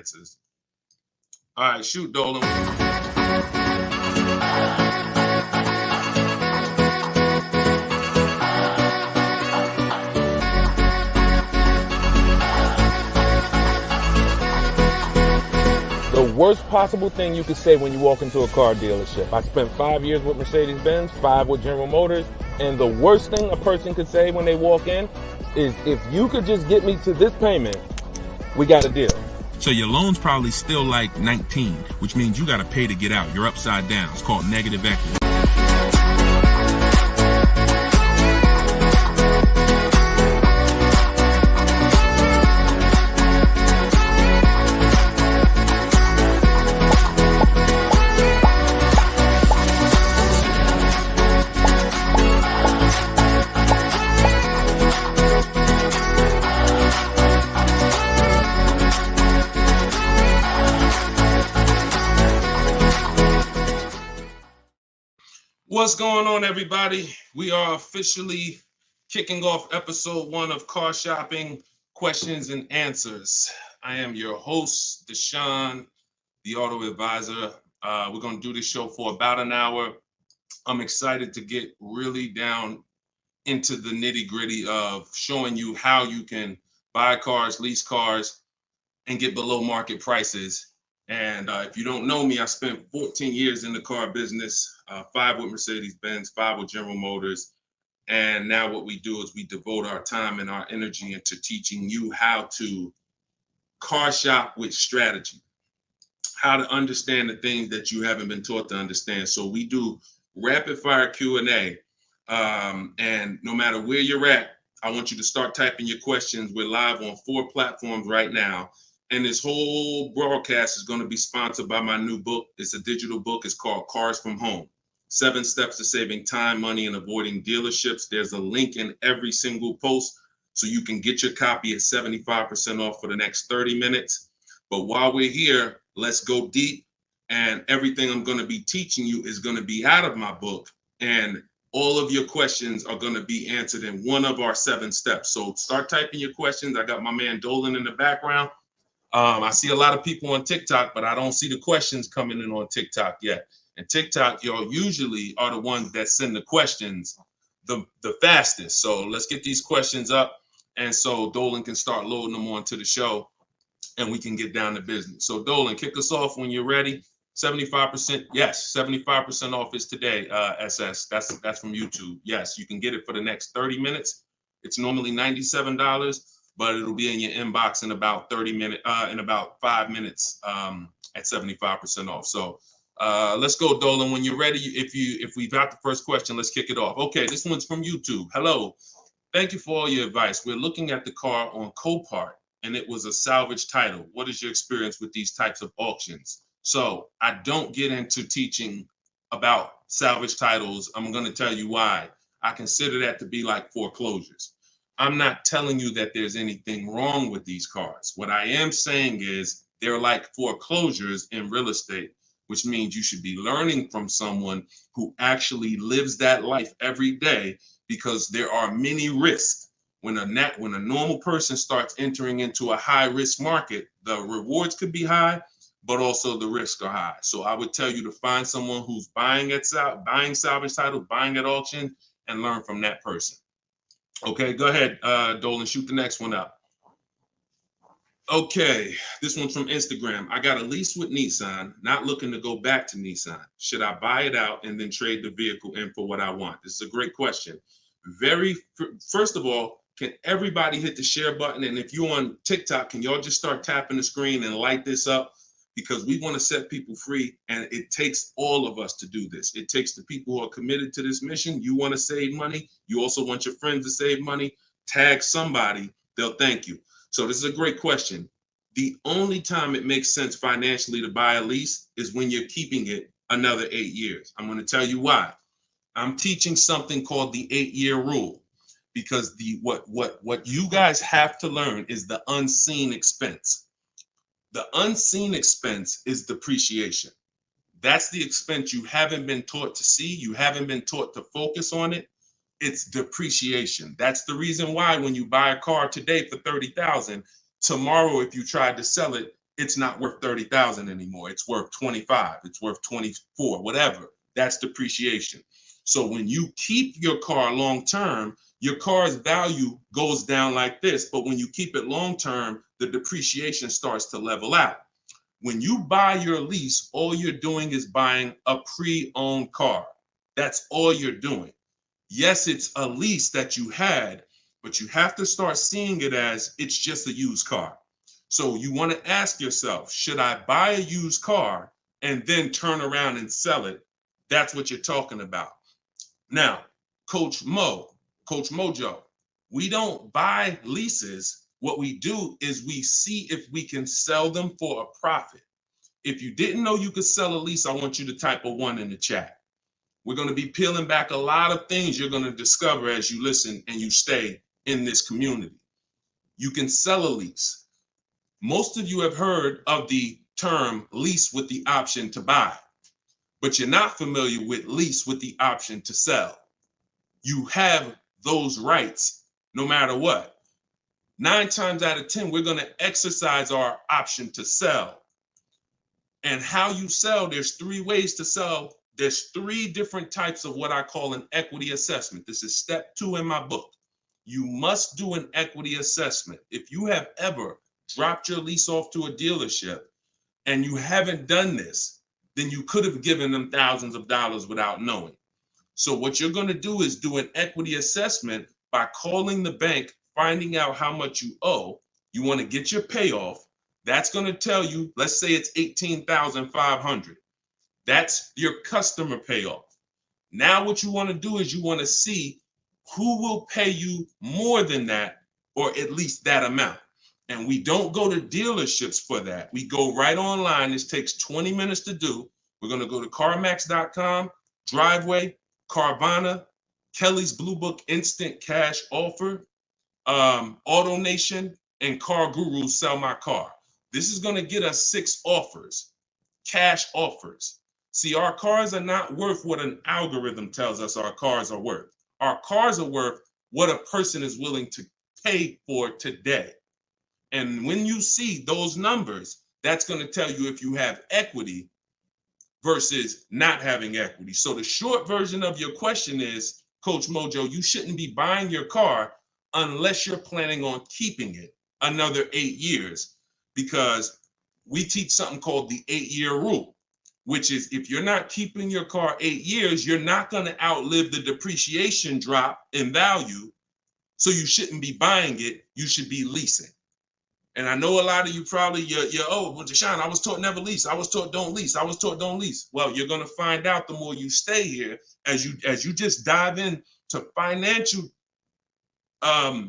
answers. All right, shoot, Dolan. The worst possible thing you could say when you walk into a car dealership. I spent 5 years with Mercedes-Benz, 5 with General Motors, and the worst thing a person could say when they walk in is, if you could just get me to this payment, we got a deal. So your loan's probably still like 19, which means you got to pay to get out. You're upside down. It's called negative equity. What's going on, everybody? We are officially kicking off episode 1 of Car Shopping Questions and Answers. I am your host, Deshone the Auto Advisor. We're going to do this show for about an hour. I'm excited to get really down into the nitty-gritty of showing you how you can buy cars, lease cars, and get below market prices. And if you don't know me, I spent 14 years in the car business, 5 with Mercedes-Benz, 5 with General Motors. And now what we do is we devote our time and our energy into teaching you how to car shop with strategy, how to understand the things that you haven't been taught to understand. So we do rapid fire Q&A. And no matter where you're at, I want you to start typing your questions. We're live on 4 platforms right now. And this whole broadcast is going to be sponsored by my new book. It's a digital book. It's called Cars from Home: 7 Steps to Saving Time, Money, and Avoiding Dealerships. There's a link in every single post, so you can get your copy at 75% off for the next 30 minutes. But while we're here, let's go deep. And everything I'm going to be teaching you is going to be out of my book. And all of your questions are going to be answered in one of our 7 steps. So start typing your questions. I got my man Dolan in the background. I see a lot of people on TikTok, but I don't see the questions coming in on TikTok yet. And TikTok, y'all usually are the ones that send the questions the fastest. So let's get these questions up. And so Dolan can start loading them onto the show and we can get down to business. So Dolan, kick us off when you're ready. 75%. Yes, 75% off is today, SS. That's from YouTube. Yes, you can get it for the next 30 minutes. It's normally $97. But it'll be in your inbox in about 5 minutes at 75% off. So let's go, Dolan. When you're ready, if we've got the first question, let's kick it off. Okay, this one's from YouTube. Hello. Thank you for all your advice. We're looking at the car on Copart, and it was a salvage title. What is your experience with these types of auctions? So I don't get into teaching about salvage titles. I'm going to tell you why. I consider that to be like foreclosures. I'm not telling you that there's anything wrong with these cars. What I am saying is they're like foreclosures in real estate, which means you should be learning from someone who actually lives that life every day, because there are many risks. When a normal person starts entering into a high risk market, the rewards could be high, but also the risks are high. So I would tell you to find someone who's buying salvage titles, buying at auction, and learn from that person. Okay, go ahead, Dolan, shoot the next one up. Okay, this one's from Instagram. I got a lease with Nissan, not looking to go back to Nissan. Should I buy it out and then trade the vehicle in for what I want? This is a great question. First of all, can everybody hit the share button? And if you're on TikTok, can y'all just start tapping the screen and light this up? Because we want to set people free, and it takes all of us to do this. It takes the people who are committed to this mission. You want to save money. You also want your friends to save money. Tag somebody. They'll thank you. So this is a great question. The only time it makes sense financially to buy a lease is when you're keeping it another 8 years. I'm going to tell you why. I'm teaching something called the 8-year rule, because what you guys have to learn is the unseen expense. The unseen expense is depreciation. That's the expense you haven't been taught to see. You haven't been taught to focus on it. It's depreciation. That's the reason why when you buy a car today for $30,000, tomorrow, if you tried to sell it, it's not worth 30,000 anymore. It's worth 25. It's worth 24, whatever. That's depreciation. So when you keep your car long term, your car's value goes down like this. But when you keep it long term, the depreciation starts to level out. When you buy your lease, all you're doing is buying a pre-owned car. That's all you're doing. Yes, it's a lease that you had, but you have to start seeing it as it's just a used car. So you want to ask yourself, should I buy a used car and then turn around and sell it? That's what you're talking about. Now, Coach Mojo, we don't buy leases. What we do is we see if we can sell them for a profit. If you didn't know you could sell a lease, I want you to type a 1 in the chat. We're going to be peeling back a lot of things you're going to discover as you listen and you stay in this community. You can sell a lease. Most of you have heard of the term lease with the option to buy, but you're not familiar with lease with the option to sell. You have those rights no matter what. 9 times out of 10, we're going to exercise our option to sell. And how you sell, there's 3 ways to sell. There's 3 different types of what I call an equity assessment. This is step 2 in my book. You must do an equity assessment. If you have ever dropped your lease off to a dealership and you haven't done this, then you could have given them thousands of dollars without knowing. So what you're going to do is do an equity assessment by calling the bank, finding out how much you owe. You want to get your payoff. That's going to tell you, let's say it's $18,500. That's your customer payoff. Now what you want to do is you want to see who will pay you more than that, or at least that amount. And we don't go to dealerships for that. We go right online. This takes 20 minutes to do. We're going to go to CarMax.com, Driveway, Carvana, Kelly's Blue Book Instant Cash Offer, AutoNation, and Car Guru Sell My Car. This is going to get us 6 offers, cash offers. See, our cars are not worth what an algorithm tells us our cars are worth. Our cars are worth what a person is willing to pay for today. And when you see those numbers, that's going to tell you if you have equity versus not having equity. So the short version of your question is, Coach Mojo, you shouldn't be buying your car unless you're planning on keeping it another 8 years, because we teach something called the 8-year rule, which is if you're not keeping your car 8 years, you're not going to outlive the depreciation drop in value. So you shouldn't be buying it. You should be leasing. And I know a lot of you probably, you're well, Deshone, I was taught never lease. I was taught don't lease. I was taught don't lease. Well, you're going to find out the more you stay here, as you just dive in to financial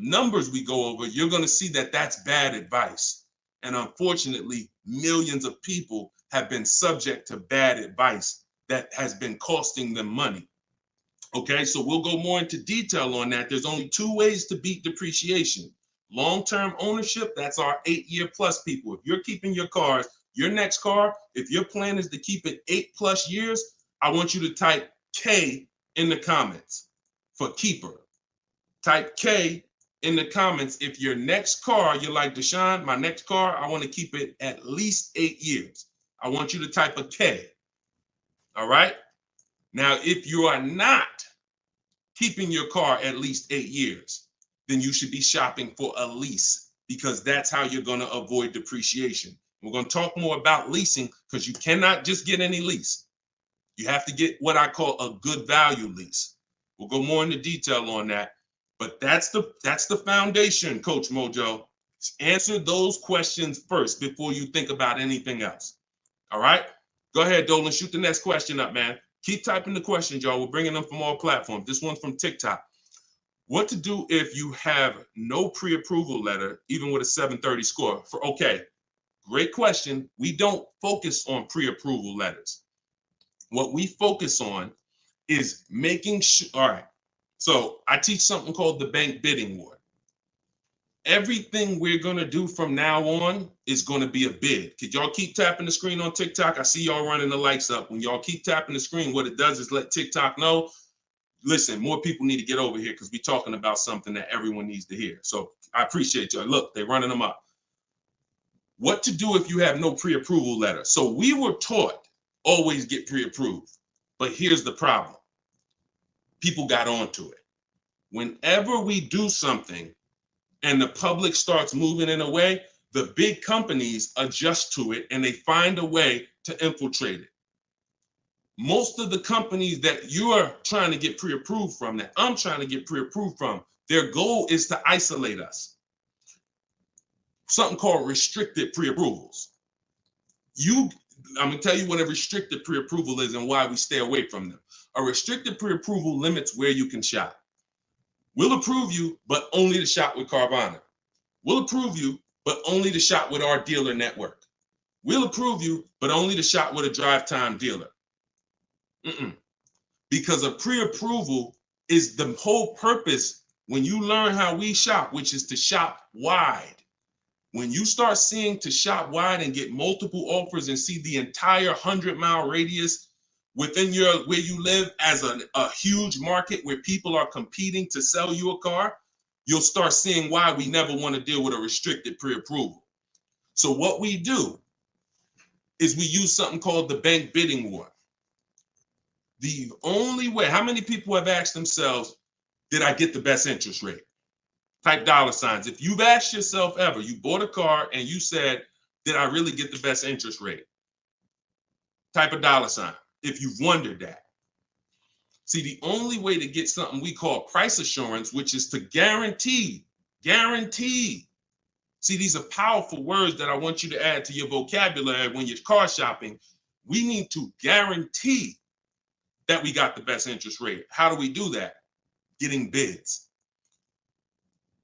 numbers we go over, you're going to see that that's bad advice. And unfortunately, millions of people have been subject to bad advice that has been costing them money. Okay, so we'll go more into detail on that. There's only 2 ways to beat depreciation. Long-term ownership, that's our 8-year plus people. If you're keeping your cars, your next car, if your plan is to keep it 8+ years, I want you to type K in the comments for keeper. Type K in the comments if your next car, you're like, Deshone, my next car, I want to keep it at least 8 years. I want you to type a K. All right? Now, if you are not keeping your car at least 8 years, then you should be shopping for a lease, because that's how you're going to avoid depreciation. We're going to talk more about leasing, because you cannot just get any lease. You have to get what I call a good value lease. We'll go more into detail on that, but that's the foundation, Coach Mojo. Answer those questions first before you think about anything else. All right? Go ahead, Dolan. Shoot the next question up, man. Keep typing the questions, y'all. We're bringing them from all platforms. This one's from TikTok. What to do if you have no pre-approval letter, even with a 730 score? Okay, great question. We don't focus on pre-approval letters. What we focus on is making sure. All right, so I teach something called the bank bidding war. Everything we're going to do from now on is going to be a bid. Could y'all keep tapping the screen on TikTok? I see y'all running the lights up. When y'all keep tapping the screen, what it does is let TikTok know, listen, more people need to get over here, because we're talking about something that everyone needs to hear. So I appreciate y'all. Look, they're running them up. What to do if you have no pre-approval letter. So we were taught always get pre-approved. But here's the problem. People got onto it. Whenever we do something and the public starts moving in a way, the big companies adjust to it and they find a way to infiltrate it. Most of the companies that you're trying to get pre-approved from, that I'm trying to get pre-approved from, their goal is to isolate us. Something called restricted pre-approvals. I'm gonna tell you what a restricted pre-approval is and why we stay away from them. A restricted pre-approval limits where you can shop. We'll approve you, but only to shop with Carvana. We'll approve you, but only to shop with our dealer network. We'll approve you, but only to shop with a drive time dealer. Because a pre-approval is the whole purpose when you learn how we shop, which is to shop wide. When you start seeing to shop wide and get multiple offers and see the entire 100-mile radius within where you live as a huge market where people are competing to sell you a car, you'll start seeing why we never want to deal with a restricted pre-approval. So what we do is we use something called the bank bidding war. The only way, how many people have asked themselves, did I get the best interest rate? Type dollar signs. If you've asked yourself ever, you bought a car and you said, did I really get the best interest rate? Type a dollar sign if you've wondered that. See, the only way to get something we call price assurance, which is to guarantee. See, these are powerful words that I want you to add to your vocabulary when you're car shopping. We need to guarantee that we got the best interest rate. How do we do that? Getting bids.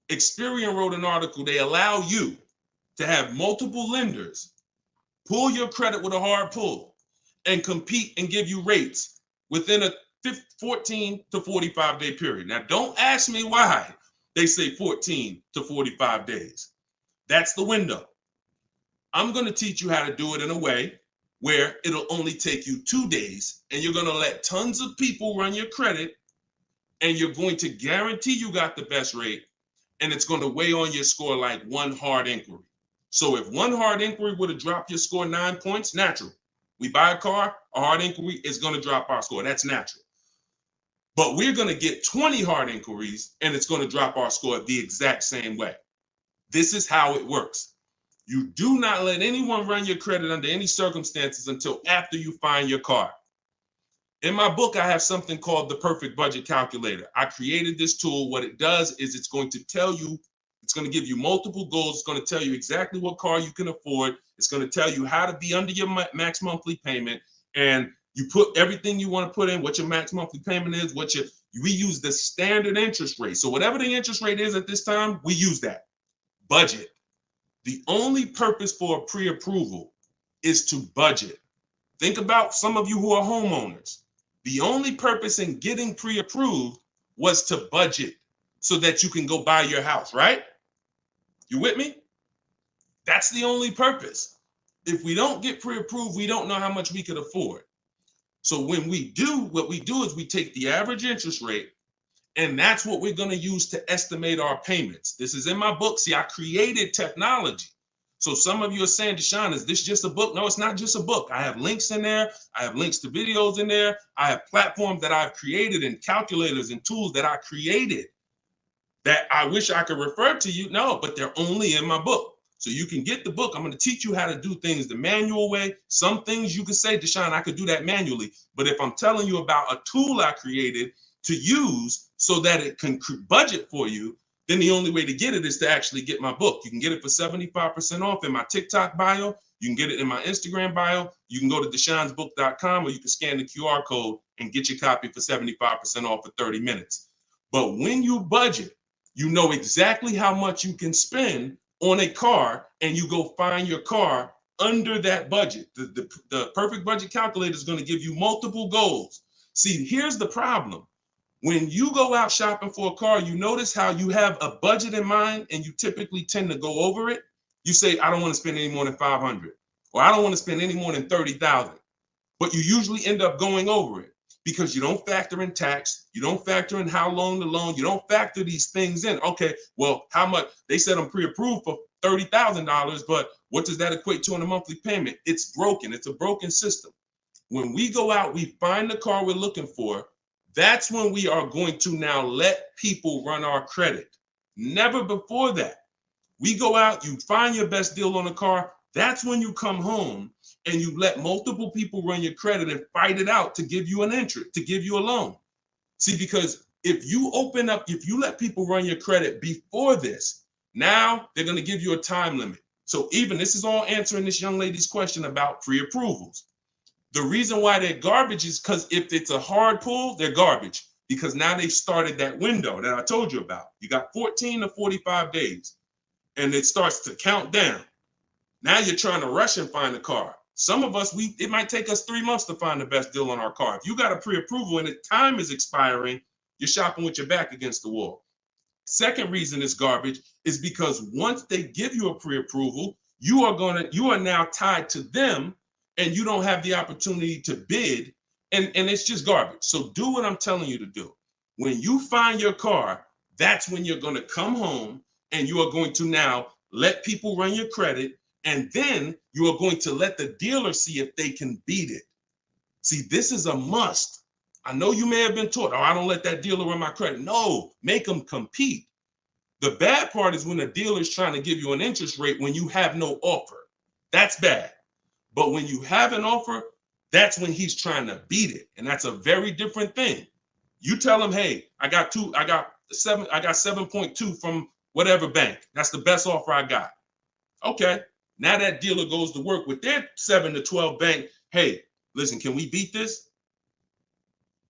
Experian wrote an article. They allow you to have multiple lenders pull your credit with a hard pull and compete and give you rates within a 14 to 45 day period. Now, don't ask me why they say 14 to 45 days. That's the window. I'm going to teach you how to do it in a way where it'll only take you 2 days and you're going to let tons of people run your credit and you're going to guarantee you got the best rate, and it's going to weigh on your score like one hard inquiry. So if one hard inquiry would have dropped your score 9 points, natural. We buy a car, a hard inquiry is going to drop our score. That's natural. But we're going to get 20 hard inquiries and it's going to drop our score the exact same way. This is how it works. You do not let anyone run your credit under any circumstances until after you find your car. In my book, I have something called the Perfect Budget Calculator. I created this tool. What it does is it's going to tell you, it's going to give you multiple goals. It's going to tell you exactly what car you can afford. It's going to tell you how to be under your max monthly payment. And you put everything you want to put in, what your max monthly payment is, we use the standard interest rate. So whatever the interest rate is at this time, we use that. Budget. The only purpose for a pre-approval is to budget. Think about some of you who are homeowners. The only purpose in getting pre-approved was to budget so that you can go buy your house, right? You with me? That's the only purpose. If we don't get pre-approved, we don't know how much we could afford. So when we do, what we do is we take the average interest rate, and that's what we're going to use to estimate our payments. This is in my book. See, I created technology. So some of you are saying, Deshone, is this just a book? No, it's not just a book. I have links in there. I have links to videos in there. I have platforms that I've created and calculators and tools that I created that I wish I could refer to you. No, but they're only in my book. So you can get the book. I'm going to teach you how to do things the manual way. Some things you can say, Deshone, I could do that manually. But if I'm telling you about a tool I created to use so that it can budget for you, then the only way to get it is to actually get my book. You can get it for 75% off in my TikTok bio. You can get it in my Instagram bio. You can go to deshonesbook.com, or you can scan the QR code and get your copy for 75% off for 30 minutes. But when you budget, you know exactly how much you can spend on a car, and you go find your car under that budget. The Perfect Budget Calculator is going to give you multiple goals. See, here's the problem. When you go out shopping for a car, you notice how you have a budget in mind and you typically tend to go over it. You say, I don't want to spend any more than $500, or I don't want to spend any more than $30,000. But you usually end up going over it because you don't factor in tax. You don't factor in how long the loan, you don't factor these things in. Okay, well, how much? They said I'm pre-approved for $30,000, but what does that equate to in a monthly payment? It's broken. It's a broken system. When we go out, we find the car we're looking for. That's when we are going to now let people run our credit. Never before that. We go out, you find your best deal on a car. That's when you come home and you let multiple people run your credit and fight it out to give you an interest, to give you a loan. See, because if you open up, if you let people run your credit before this, now they're going to give you a time limit. So even this is all answering this young lady's question about pre-approvals. The reason why they're garbage is because if it's a hard pull, they're garbage, because now they've started that window that I told you about. You got 14 to 45 days and it starts to count down. Now you're trying to rush and find a car. Some of us, it might take us 3 months to find the best deal on our car. If you got a pre-approval and the time is expiring, you're shopping with your back against the wall. Second reason it's garbage is because once they give you a pre-approval, you are now tied to them and you don't have the opportunity to bid, and it's just garbage. So do what I'm telling you to do. When you find your car, that's when you're going to come home and you are going to now let people run your credit, and then you are going to let the dealer see if they can beat it. See, this is a must. I know you may have been taught, oh, I don't let that dealer run my credit. No, make them compete. The bad part is when a dealer is trying to give you an interest rate when you have no offer. That's bad. But when you have an offer, that's when he's trying to beat it. And that's a very different thing. You tell him, hey, I got 7.2 from whatever bank. That's the best offer I got. Okay. Now that dealer goes to work with their 7 to 12 bank. Hey, listen, can we beat this?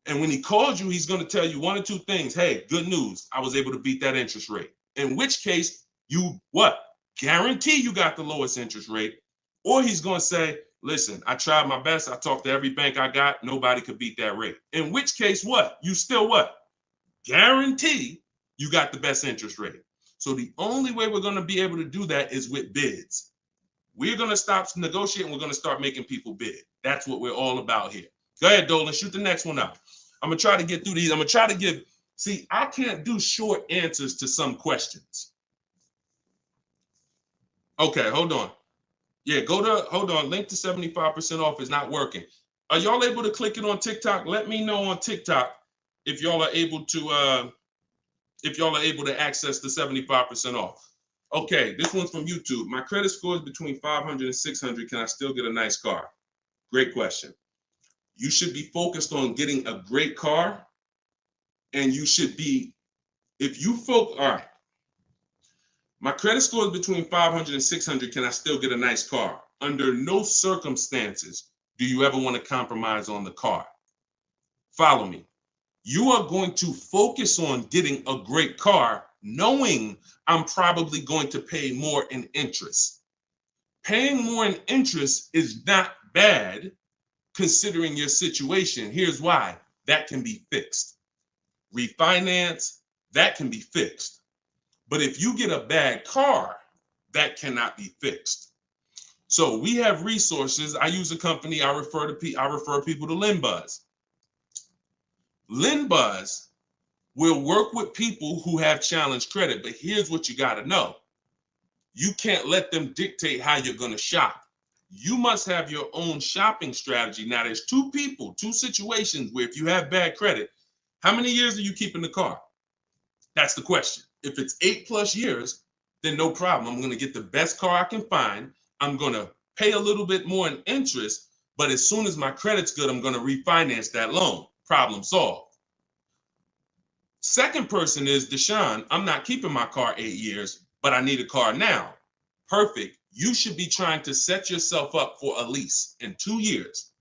And when he calls you, he's going to tell you one or two things. Hey, good news. I was able to beat that interest rate. In which case, you what? Guarantee you got the lowest interest rate. Or he's going to say, listen, I tried my best. I talked to every bank I got. Nobody could beat that rate. In which case, what? You still what? Guarantee you got the best interest rate. So the only way we're going to be able to do that is with bids. We're going to stop negotiating. We're going to start making people bid. That's what we're all about here. Go ahead, Dolan. Shoot the next one up. I'm going to try to get through these. I'm going to try to give, see, I can't do short answers to some questions. Okay, hold on. Yeah, hold on. Link to 75% off is not working. Are y'all able to click it on TikTok? Let me know on TikTok if y'all are able to access the 75% off. Okay, this one's from YouTube. My credit score is between 500 and 600. Can I still get a nice car? Great question. You should be focused on getting a great car, and you should be, all right. My credit score is between 500 and 600. Can I still get a nice car? Under no circumstances do you ever want to compromise on the car. Follow me. You are going to focus on getting a great car, knowing I'm probably going to pay more in interest. Paying more in interest is not bad considering your situation. Here's why. That can be fixed. Refinance, that can be fixed. But if you get a bad car, that cannot be fixed. So we have resources. I use a company. I refer people to LendBuzz. LendBuzz will work with people who have challenged credit. But here's what you got to know. You can't let them dictate how you're going to shop. You must have your own shopping strategy. Now, there's two situations where if you have bad credit, how many years are you keeping the car? That's the question. If it's 8+ years, then no problem. I'm going to get the best car I can find. I'm going to pay a little bit more in interest, but as soon as my credit's good, I'm going to refinance that loan. Problem solved. Second person is Deshone. I'm not keeping my car 8 years, but I need a car now. Perfect. You should be trying to set yourself up for a lease in 2 years,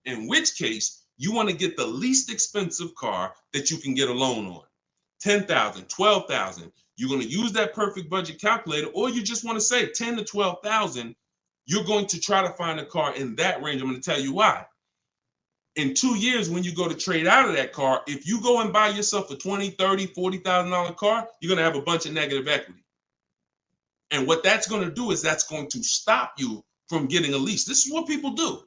in which case you want to get the least expensive car that you can get a loan on. 10,000, 12,000. You're going to use that perfect budget calculator, or you just want to say 10 to 12,000. You're going to try to find a car in that range. I'm going to tell you why. In 2 years, when you go to trade out of that car, if you go and buy yourself a $20,000, $30,000, $40,000 car, you're going to have a bunch of negative equity. And what that's going to do is that's going to stop you from getting a lease. This is what people do.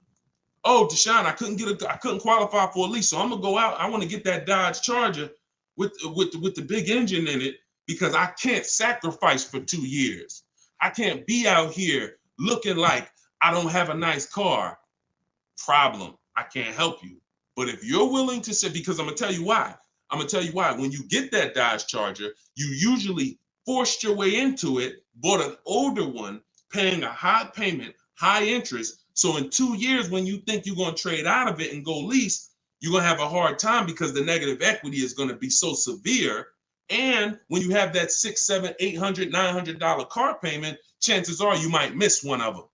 Oh, Deshone, I couldn't qualify for a lease, so I'm going to go out. I want to get that Dodge Charger with the big engine in it because I can't sacrifice for 2 years. I can't be out here looking like I don't have a nice car. Problem. I can't help you. But if you're willing to say, because I'm going to tell you why. I'm going to tell you why. When you get that Dodge Charger, you usually forced your way into it, bought an older one, paying a high payment, high interest. So in 2 years, when you think you're going to trade out of it and go lease, you're going to have a hard time because the negative equity is going to be so severe. And when you have that $600, $700, $800, $900 car payment, chances are you might miss one of them.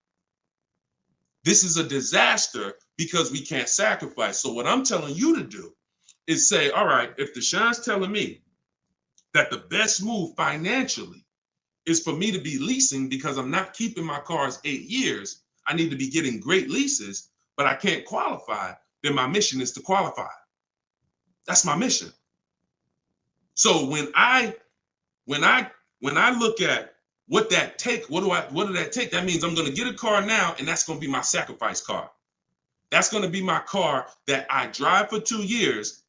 This is a disaster because we can't sacrifice. So what I'm telling you to do is say, all right, if Deshaun's telling me that the best move financially is for me to be leasing because I'm not keeping my cars 8 years, I need to be getting great leases, but I can't qualify, then my mission is to qualify. That's my mission. So when I look at what that take, what did that take? That means I'm going to get a car now, and that's going to be my sacrifice car. That's going to be my car that I drive for 2 years,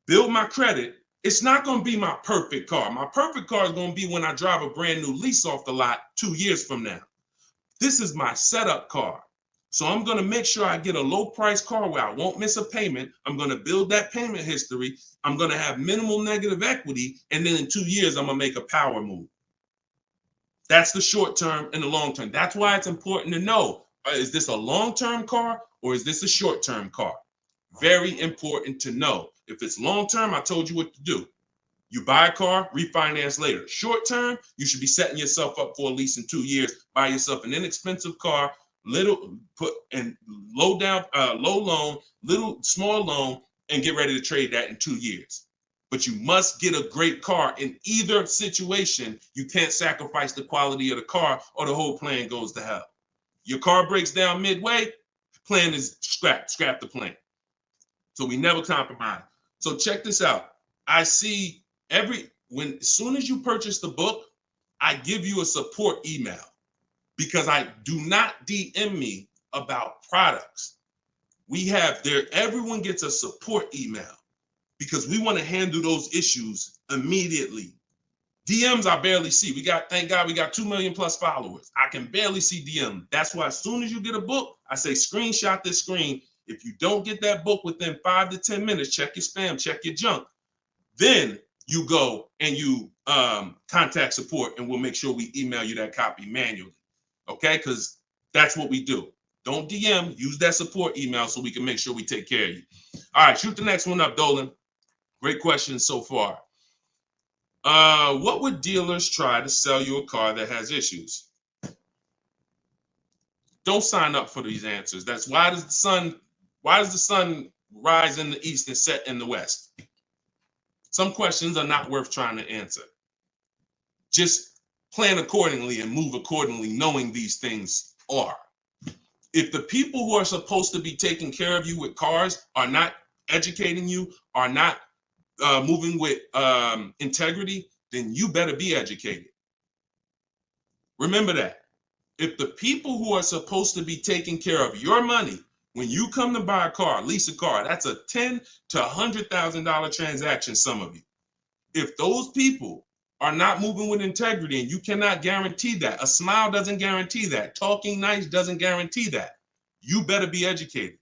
build my credit. It's not going to be my perfect car. My perfect car is going to be when I drive a brand new lease off the lot 2 years from now. This is my setup car. So I'm going to make sure I get a low price car where I won't miss a payment. I'm going to build that payment history. I'm going to have minimal negative equity. And then in 2 years, I'm going to make a power move. That's the short term and the long term. That's why it's important to know, is this a long-term car or is this a short-term car? Very important to know. If it's long-term, I told you what to do. You buy a car, refinance later. Short-term, you should be setting yourself up for a lease in 2 years. Buy yourself an inexpensive car, low loan, small loan, and get ready to trade that in 2 years. But you must get a great car in either situation. You can't sacrifice the quality of the car or the whole plan goes to hell. Your car breaks down midway, plan is scrap the plan. So we never compromise. So check this out. I see as soon as you purchase the book, I give you a support email because I do not DM me about products. Everyone gets a support email because we want to handle those issues immediately. DMs I barely see. Thank God we got 2 million plus followers. I can barely see DM. That's why as soon as you get a book, I say screenshot this screen. If you don't get that book within 5 to 10 minutes, check your spam, check your junk. Then you go and you contact support and we'll make sure we email you that copy manually. Okay, because that's what we do. Don't DM, use that support email so we can make sure we take care of you. All right, shoot the next one up, Dolan. Great questions so far. What would dealers try to sell you a car that has issues? Don't sign up for these answers. That's why does the sun rise in the east and set in the west? Some questions are not worth trying to answer. Just plan accordingly and move accordingly, knowing these things are. If the people who are supposed to be taking care of you with cars are not educating you, are not moving with integrity, then you better be educated. Remember that. If the people who are supposed to be taking care of your money, when you come to buy a car, lease a car, that's a $10,000 to $100,000 transaction, some of you. If those people are not moving with integrity, and you cannot guarantee that, a smile doesn't guarantee that, talking nice doesn't guarantee that, you better be educated.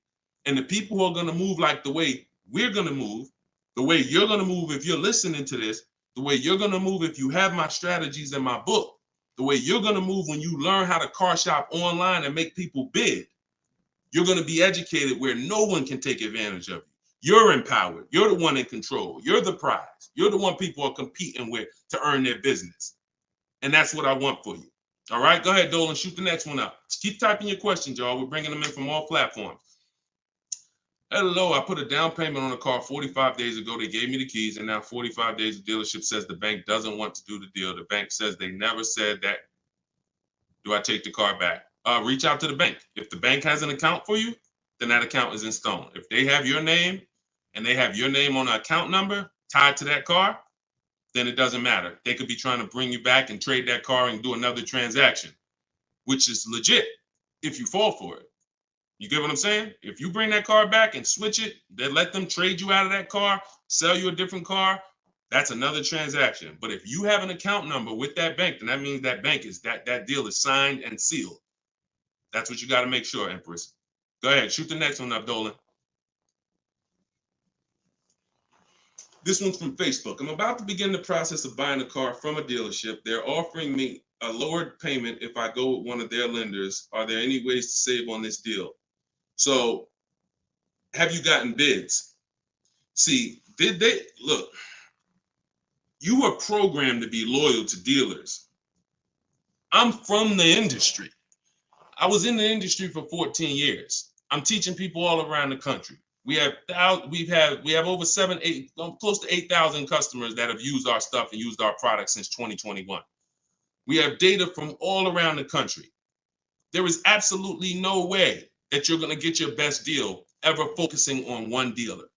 And the people who are going to move like the way we're going to move, the way you're going to move if you're listening to this, the way you're going to move if you have my strategies in my book, the way you're going to move when you learn how to car shop online and make people bid, you're going to be educated where no one can take advantage of you. You're empowered. You're the one in control. You're the prize. You're the one people are competing with to earn their business. And that's what I want for you. All right, go ahead, Dolan, shoot the next one up. Just keep typing your questions, y'all. We're bringing them in from all platforms. Hello, I put a down payment on a car 45 days ago. They gave me the keys, and now 45 days, the dealership says the bank doesn't want to do the deal. The bank says they never said that. Do I take the car back? Reach out to the bank. If the bank has an account for you, then that account is in stone. If they have your name and they have your name on an account number tied to that car, then it doesn't matter. They could be trying to bring you back and trade that car and do another transaction, which is legit if you fall for it. You get what I'm saying? If you bring that car back and switch it, then let them trade you out of that car, sell you a different car, That's another transaction. But if you have an account number with that bank, then that means that bank is that deal is signed and sealed. That's what you got to make sure, Empress. Go ahead, shoot the next one up, Dolan. This one's from Facebook. I'm about to begin the process of buying a car from a dealership. They're offering me a lowered payment if I go with one of their lenders. Are there any ways to save on this deal? So, have you gotten bids? See, did they look? You were programmed to be loyal to dealers. I'm from the industry. I was in the industry for 14 years. I'm teaching people all around the country. We have over 8, close to 8,000 customers that have used our stuff and used our products since 2021. We have data from all around the country. There is absolutely no way that you're going to get your best deal ever focusing on one dealer.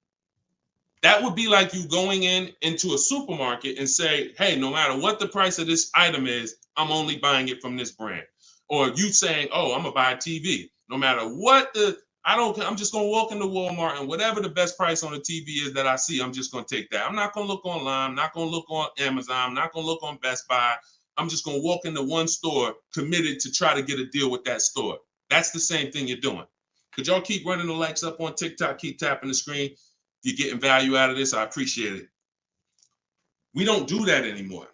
That would be like you going into a supermarket and say, hey, no matter what the price of this item is, I'm only buying it from this brand. Or you saying, oh, I'm gonna buy a TV. No matter what I'm just gonna walk into Walmart and whatever the best price on the TV is that I see, I'm just gonna take that. I'm not gonna look online, I'm not gonna look on Amazon, I'm not gonna look on Best Buy. I'm just gonna walk into one store committed to try to get a deal with that store. That's the same thing you're doing. Could y'all keep running the likes up on TikTok, keep tapping the screen? If you're getting value out of this, I appreciate it. We don't do that anymore.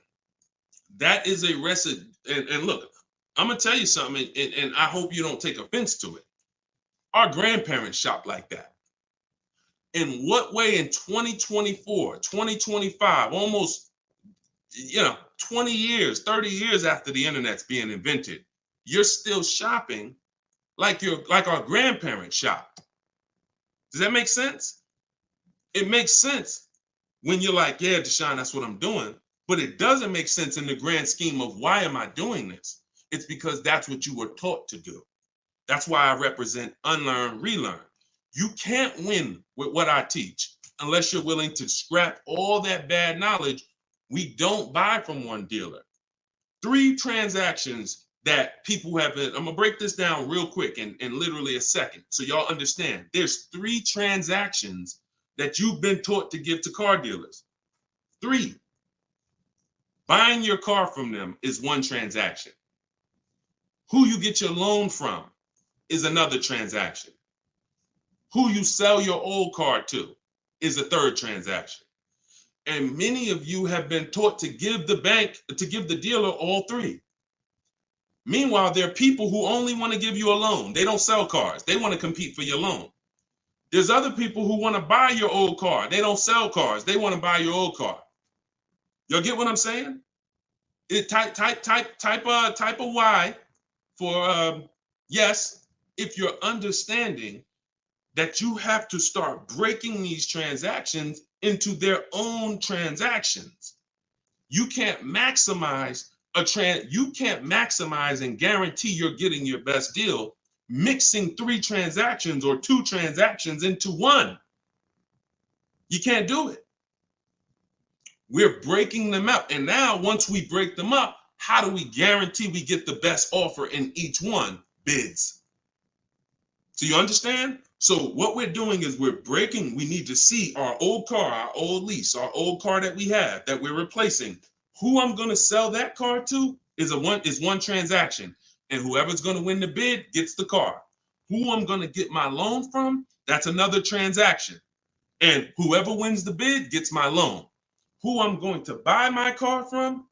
That is a recipe. And look, I'm going to tell you something, and I hope you don't take offense to it. Our grandparents shopped like that. In what way in 2024, 2025, almost, 20 years, 30 years after the internet's being invented, you're still shopping like our grandparents shopped? Does that make sense? It makes sense when you're like, yeah, Deshone, that's what I'm doing. But it doesn't make sense in the grand scheme of why am I doing this? It's because that's what you were taught to do. That's why I represent unlearn, relearn. You can't win with what I teach unless you're willing to scrap all that bad knowledge. We don't buy from one dealer. 3 transactions that people have been, I'm gonna break this down real quick in literally a second so y'all understand. There's 3 transactions that you've been taught to give to car dealers. 3. Buying your car from them is one transaction. Who you get your loan from is another transaction. Who you sell your old car to is a 3rd transaction. And many of you have been taught to give the dealer all 3. Meanwhile, there are people who only want to give you a loan. They don't sell cars. They want to compete for your loan. There's other people who want to buy your old car. They don't sell cars. They want to buy your old car. Y'all get what I'm saying? Type a Y for yes, if you're understanding that you have to start breaking these transactions into their own transactions. You can't maximize and guarantee you're getting your best deal mixing 3 transactions or 2 transactions into one. You can't do it. We're breaking them up. And now once we break them up, how do we guarantee we get the best offer in each one? Bids. So you understand? So what we're doing is we need to see our old car, our old lease, our old car that we have that we're replacing. Who I'm going to sell that car to is one transaction. And whoever's going to win the bid gets the car. Who I'm going to get my loan from, that's another transaction. And whoever wins the bid gets my loan. Who I'm going to buy my car from,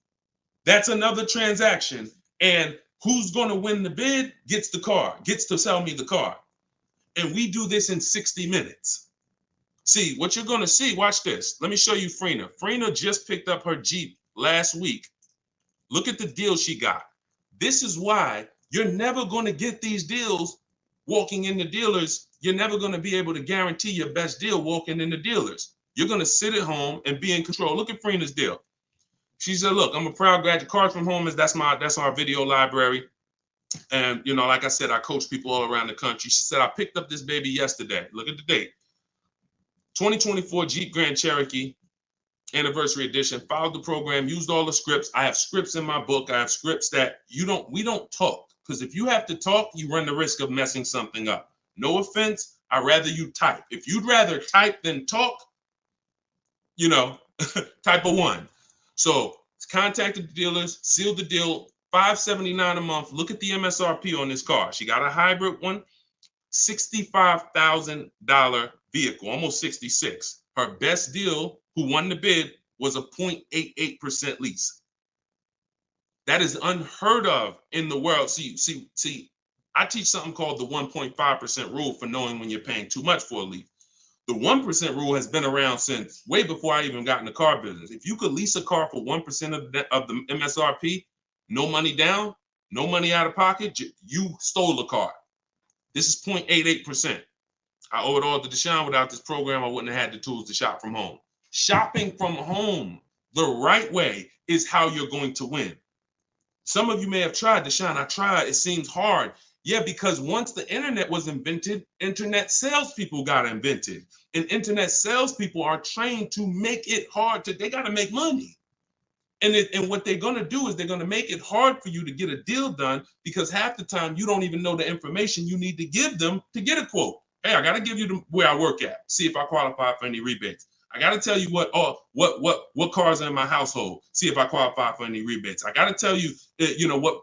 that's another transaction. And who's going to win the bid gets the car, gets to sell me the car. And we do this in 60 minutes. See, what you're going to see, watch this. Let me show you Frina. Frina just picked up her Jeep last week. Look at the deal she got. This is why you're never going to get these deals walking in the dealers. You're never going to be able to guarantee your best deal walking in the dealers. You're going to sit at home and be in control. Look at Frina's deal. She said, look, I'm a proud graduate. Cars from Home that's our video library. And, like I said, I coach people all around the country. She said, I picked up this baby yesterday. Look at the date. 2024 Jeep Grand Cherokee Anniversary Edition. Followed the program, used all the scripts. I have scripts in my book. I have scripts that we don't talk. Because if you have to talk, you run the risk of messing something up. No offense. I'd rather you type. If you'd rather type than talk, Type of 1. So contact the dealers, seal the deal, $579 a month. Look at the MSRP on this car. She got a hybrid one, $65,000 vehicle, almost 66. Her best deal, who won the bid, was a 0.88% lease. That is unheard of in the world. See, I teach something called the 1.5% rule for knowing when you're paying too much for a lease. The 1% rule has been around since way before I even got in the car business. If you could lease a car for 1% of the MSRP, no money down, no money out of pocket, you stole a car. This is 0.88%. I owe it all to Deshone. Without this program, I wouldn't have had the tools to shop from home. Shopping from home the right way is how you're going to win. Some of you may have tried, Deshone. I tried. It seems hard. Yeah, because once the internet was invented, internet salespeople got invented. And internet salespeople are trained to make it hard. They got to make money. And what they're going to do is they're going to make it hard for you to get a deal done, because half the time you don't even know the information you need to give them to get a quote. Hey, I got to give you where I work at. See if I qualify for any rebates. I got to tell you what cars are in my household. See if I qualify for any rebates. I got to tell you,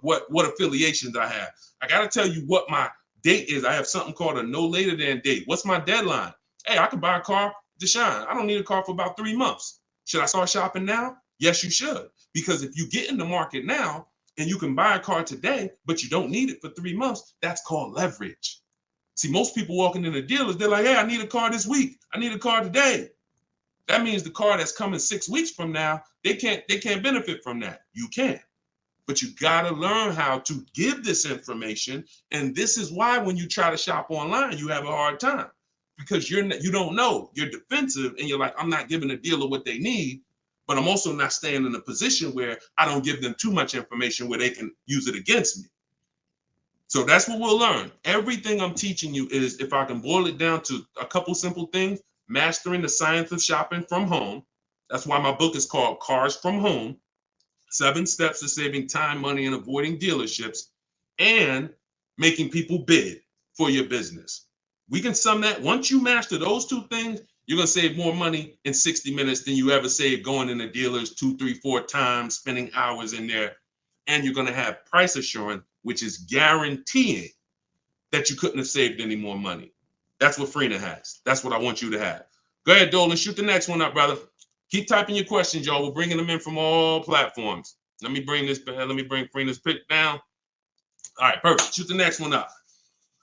what affiliations I have. I got to tell you what my date is. I have something called a no later than date. What's my deadline? Hey, I could buy a car, Deshone. I don't need a car for about 3 months. Should I start shopping now? Yes, you should. Because if you get in the market now and you can buy a car today, but you don't need it for 3 months, that's called leverage. See, most people walking in the dealers, they're like, hey, I need a car this week. I need a car today. That means the car that's coming 6 weeks from now, they can't benefit from that. You can. But you got to learn how to give this information. And this is why when you try to shop online, you have a hard time, because you don't know. You're defensive and you're like, I'm not giving a dealer what they need, but I'm also not staying in a position where I don't give them too much information where they can use it against me. So that's what we'll learn. Everything I'm teaching you is, if I can boil it down to a couple simple things, mastering the science of shopping from home. That's why my book is called Cars from Home, 7 Steps to Saving Time, Money, and Avoiding Dealerships, and making people bid for your business. We can sum that. Once you master those 2 things, you're going to save more money in 60 minutes than you ever saved going in the dealers 2, 3, 4 times, spending hours in there. And you're going to have price assurance, which is guaranteeing that you couldn't have saved any more money. That's what Freenah has. That's what I want you to have. Go ahead, Dolan. Shoot the next one up, brother. Keep typing your questions, y'all. We're bringing them in from all platforms. Let me bring Freenah's pick down. All right, perfect. Shoot the next one up.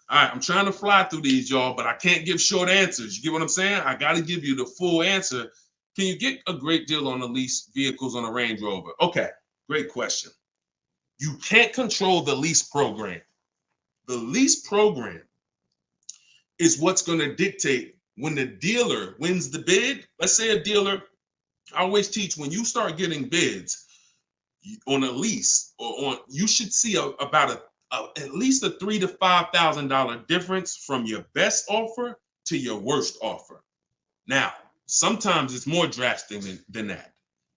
All right, I'm trying to fly through these, y'all, but I can't give short answers. You get what I'm saying? I got to give you the full answer. Can you get a great deal on the lease vehicles on a Range Rover? Okay, great question. You can't control the lease program. The lease program is what's going to dictate when the dealer wins the bid. Let's say a dealer, I always teach, when you start getting bids on a lease or on, you should see about at least a $3,000 to $5,000 difference from your best offer to your worst offer. Now, sometimes it's more drastic than that.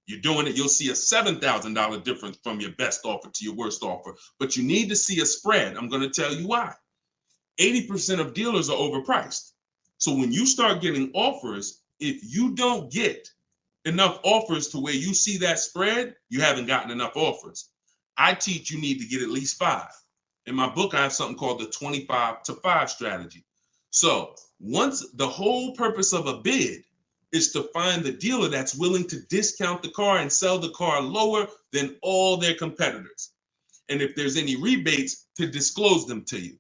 You're doing it, you'll see a $7,000 difference from your best offer to your worst offer, but you need to see a spread. I'm going to tell you why. 80% of dealers are overpriced. So when you start getting offers, if you don't get enough offers to where you see that spread, you haven't gotten enough offers. I teach you need to get at least 5. In my book, I have something called the 25 to 5 strategy. So once the whole purpose of a bid is to find the dealer that's willing to discount the car and sell the car lower than all their competitors. And if there's any rebates, to disclose them to you.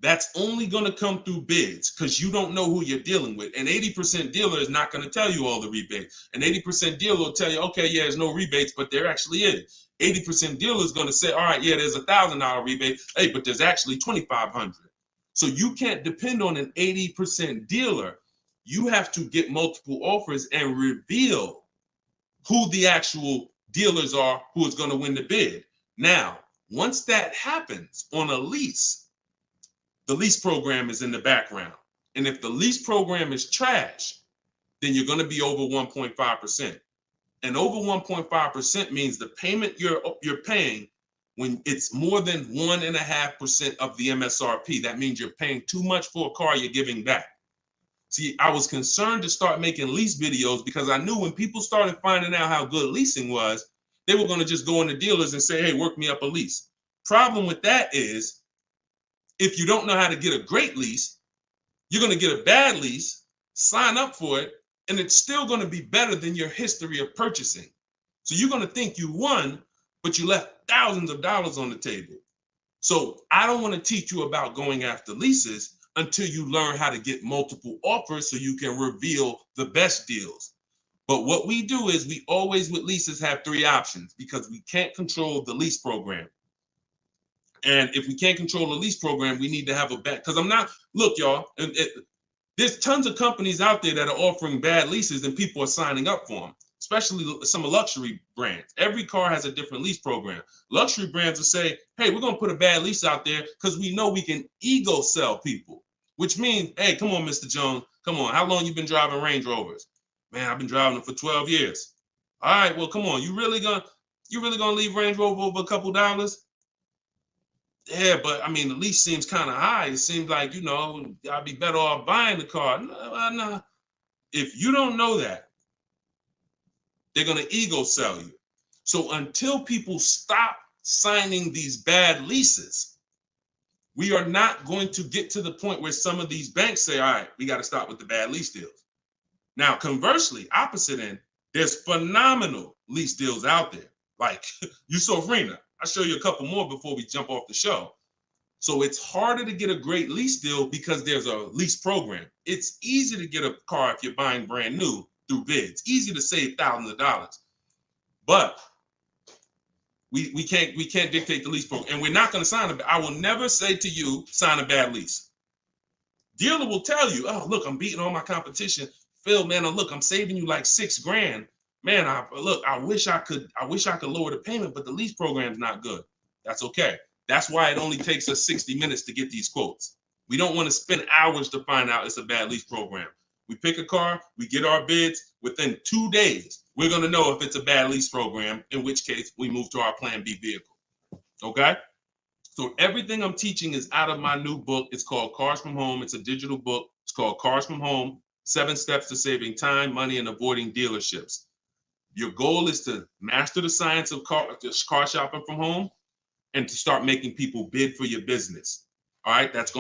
That's only going to come through bids, because you don't know who you're dealing with. An 80% dealer is not going to tell you all the rebates. An 80% dealer will tell you, okay, yeah, there's no rebates, but there actually is. 80% dealer is going to say, all right, yeah, there's $1,000 rebate. Hey, but there's actually $2,500. So you can't depend on an 80% dealer. You have to get multiple offers and reveal who the actual dealers are who is going to win the bid. Now, once that happens on a lease, the lease program is in the background. And if the lease program is trash, then you're going to be over 1.5%. And over 1.5% means the payment you're paying, when it's more than 1.5% of the MSRP, that means you're paying too much for a car you're giving back. See, I was concerned to start making lease videos because I knew when people started finding out how good leasing was, they were going to just go into dealers and say, hey, work me up a lease. Problem with that is, if you don't know how to get a great lease, you're going to get a bad lease, sign up for it, and it's still going to be better than your history of purchasing. So you're going to think you won, but you left thousands of dollars on the table. So I don't want to teach you about going after leases until you learn how to get multiple offers so you can reveal the best deals. But what we do is we always with leases have 3 options because we can't control the lease program. And if we can't control the lease program, we need to have a bet. Because look, y'all, there's tons of companies out there that are offering bad leases and people are signing up for them, especially some luxury brands. Every car has a different lease program. Luxury brands will say, hey, we're going to put a bad lease out there because we know we can ego sell people, which means, hey, come on, Mr. Jones, come on. How long you been driving Range Rovers? Man, I've been driving them for 12 years. All right, well, come on. You really gonna leave Range Rover over a couple dollars? Yeah, but I mean, the lease seems kind of high. It seems like, I'd be better off buying the car. No. If you don't know that, they're going to ego sell you. So until people stop signing these bad leases, we are not going to get to the point where some of these banks say, all right, we got to stop with the bad lease deals. Now, conversely, opposite end, there's phenomenal lease deals out there. Like Yusufrina. I'll show you a couple more before we jump off the show. So it's harder to get a great lease deal because there's a lease program. It's easy to get a car if you're buying brand new through bids. Easy to save thousands of dollars. But we can't dictate the lease program. And we're not going to sign I will never say to you, sign a bad lease. Dealer will tell you, oh, look, I'm beating all my competition. Phil, man, look, I'm saving you like $6,000. Man, I wish I could lower the payment, but the lease program's not good. That's okay. That's why it only takes us 60 minutes to get these quotes. We don't want to spend hours to find out it's a bad lease program. We pick a car, we get our bids. Within 2 days, we're going to know if it's a bad lease program, in which case we move to our Plan B vehicle. Okay? So everything I'm teaching is out of my new book. It's called Cars from Home. It's a digital book. It's called Cars from Home, 7 Steps to Saving Time, Money, and Avoiding Dealerships. Your goal is to master the science of car shopping from home and to start making people bid for your business. All right, that's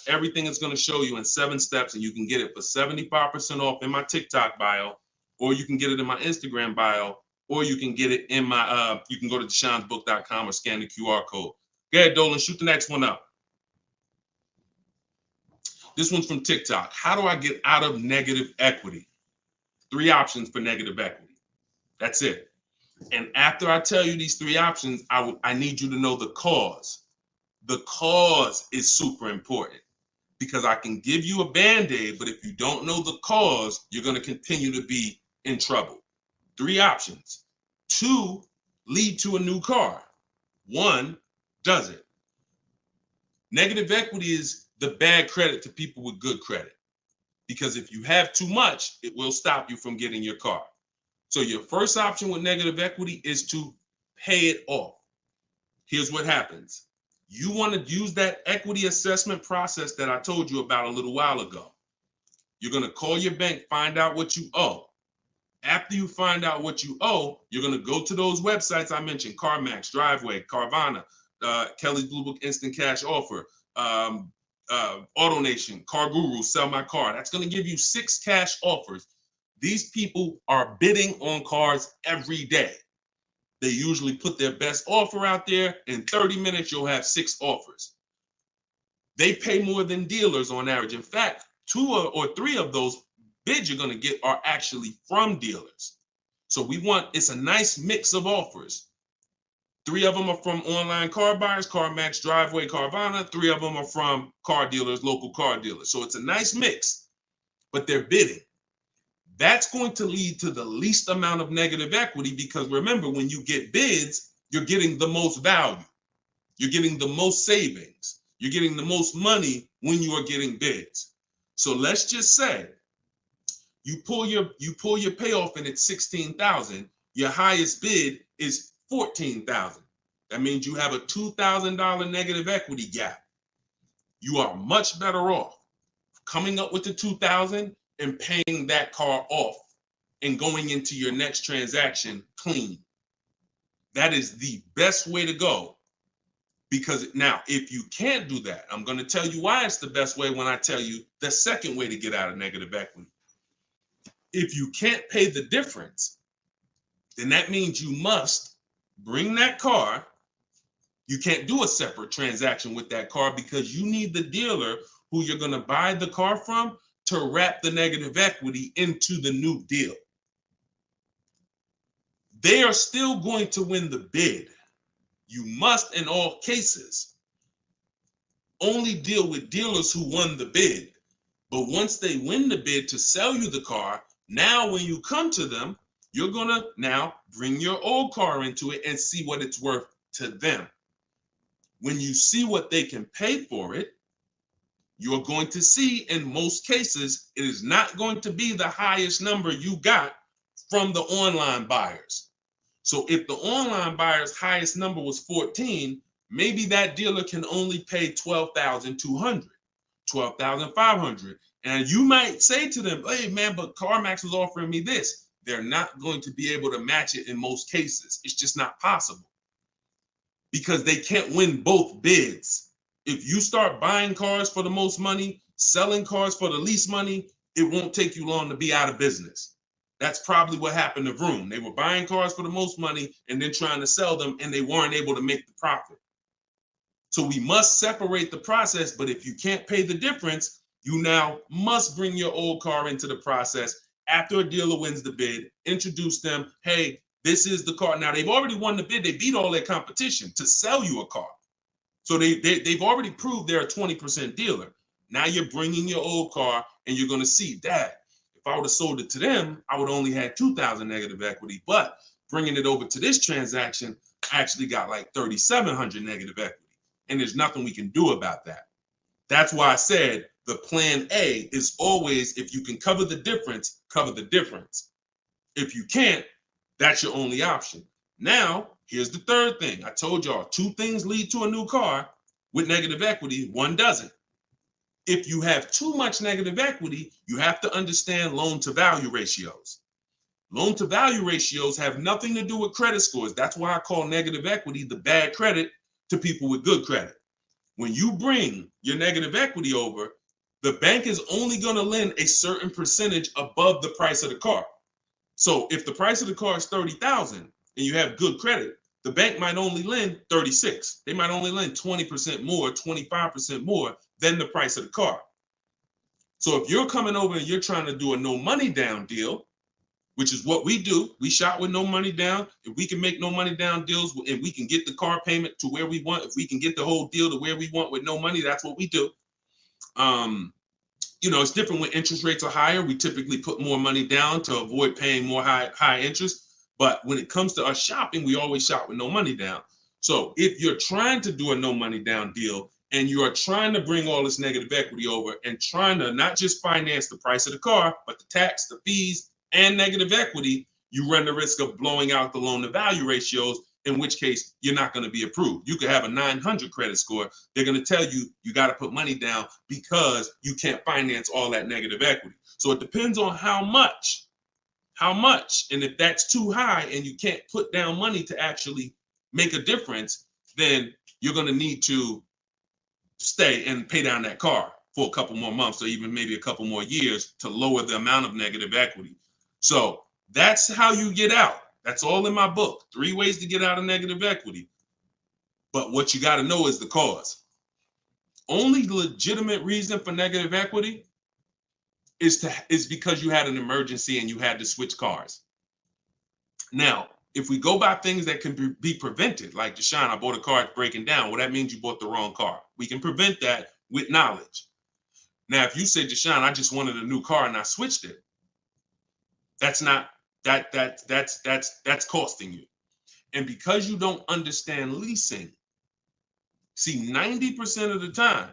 everything it's going to show you in 7 steps, and you can get it for 75% off in my TikTok bio, or you can get it in my Instagram bio, or you can get it in my you can go to deshonsbook.com or scan the QR code. Go ahead, Dolan, shoot the next one up. This one's from TikTok. How do I get out of negative equity? 3 options for negative equity. That's it. And after I tell you these 3 options, I need you to know the cause. The cause is super important because I can give you a Band-Aid, but if you don't know the cause, you're going to continue to be in trouble. 3 options. 2 lead to a new car. 1 doesn't. Negative equity is the bad credit to people with good credit. Because if you have too much, it will stop you from getting your car. So your first option with negative equity is to pay it off. Here's what happens. You want to use that equity assessment process that I told you about a little while ago. You're going to call your bank, find out what you owe. After you find out what you owe, you're going to go to those websites I mentioned, CarMax, Driveway, Carvana, Kelly's Blue Book Instant Cash Offer, AutoNation, Car Guru, Sell My Car. That's going to give you 6 cash offers. These people are bidding on cars every day. They usually put their best offer out there. In 30 minutes, you'll have 6 offers. They pay more than dealers on average. In fact, 2 or 3 of those bids you're going to get are actually from dealers. So it's a nice mix of offers. 3 of them are from online car buyers, CarMax, Driveway, Carvana. 3 of them are from car dealers, local car dealers. So it's a nice mix, but they're bidding. That's going to lead to the least amount of negative equity because remember, when you get bids, you're getting the most value. You're getting the most savings. You're getting the most money when you are getting bids. So let's just say you pull your payoff in at $16,000. Your highest bid is $14,000. That means you have a $2,000 negative equity gap. You are much better off coming up with the $2,000 and paying that car off and going into your next transaction clean. That is the best way to go. Because now, if you can't do that, I'm going to tell you why it's the best way when I tell you the second way to get out of negative equity. If you can't pay the difference, then that means you must bring that car. You can't do a separate transaction with that car because you need the dealer who you're going to buy the car from to wrap the negative equity into the new deal. They are still going to win the bid. You must, in all cases, only deal with dealers who won the bid. But once they win the bid to sell you the car, now when you come to them, you're going to now bring your old car into it and see what it's worth to them. When you see what they can pay for it, you're going to see in most cases, it is not going to be the highest number you got from the online buyers. So if the online buyer's highest number was 14, maybe that dealer can only pay 12,200, 12,500. And you might say to them, hey man, but CarMax was offering me this. They're not going to be able to match it in most cases. It's just not possible because they can't win both bids. If you start buying cars for the most money, selling cars for the least money, it won't take you long to be out of business. That's probably what happened to Vroom. They were buying cars for the most money and then trying to sell them, and they weren't able to make the profit. So we must separate the process, but if you can't pay the difference, you now must bring your old car into the process after a dealer wins the bid, introduce them, hey, this is the car. Now, they've already won the bid. They beat all their competition to sell you a car. So they've already proved they're a 20% dealer. Now you're bringing your old car, and you're going to see, Dad, if I would have sold it to them, I would only had 2,000 negative equity. But bringing it over to this transaction, I actually got like 3,700 negative equity. And there's nothing we can do about that. That's why I said the plan A is always, if you can cover the difference, cover the difference. If you can't, that's your only option. Now, here's the third thing. I told y'all 2 things lead to a new car with negative equity, 1 doesn't. If you have too much negative equity, you have to understand loan to value ratios. Loan to value ratios have nothing to do with credit scores. That's why I call negative equity the bad credit to people with good credit. When you bring your negative equity over, the bank is only going to lend a certain percentage above the price of the car. So if the price of the car is 30,000 and you have good credit, the bank might only lend 36. They might only lend 20% more, 25% more than the price of the car. So if you're coming over and you're trying to do a no money down deal, which is what we do, we shop with no money down. If we can make no money down deals and we can get the car payment to where we want, if we can get the whole deal to where we want with no money, that's what we do. It's different when interest rates are higher. We typically put more money down to avoid paying more high interest. But when it comes to us shopping, we always shop with no money down. So if you're trying to do a no money down deal and you are trying to bring all this negative equity over and trying to not just finance the price of the car, but the tax, the fees, and negative equity, you run the risk of blowing out the loan to value ratios, in which case you're not going to be approved. You could have a 900 credit score. They're going to tell you you got to put money down because you can't finance all that negative equity. So it depends on how much. And if that's too high and you can't put down money to actually make a difference, then you're going to need to stay and pay down that car for a couple more months or even maybe a couple more years to lower the amount of negative equity. So that's how you get out. That's all in my book. 3 ways to get out of negative equity. But what you got to know is the cause. Only legitimate reason for negative equity is because you had an emergency and you had to switch cars. Now, if we go by things that can be prevented, like Deshone, I bought a car, it's breaking down. Well, that means you bought the wrong car. We can prevent that with knowledge. Now, if you say, Deshone, I just wanted a new car and I switched it, that's costing you. And because you don't understand leasing, see, 90% of the time,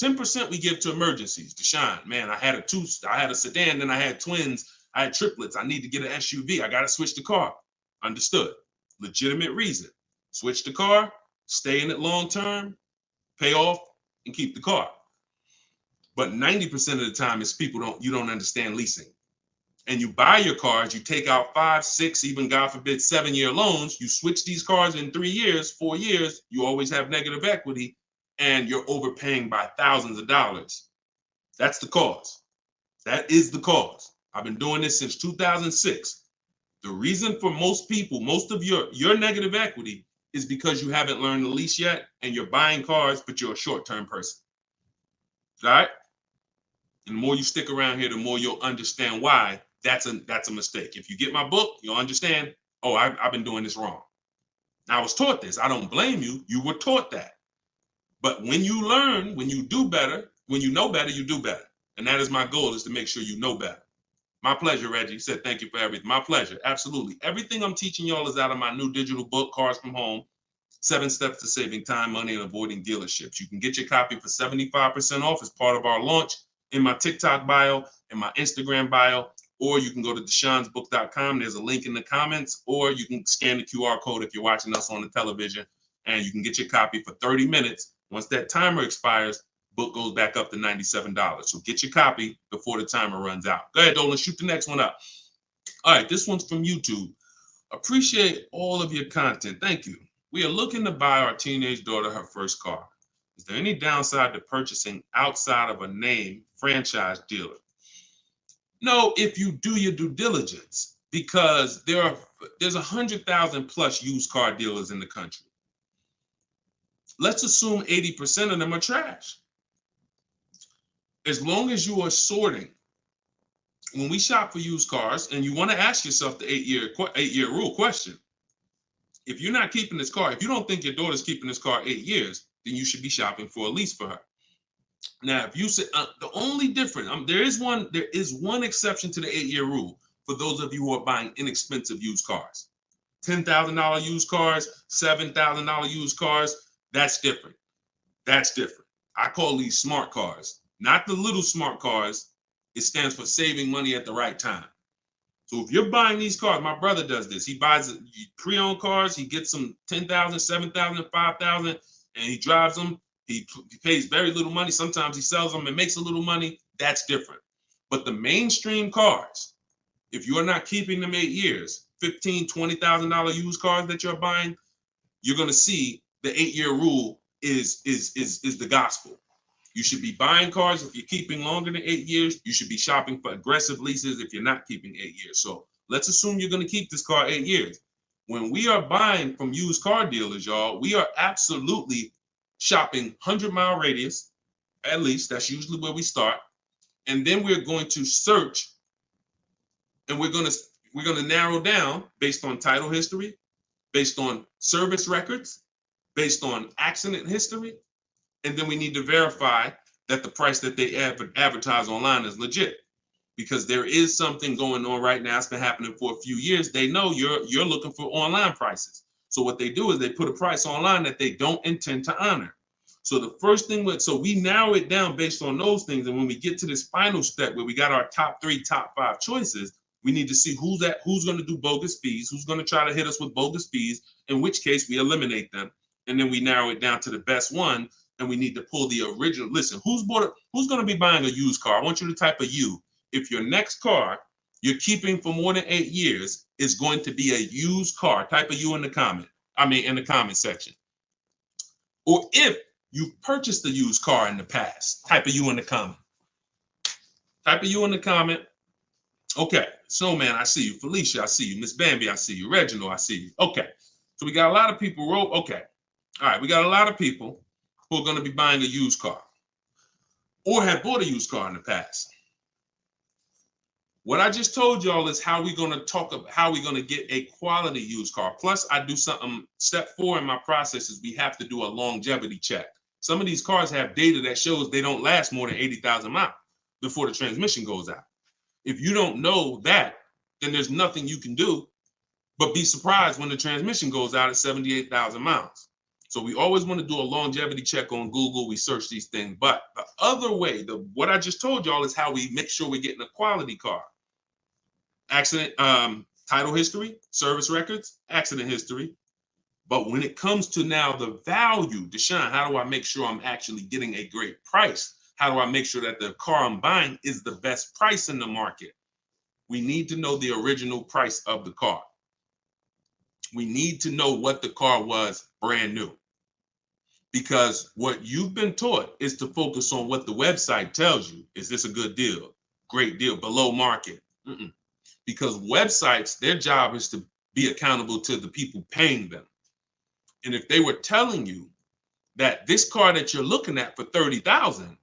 10% we give to emergencies. Deshone, man, I had a sedan, then I had twins, I had triplets. I need to get an SUV. I got to switch the car. Understood. Legitimate reason. Switch the car, stay in it long term, pay off, and keep the car. But 90% of the time it's you don't understand leasing. And you buy your cars, you take out 5, 6, even God forbid 7-year loans, you switch these cars in 3 years, 4 years, you always have negative equity and you're overpaying by thousands of dollars. That's the cause. That is the cause. I've been doing this since 2006. The reason for most people, most of your negative equity is because you haven't learned the lease yet and you're buying cars, but you're a short-term person. All right? And the more you stick around here, the more you'll understand why that's a mistake. If you get my book, you'll understand, oh, I've been doing this wrong. I was taught this. I don't blame you. You were taught that. But when you learn, when you do better, when you know better, you do better. And that is my goal, is to make sure you know better. My pleasure, Reggie. Said thank you for everything. My pleasure. Absolutely. Everything I'm teaching y'all is out of my new digital book, Cars from Home, 7 Steps to Saving Time, Money, and Avoiding Dealerships. You can get your copy for 75% off as part of our launch in my TikTok bio, in my Instagram bio, or you can go to deshonsbook.com. There's a link in the comments, or you can scan the QR code if you're watching us on the television, and you can get your copy for 30 minutes. Once that timer expires, book goes back up to $97. So get your copy before the timer runs out. Go ahead, Dolan, shoot the next one up. All right, this one's from YouTube. Appreciate all of your content. Thank you. We are looking to buy our teenage daughter her first car. Is there any downside to purchasing outside of a name franchise dealer? No, if you do your due diligence, because there's 100,000 plus used car dealers in the country. Let's assume 80% of them are trash. As long as you are sorting, when we shop for used cars, and you want to ask yourself the 8-year rule question. If you're not keeping this car, if you don't think your daughter's keeping this car 8 years, then you should be shopping for a lease for her. Now, if you say the only difference, there is one exception to the 8-year rule for those of you who are buying inexpensive used cars. $10,000 used cars, $7,000 used cars, that's different. That's different. I call these smart cars, not the little smart cars. It stands for saving money at the right time. So if you're buying these cars, my brother does this. He buys pre-owned cars. He gets them $10,000, $7,000, $5,000, and he drives them. He pays very little money. Sometimes he sells them and makes a little money. That's different. But the mainstream cars, if you're not keeping them 8 years, $15,000, $20,000 used cars that you're buying, you're going to see the 8-year rule is the gospel. You should be buying cars if you're keeping longer than 8 years. You should be shopping for aggressive leases if you're not keeping 8 years. So let's assume you're going to keep this car 8 years. When we are buying from used car dealers, y'all, we are absolutely shopping 100-mile radius, at least. That's usually where we start. And then we're going to search, and we're going to narrow down based on title history, based on service records, based on accident history. And then we need to verify that the price that they advertise online is legit, because there is something going on right now. It's been happening for a few years. They know you're looking for online prices. So what they do is they put a price online that they don't intend to honor. So the first thing, so we narrow it down based on those things. And when we get to this final step where we got our top 3, top 5 choices, we need to see who's going to do bogus fees, who's going to try to hit us with bogus fees, in which case we eliminate them. And then we narrow it down to the best one. And we need to pull the original. Listen, who's going to be buying a used car? I want you to type a U. If your next car you're keeping for more than 8 years is going to be a used car, type a U in the comment. In the comment section. Or if you've purchased a used car in the past, type a U in the comment. Type a U in the comment. Okay, Snowman, I see you. Felicia, I see you. Miss Bambi, I see you. Reginald, I see you. Okay, so we got a lot of people. Okay, all right, we got a lot of people who are going to be buying a used car or have bought a used car in the past. What I just told y'all is how we're going to talk about how we're going to get a quality used car. Plus, I do something, step 4 in my process is we have to do a longevity check. Some of these cars have data that shows they don't last more than 80,000 miles before the transmission goes out. If you don't know that, then there's nothing you can do but be surprised when the transmission goes out at 78,000 miles. So we always want to do a longevity check on Google. We search these things. But the other way, what I just told y'all is how we make sure we're getting a quality car. Accident, title history, service records, accident history. But when it comes to now the value, Deshone, how do I make sure I'm actually getting a great price? How do I make sure that the car I'm buying is the best price in the market? We need to know the original price of the car. We need to know what the car was brand new. Because what you've been taught is to focus on what the website tells you. Is this a good deal? Great deal, below market. Because websites, their job is to be accountable to the people paying them. And if they were telling you that this car that you're looking at for $30,000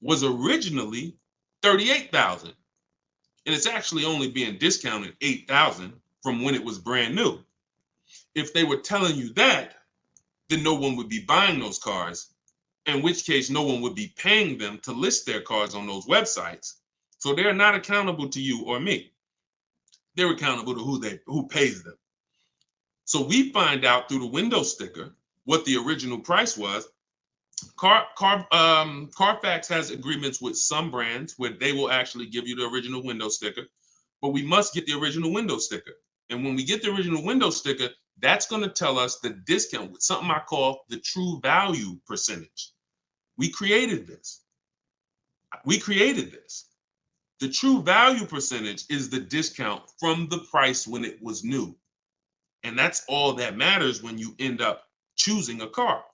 was originally $38,000, and it's actually only being discounted $8,000 from when it was brand new. If they were telling you that, then no one would be buying those cars, in which case no one would be paying them to list their cars on those websites. So they're not accountable to you or me. They're accountable to who pays them. So we find out through the window sticker what the original price was. Carfax has agreements with some brands where they will actually give you the original window sticker, but we must get the original window sticker. And when we get the original window sticker, that's going to tell us the discount with something I call the true value percentage. We created this. The true value percentage is the discount from the price when it was new. And that's all that matters when you end up choosing a car.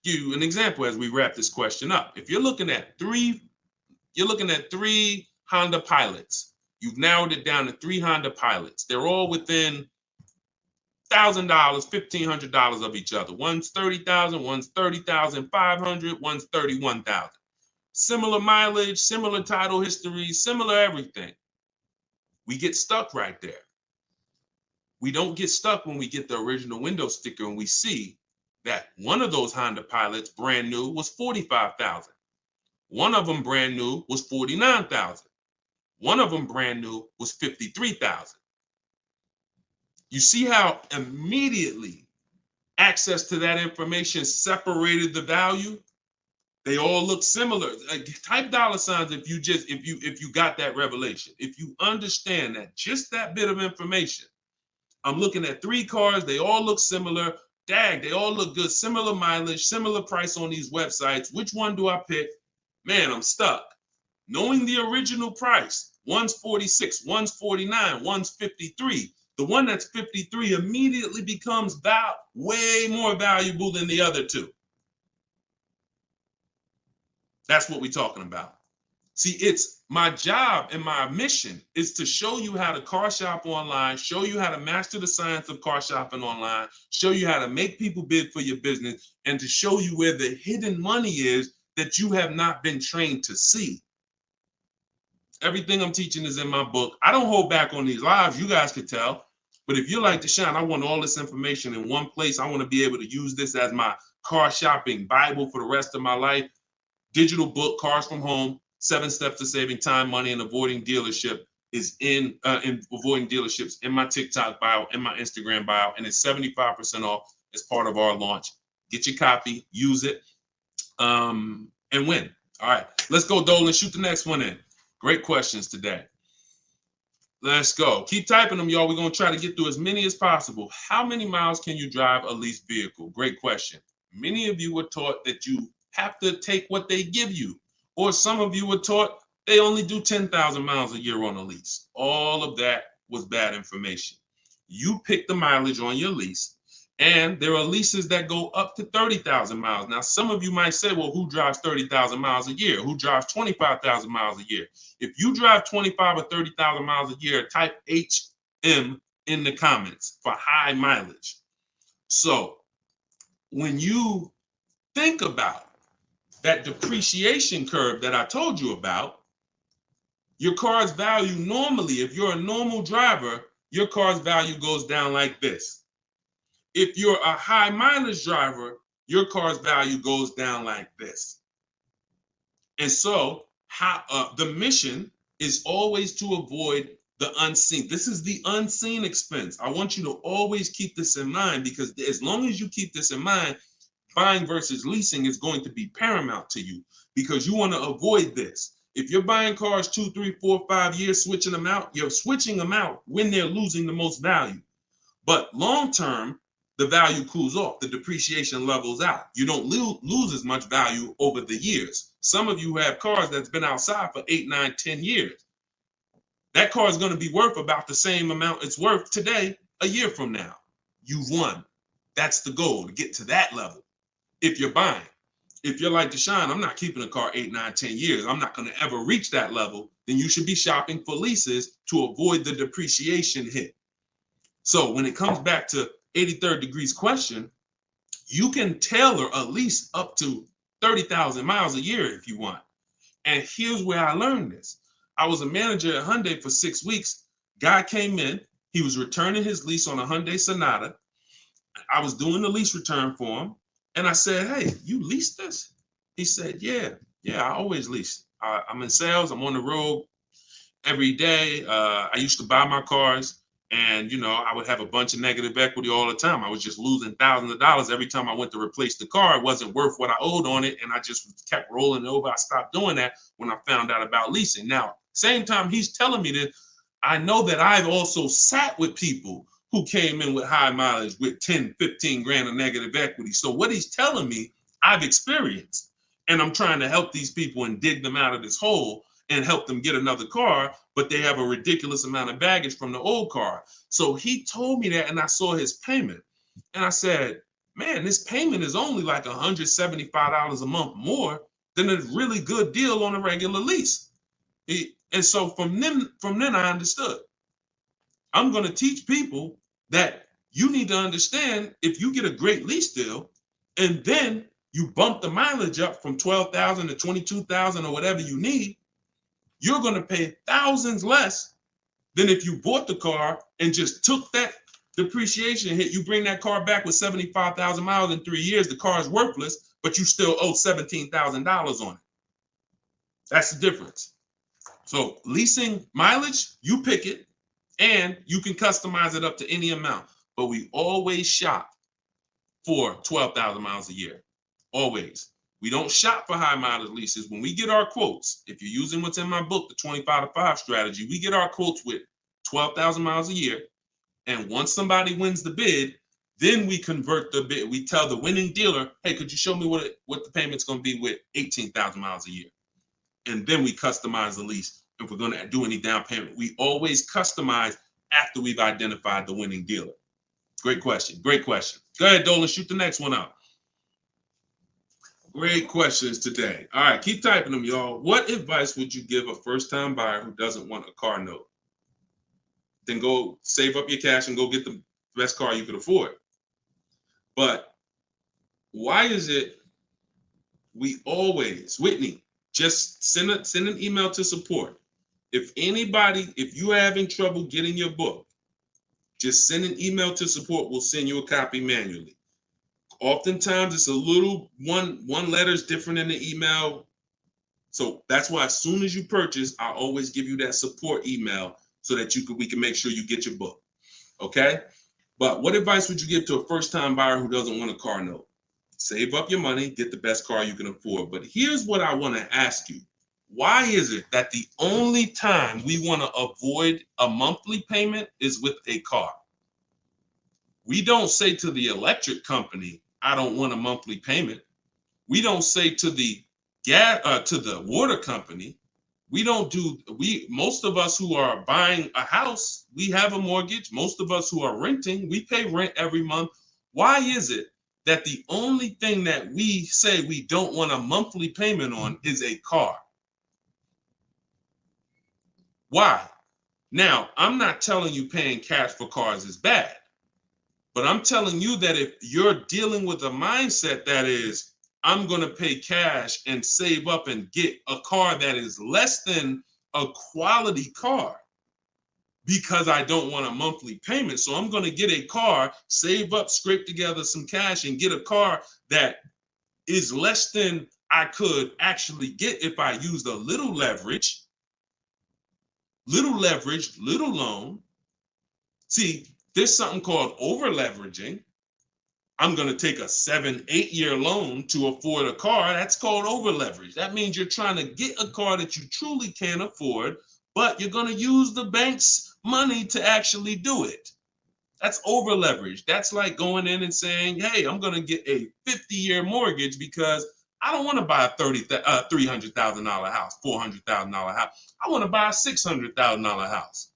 Give you an example as we wrap this question up. If you're looking at three Honda Pilots. You've narrowed it down to 3 Honda Pilots. They're all within $1,000, $1,500 of each other. One's $30,000, one's $30,500, one's $31,000. Similar mileage, similar title history, similar everything. We get stuck right there. We don't get stuck when we get the original window sticker and we see that one of those Honda Pilots brand new was $45,000. One of them brand new was $49,000. One of them brand new was $53,000. You see how immediately access to that information separated the value? They all look similar. Type $signs if you got that revelation. If you understand that just that bit of information, I'm looking at 3 cars, they all look similar. Dag, they all look good, similar mileage, similar price on these websites. Which one do I pick? Man, I'm stuck. Knowing the original price, one's 46, one's 49, one's 53. The one that's 53 immediately becomes way more valuable than the other 2. That's what we're talking about. See, it's my job and my mission is to show you how to car shop online, show you how to master the science of car shopping online, show you how to make people bid for your business, and to show you where the hidden money is that you have not been trained to see. Everything I'm teaching is in my book. I don't hold back on these lives. You guys could tell. But if you're like Deshone, I want all this information in one place. I want to be able to use this as my car shopping Bible for the rest of my life. Digital book, Cars from Home, 7 Steps to Saving Time, Money, and Avoiding Dealership is in avoiding dealerships in my TikTok bio, in my Instagram bio, and it's 75% off as part of our launch. Get your copy, use it, and win. All right, let's go, Dolan. Shoot the next one in. Great questions today. Let's go. Keep typing them, y'all. We're going to try to get through as many as possible. How many miles can you drive a leased vehicle? Great question. Many of you were taught that you have to take what they give you. Or some of you were taught they only do 10,000 miles a year on a lease. All of that was bad information. You pick the mileage on your lease, and there are leases that go up to 30,000 miles. Now, some of you might say, well, who drives 30,000 miles a year? Who drives 25,000 miles a year? If you drive 25 or 30,000 miles a year, type HM in the comments for high mileage. So when you think about that depreciation curve that I told you about, your car's value normally, if you're a normal driver, your car's value goes down like this. If you're a high mileage driver, your car's value goes down like this. And so the mission is always to avoid the unseen. This is the unseen expense. I want you to always keep this in mind, because as long as you keep this in mind, buying versus leasing is going to be paramount to you, because you want to avoid this. If you're buying cars 2, 3, 4, 5 years, switching them out, you're switching them out when they're losing the most value. But long term, the value cools off, the depreciation levels out. You don't lose as much value over the years. Some of you have cars that's been outside for 8, 9, 10 years. That car is going to be worth about the same amount it's worth today, a year from now. You've won. That's the goal, to get to that level. If you're buying, if you're like Deshone, I'm not keeping a car 8, 9, 10 years. I'm not going to ever reach that level. Then you should be shopping for leases to avoid the depreciation hit. So when it comes back to 83rd degrees question, you can tailor a lease up to 30,000 miles a year if you want. And here's where I learned this. I was a manager at Hyundai for 6 weeks. Guy came in. He was returning his lease on a Hyundai Sonata. I was doing the lease return for him. And I said, hey, you leased this? He said, yeah, I always lease. I'm in sales. I'm on the road every day. I used to buy my cars. And, you know, I would have a bunch of negative equity all the time. I was just losing thousands of dollars every time I went to replace the car. It wasn't worth what I owed on it. And I just kept rolling over. I stopped doing that when I found out about leasing. Now, same time he's telling me this, I know that I've also sat with people who came in with high mileage with 10, 15 grand of negative equity. So what he's telling me, I've experienced. And I'm trying to help these people and dig them out of this hole and help them get another car, but they have a ridiculous amount of baggage from the old car. So he told me that, and I saw his payment. And I said, man, this payment is only like $175 a month more than a really good deal on a regular lease. And so from then I understood. I'm going to teach people that you need to understand, if you get a great lease deal and then you bump the mileage up from 12,000 to 22,000 or whatever you need, you're going to pay thousands less than if you bought the car and just took that depreciation hit. You bring that car back with 75,000 miles in 3 years, the car is worthless, but you still owe $17,000 on it. That's the difference. So leasing mileage, you pick it, and you can customize it up to any amount. But we always shop for 12,000 miles a year. Always. We don't shop for high mileage leases. When we get our quotes, if you're using what's in my book, the 25-to-5 strategy, we get our quotes with 12,000 miles a year. And once somebody wins the bid, then we convert the bid. We tell the winning dealer, hey, could you show me what the payment's going to be with 18,000 miles a year? And then we customize the lease. If we're going to do any down payment, we always customize after we've identified the winning dealer. Great question. Great question. Go ahead, Dolan, shoot the next one out. Great questions today. All right, keep typing them, y'all. What advice would you give a first-time buyer who doesn't want a car note? Then go save up your cash and go get the best car you could afford. But why is it we always, Whitney, just send an email to support. If you're having trouble getting your book, just send an email to support. We'll send you a copy manually. Oftentimes it's a little one letter's different in the email. So that's why as soon as you purchase, I always give you that support email so that we can make sure you get your book. Okay? But what advice would you give to a first-time buyer who doesn't want a car note? Save up your money, get the best car you can afford. But here's what I want to ask you. Why is it that the only time we want to avoid a monthly payment is with a car? We don't say to the electric company, I don't want a monthly payment. We don't say to the water company, most of us who are buying a house, we have a mortgage. Most of us who are renting, we pay rent every month. Why is it that the only thing that we say we don't want a monthly payment on is a car? Why? Now, I'm not telling you paying cash for cars is bad, but I'm telling you that if you're dealing with a mindset that is, I'm going to pay cash and save up and get a car that is less than a quality car because I don't want a monthly payment. So I'm going to get a car, save up, scrape together some cash and get a car that is less than I could actually get if I used a little leverage, little loan. See, there's something called over leveraging. I'm going to take a 7-8 year loan to afford a car. That's called over leverage. That means you're trying to get a car that you truly can't afford, but you're going to use the bank's money to actually do it. That's over leverage. That's like going in and saying, hey, I'm going to get a 50-year mortgage because I don't want to buy a $300,000 house, $400,000 house. I want to buy a $600,000 house.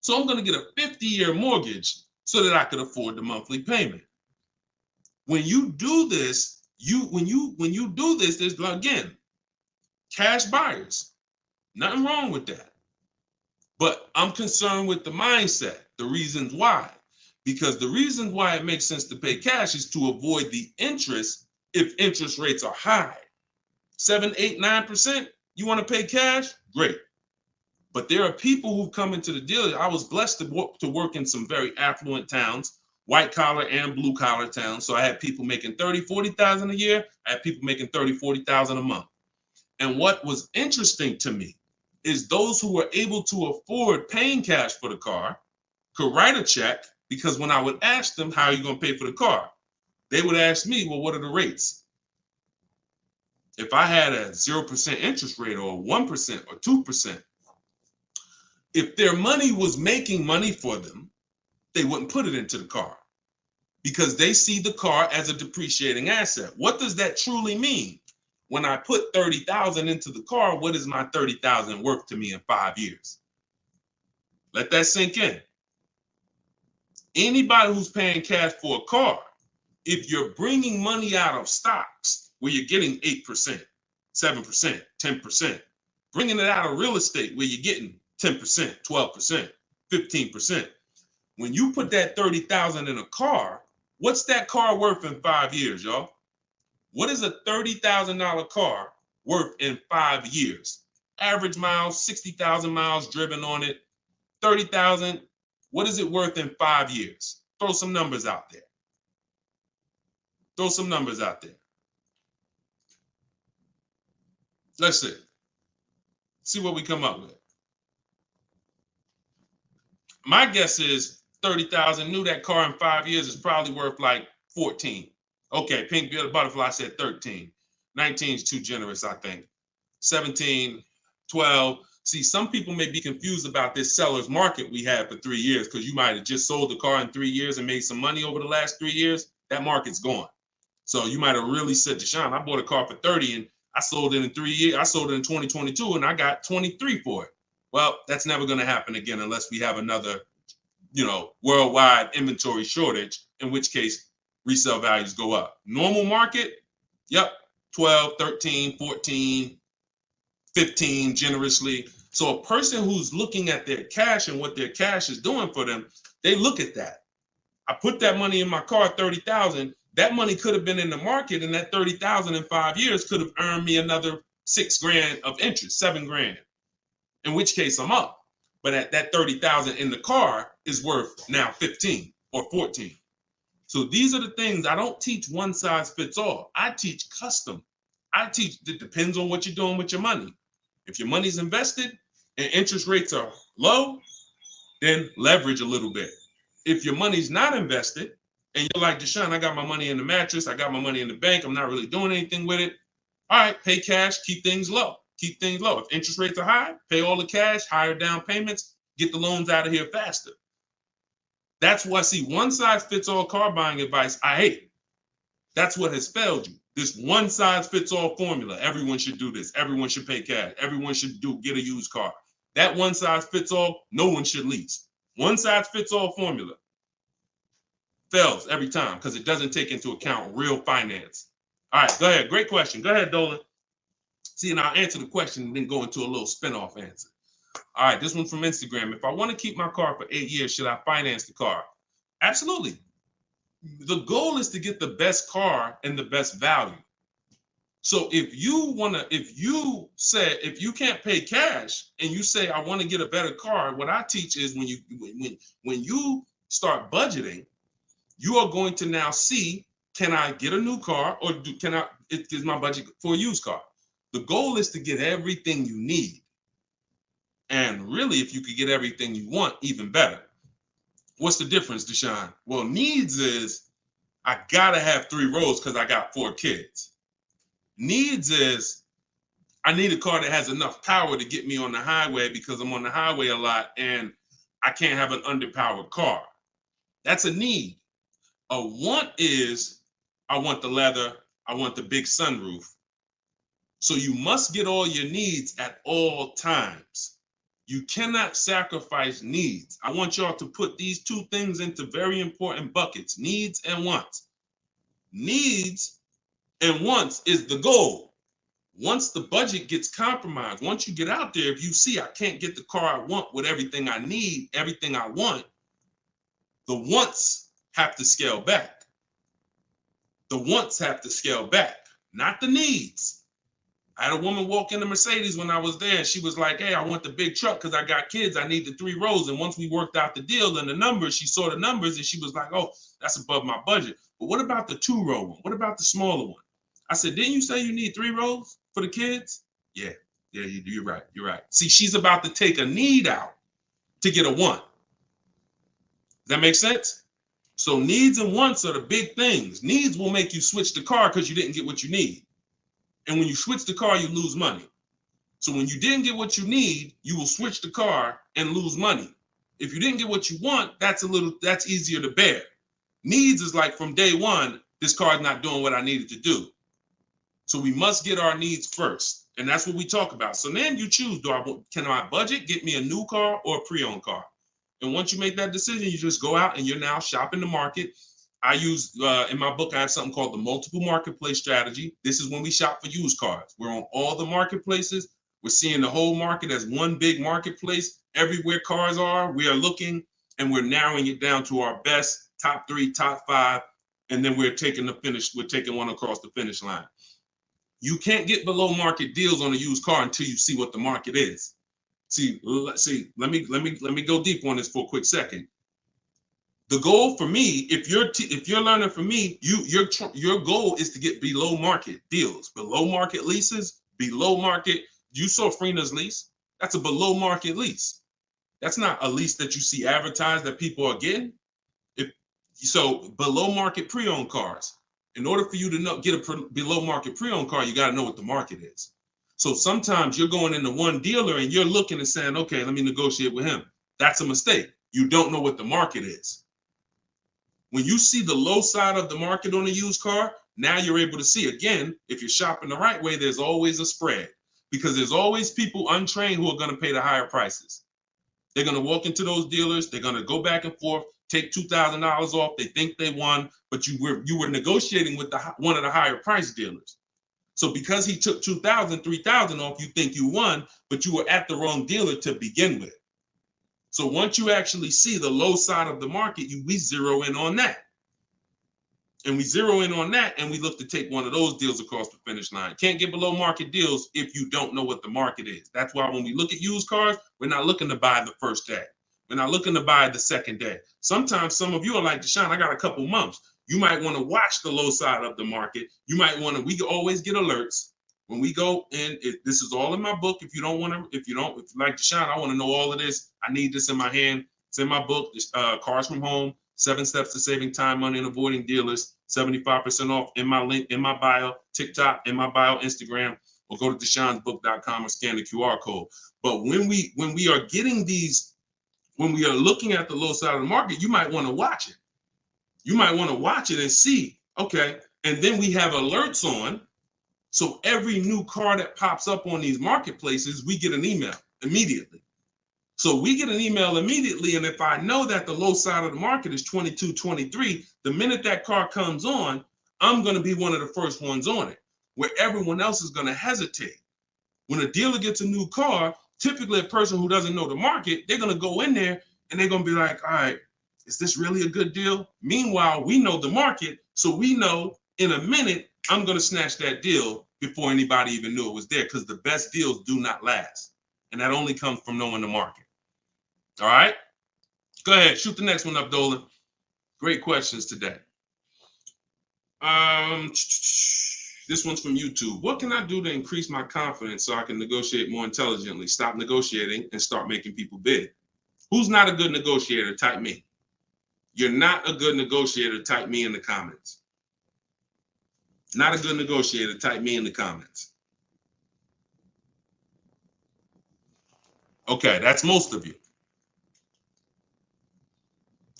So I'm going to get a 50-year mortgage so that I could afford the monthly payment. When you do this, when you do this, there's, again, cash buyers. Nothing wrong with that. But I'm concerned with the mindset, the reasons why. Because the reasons why it makes sense to pay cash is to avoid the interest if interest rates are high. 7, 8, 9%, you want to pay cash? Great. But there are people who come into the dealer. I was blessed to work in some very affluent towns, white collar and blue collar towns. So I had people making 30, 40,000 a year. I had people making 30, 40,000 a month. And what was interesting to me is those who were able to afford paying cash for the car could write a check, because when I would ask them, how are you going to pay for the car? They would ask me, well, what are the rates? If I had a 0% interest rate or 1% or 2%, if their money was making money for them, they wouldn't put it into the car because they see the car as a depreciating asset. What does that truly mean? When I put 30,000 into the car, what is my 30,000 worth to me in 5 years? Let that sink in. Anybody who's paying cash for a car, if you're bringing money out of stocks where you're getting 8%, 7%, 10%, bringing it out of real estate where you're getting 10%, 12%, 15%. When you put that 30,000 in a car, what's that car worth in 5 years, y'all? What is a $30,000 car worth in 5 years? Average miles, 60,000 miles driven on it, 30,000. What is it worth in 5 years? Throw some numbers out there. Throw some numbers out there. Let's see. See what we come up with. My guess is 30,000. Knew that car in 5 years is probably worth like 14. Okay, Pink Butterfly said 13. 19 is too generous, I think. 17, 12. See, some people may be confused about this seller's market we had for 3 years because you might have just sold the car in 3 years and made some money over the last 3 years. That market's gone. So you might have really said, Deshone, I bought a car for 30 and I sold it in 3 years. I sold it in 2022 and I got 23 for it. Well, that's never going to happen again unless we have another, worldwide inventory shortage, in which case resale values go up. Normal market, yep, 12, 13, 14, 15 generously. So a person who's looking at their cash and what their cash is doing for them, they look at that. I put that money in my car, 30,000. That money could have been in the market, and that 30,000 in 5 years could have earned me another $6,000 of interest, $7,000. In which case I'm up. But at that 30,000 in the car is worth now 15 or 14. So these are the things. I don't teach one size fits all. I teach custom. I teach it depends on what you're doing with your money. If your money's invested and interest rates are low, then leverage a little bit. If your money's not invested and you're like, Deshone, I got my money in the mattress, I got my money in the bank, I'm not really doing anything with it. All right, pay cash, keep things low. Keep things low. If interest rates are high, pay all the cash, higher down payments, get the loans out of here faster. That's why, see, one size fits all car buying advice, I hate. That's what has failed you. This one size fits all formula. Everyone should do this. Everyone should pay cash. Everyone should get a used car. That one size fits all, no one should lease. One size fits all formula fails every time because it doesn't take into account real finance. All right, go ahead. Great question. Go ahead, Dolan. See, and I'll answer the question and then go into a little spin-off answer. All right, this one's from Instagram. If I want to keep my car for 8 years, should I finance the car? Absolutely. The goal is to get the best car and the best value. So if you can't pay cash and you say, I want to get a better car, what I teach is when you start budgeting, you are going to now see, can I get a new car or is my budget for a used car? The goal is to get everything you need. And really, if you could get everything you want, even better. What's the difference, Deshone? Well, needs is I gotta have 3 rows because I got 4 kids. Needs is I need a car that has enough power to get me on the highway because I'm on the highway a lot and I can't have an underpowered car. That's a need. A want is, I want the leather, I want the big sunroof. So you must get all your needs at all times. You cannot sacrifice needs. I want y'all to put these two things into very important buckets, needs and wants. Needs and wants is the goal. Once the budget gets compromised, once you get out there, if you see I can't get the car I want with everything I need, everything I want, the wants have to scale back. The wants have to scale back, not the needs. I had a woman walk in the Mercedes when I was there, and she was like, hey, I want the big truck because I got kids. I need the 3 rows. And once we worked out the deal and the numbers, she saw the numbers and she was like, oh, that's above my budget. But what about the 2-row one? What about the smaller one? I said, didn't you say you need 3 rows for the kids? Yeah, you're right. You're right. See, she's about to take a need out to get a want. Does that make sense? So needs and wants are the big things. Needs will make you switch the car because you didn't get what you need. And when you switch the car, you lose money. So when you didn't get what you need, you will switch the car and lose money. If you didn't get what you want, that's easier to bear. Needs is like from day one, this car is not doing what I needed to do. So we must get our needs first. And that's what we talk about. So then you choose, can my budget get me a new car or a pre-owned car? And once you make that decision, you just go out and you're now shopping the market. I use, in my book, I have something called the multiple marketplace strategy. This is when we shop for used cars. We're on all the marketplaces. We're seeing the whole market as one big marketplace. Everywhere cars are, we are looking and we're narrowing it down to our best, top 3, top 5. And then we're taking one across the finish line. You can't get below market deals on a used car until you see what the market is. See, let me go deep on this for a quick second. The goal for me, if you're learning from me, your goal is to get below market deals, below market leases, below market. You saw Freena's lease. That's a below market lease. That's not a lease that you see advertised that people are getting. So below market pre-owned cars. In order for you to get a below market pre-owned car, you got to know what the market is. So sometimes you're going into one dealer and you're looking and saying, okay, let me negotiate with him. That's a mistake. You don't know what the market is. When you see the low side of the market on a used car, now you're able to see, again, if you're shopping the right way, there's always a spread because there's always people untrained who are going to pay the higher prices. They're going to walk into those dealers. They're going to go back and forth, take $2,000 off. They think they won, but you were negotiating with one of the higher price dealers. So because he took $2,000, $3,000 off, you think you won, but you were at the wrong dealer to begin with. So once you actually see the low side of the market, we zero in on that. And we zero in on that, and we look to take one of those deals across the finish line. Can't get below market deals if you don't know what the market is. That's why when we look at used cars, we're not looking to buy the first day. We're not looking to buy the second day. Sometimes some of you are like, Deshone, I got a couple months. You might want to watch the low side of the market. You might want to, we always get alerts when we go in. This is all in my book. If you like Deshone, I want to know all of this. I need this in my hand. It's in my book, Cars from Home, 7 Steps to Saving Time, Money, and Avoiding Dealers. 75% off in my link, in my bio, TikTok, in my bio, Instagram, or go to deshonsbook.com or scan the QR code. But when we are getting these, when we are looking at the low side of the market, you might want to watch it. You might want to watch it and see, okay. And then we have alerts on. So every new car that pops up on these marketplaces, we get an email immediately. So we get an email immediately. And if I know that the low side of the market is 22, 23, the minute that car comes on, I'm going to be one of the first ones on it, where everyone else is going to hesitate. When a dealer gets a new car, typically a person who doesn't know the market, they're going to go in there and they're going to be like, all right, is this really a good deal? Meanwhile, we know the market. So we know in a minute, I'm going to snatch that deal before anybody even knew it was there, because the best deals do not last. And that only comes from knowing the market. All right, go ahead, shoot the next one up, Dolan. Great questions today. This one's from YouTube. What can I do to increase my confidence so I can negotiate more intelligently? Stop negotiating and start making people bid. Who's not a good negotiator? Type me. You're not a good negotiator. Type me in the comments. Not a good negotiator. Type me in the comments. Okay, that's most of you.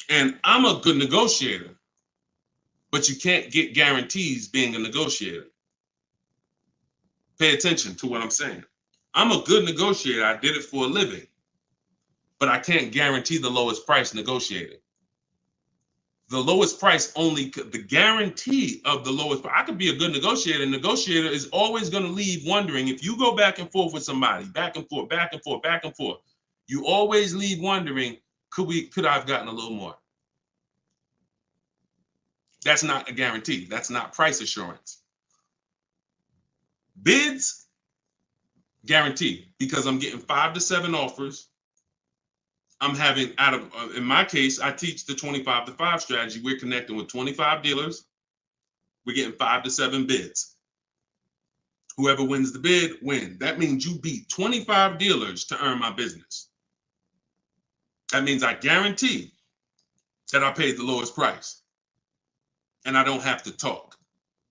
And I'm a good negotiator, but you can't get guarantees being a negotiator. Pay attention to what I'm saying. I'm a good negotiator. I did it for a living, but I can't guarantee the lowest price negotiated. The lowest price only, the guarantee of the lowest price. I could be a good negotiator. Negotiator is always going to leave wondering, if you go back and forth with somebody, back and forth, back and forth, back and forth, you always leave wondering, could I have gotten a little more? That's not a guarantee. That's not price assurance. Bids, guaranteed, because I'm getting 5 to 7 offers. I'm having, in my case, I teach the 25 to 5 strategy. We're connecting with 25 dealers. We're getting 5 to 7 bids. Whoever wins the bid, win. That means you beat 25 dealers to earn my business. That means I guarantee that I paid the lowest price and I don't have to talk.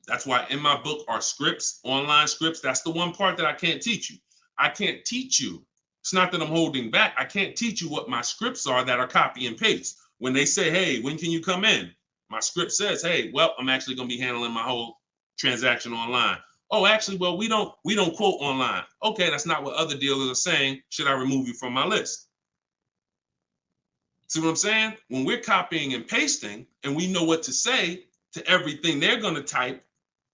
That's why in my book are scripts, online scripts. That's the one part that I can't teach you. I can't teach you. It's not that I'm holding back. I can't teach you what my scripts are that are copy and paste. When they say, hey, when can you come in? My script says, hey, well, I'm actually going to be handling my whole transaction online. Oh, actually, well, we don't quote online. Okay, that's not what other dealers are saying. Should I remove you from my list? See what I'm saying? When we're copying and pasting and we know what to say to everything they're going to type,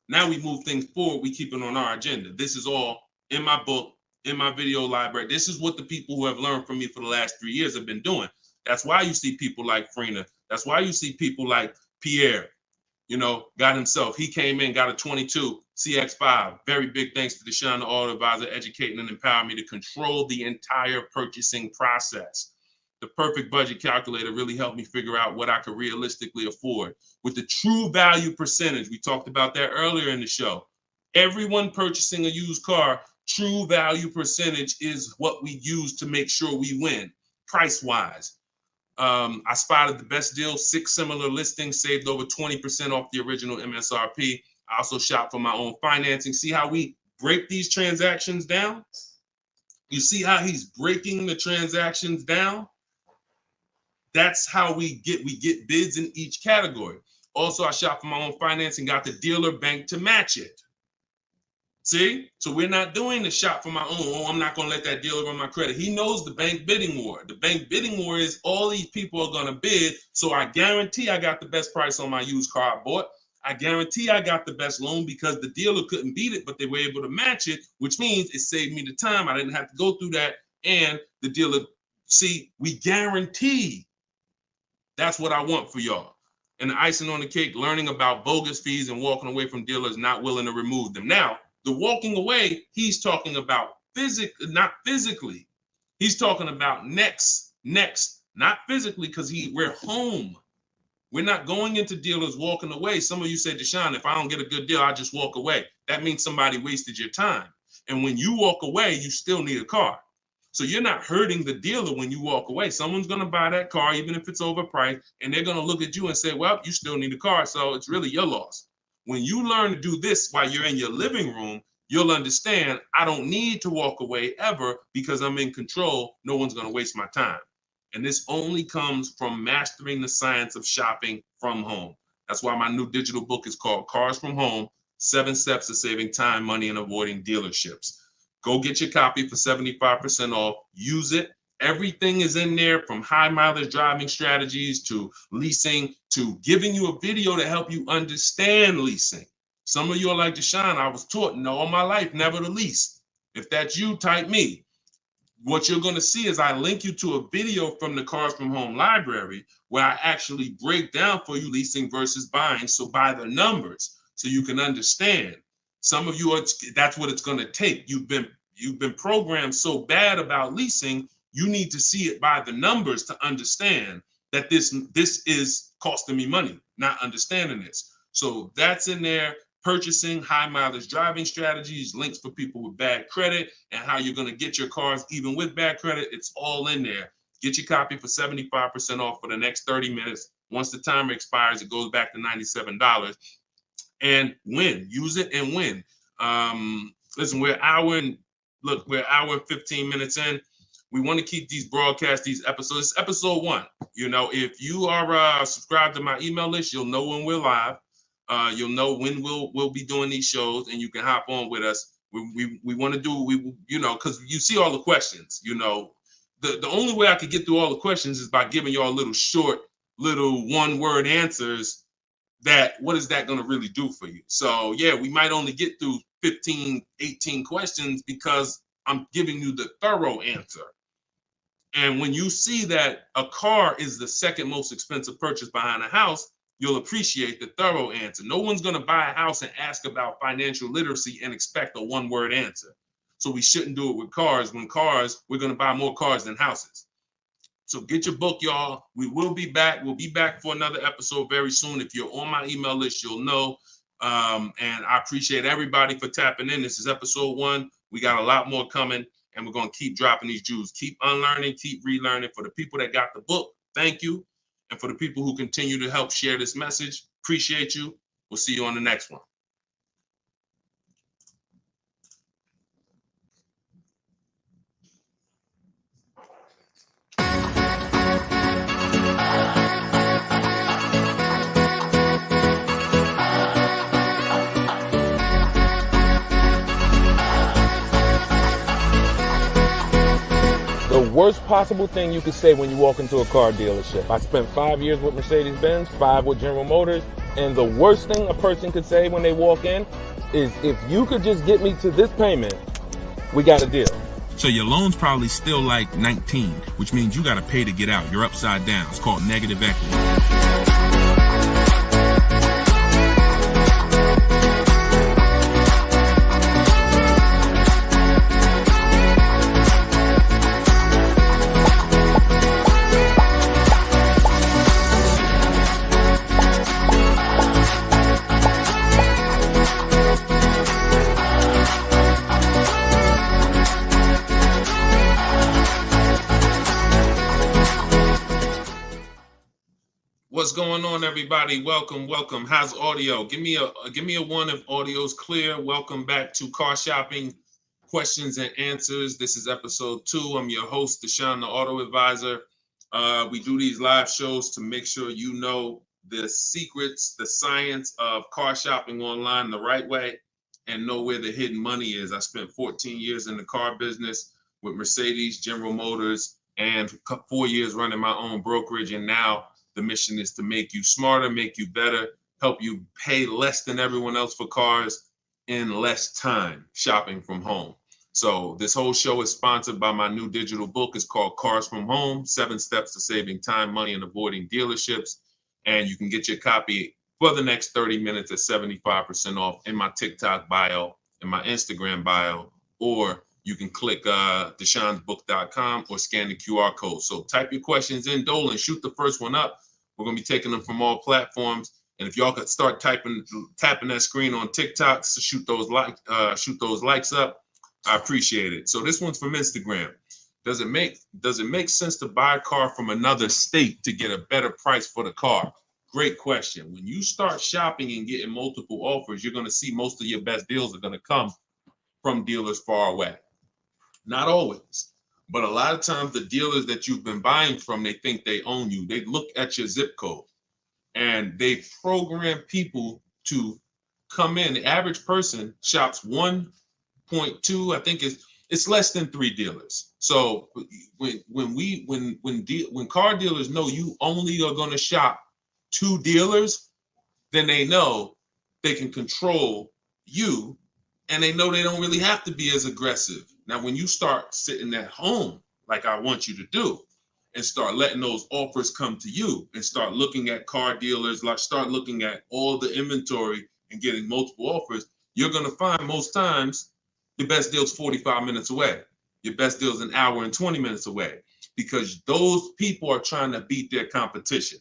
now we move things forward. We keep it on our agenda. This is all in my book, in my video library. This is what the people who have learned from me for the last 3 years have been doing. That's why you see people like Frina. That's why you see people like Pierre, got himself. He came in, got a 22 CX5. Very big thanks to Deshone the Auto Advisor, educating and empowering me to control the entire purchasing process. The perfect budget calculator really helped me figure out what I could realistically afford. With the true value percentage, we talked about that earlier in the show. Everyone purchasing a used car, true value percentage is what we use to make sure we win, price-wise. I spotted the best deal, 6 similar listings, saved over 20% off the original MSRP. I also shop for my own financing. See how we break these transactions down? You see how he's breaking the transactions down? That's how we get bids in each category. Also, I shop for my own financing, got the dealer bank to match it. See? So we're not doing the shop for my own. Oh, I'm not going to let that dealer run my credit. He knows the bank bidding war. The bank bidding war is all these people are going to bid. So I guarantee I got the best price on my used car I bought. I guarantee I got the best loan because the dealer couldn't beat it, but they were able to match it, which means it saved me the time. I didn't have to go through that. And the dealer, see, we guarantee. That's what I want for y'all. And the icing on the cake, learning about bogus fees and walking away from dealers not willing to remove them. Now, the walking away, he's talking about not physically. He's talking about next, not physically, because we're home. We're not going into dealers walking away. Some of you said, Deshone, if I don't get a good deal, I just walk away. That means somebody wasted your time. And when you walk away, you still need a car. So you're not hurting the dealer when you walk away. Someone's going to buy that car, even if it's overpriced, and they're going to look at you and say, well, you still need a car, so it's really your loss. When you learn to do this while you're in your living room, you'll understand I don't need to walk away ever because I'm in control. No one's going to waste my time. And this only comes from mastering the science of shopping from home. That's why my new digital book is called Cars from Home, 7 Steps to Saving Time, Money, and Avoiding Dealerships. Go get your copy for 75% off. Use it. Everything is in there, from high mileage driving strategies to leasing to giving you a video to help you understand leasing. Some of you are like, Deshone, I was taught all my life never to lease. If that's you, type me. What you're going to see is I link you to a video from the Cars from Home library where I actually break down for you leasing versus buying. So by the numbers, so you can understand. Some of you that's what it's going to take. You've been programmed so bad about leasing, you need to see it by the numbers to understand that this is costing me money, not understanding this. So that's in there. Purchasing, high mileage driving strategies, links for people with bad credit, and how you're going to get your cars even with bad credit. It's all in there. Get your copy for 75% off for the next 30 minutes. Once the timer expires, it goes back to $97. And win. Use it and win. Listen, we're an hour and 15 minutes in. We want to keep these broadcasts, these episodes. It's episode 1. You know, if you are subscribed to my email list, you'll know when we're live. You'll know when we'll be doing these shows, and you can hop on with us. We want to do, you know, because you see all the questions. You know, the only way I could get through all the questions is by giving y'all little short, little one-word answers. That what is that going to really do for you? So yeah, we might only get through 15, 18 questions because I'm giving you the thorough answer. And when you see that a car is the second most expensive purchase behind a house, you'll appreciate the thorough answer. No one's going to buy a house and ask about financial literacy and expect a one-word answer. So we shouldn't do it with cars. When cars, we're going to buy more cars than houses. So get your book, y'all. We will be back. We'll be back for another episode very soon. If you're on my email list, you'll know. And I appreciate everybody for tapping in. This is episode 1. We got a lot more coming, and we're going to keep dropping these jewels. Keep unlearning, keep relearning. For the people that got the book, thank you. And for the people who continue to help share this message, appreciate you. We'll see you on the next one. The worst possible thing you could say when you walk into a car dealership. I spent 5 years with Mercedes-Benz, 5 with General Motors, and the worst thing a person could say when they walk in is, if you could just get me to this payment, we got a deal. So your loan's probably still like 19, which means you got to pay to get out. You're upside down. It's called negative equity. What's going on, everybody? Welcome. How's audio? Give me a 1 if audio's clear. Welcome back to Car Shopping Questions and Answers. This is episode 2. I'm your host, Deshone the Auto Advisor. We do these live shows to make sure you know the secrets, the science of car shopping online the right way, and know where the hidden money is. I spent 14 years in the car business with Mercedes, General Motors, and 4 years running my own brokerage, and now the mission is to make you smarter, make you better, help you pay less than everyone else for cars in less time shopping from home. So this whole show is sponsored by my new digital book. It's called Cars from Home, 7 Steps to Saving Time, Money, and Avoiding Dealerships. And you can get your copy for the next 30 minutes at 75% off in my TikTok bio, in my Instagram bio, or you can click deshonsbook.com or scan the QR code. So type your questions in, Dolan, shoot the first one up. We're going to be taking them from all platforms. And if y'all could start tapping that screen on TikTok, so shoot those likes up. I appreciate it. So this one's from Instagram. Does it make sense to buy a car from another state to get a better price for the car? Great question. When you start shopping and getting multiple offers, you're going to see most of your best deals are going to come from dealers far away. Not always, but a lot of times the dealers that you've been buying from, they think they own you. They look at your zip code and they program people to come in. The average person shops 1.2, I think it's less than 3 dealers. So when car dealers know you only are going to shop 2 dealers, then they know they can control you, and they know they don't really have to be as aggressive. Now, when you start sitting at home, like I want you to do, and start letting those offers come to you and start looking at car dealers, like start looking at all the inventory and getting multiple offers, you're going to find most times your best deal's 45 minutes away. Your best deal's an hour and 20 minutes away, because those people are trying to beat their competition.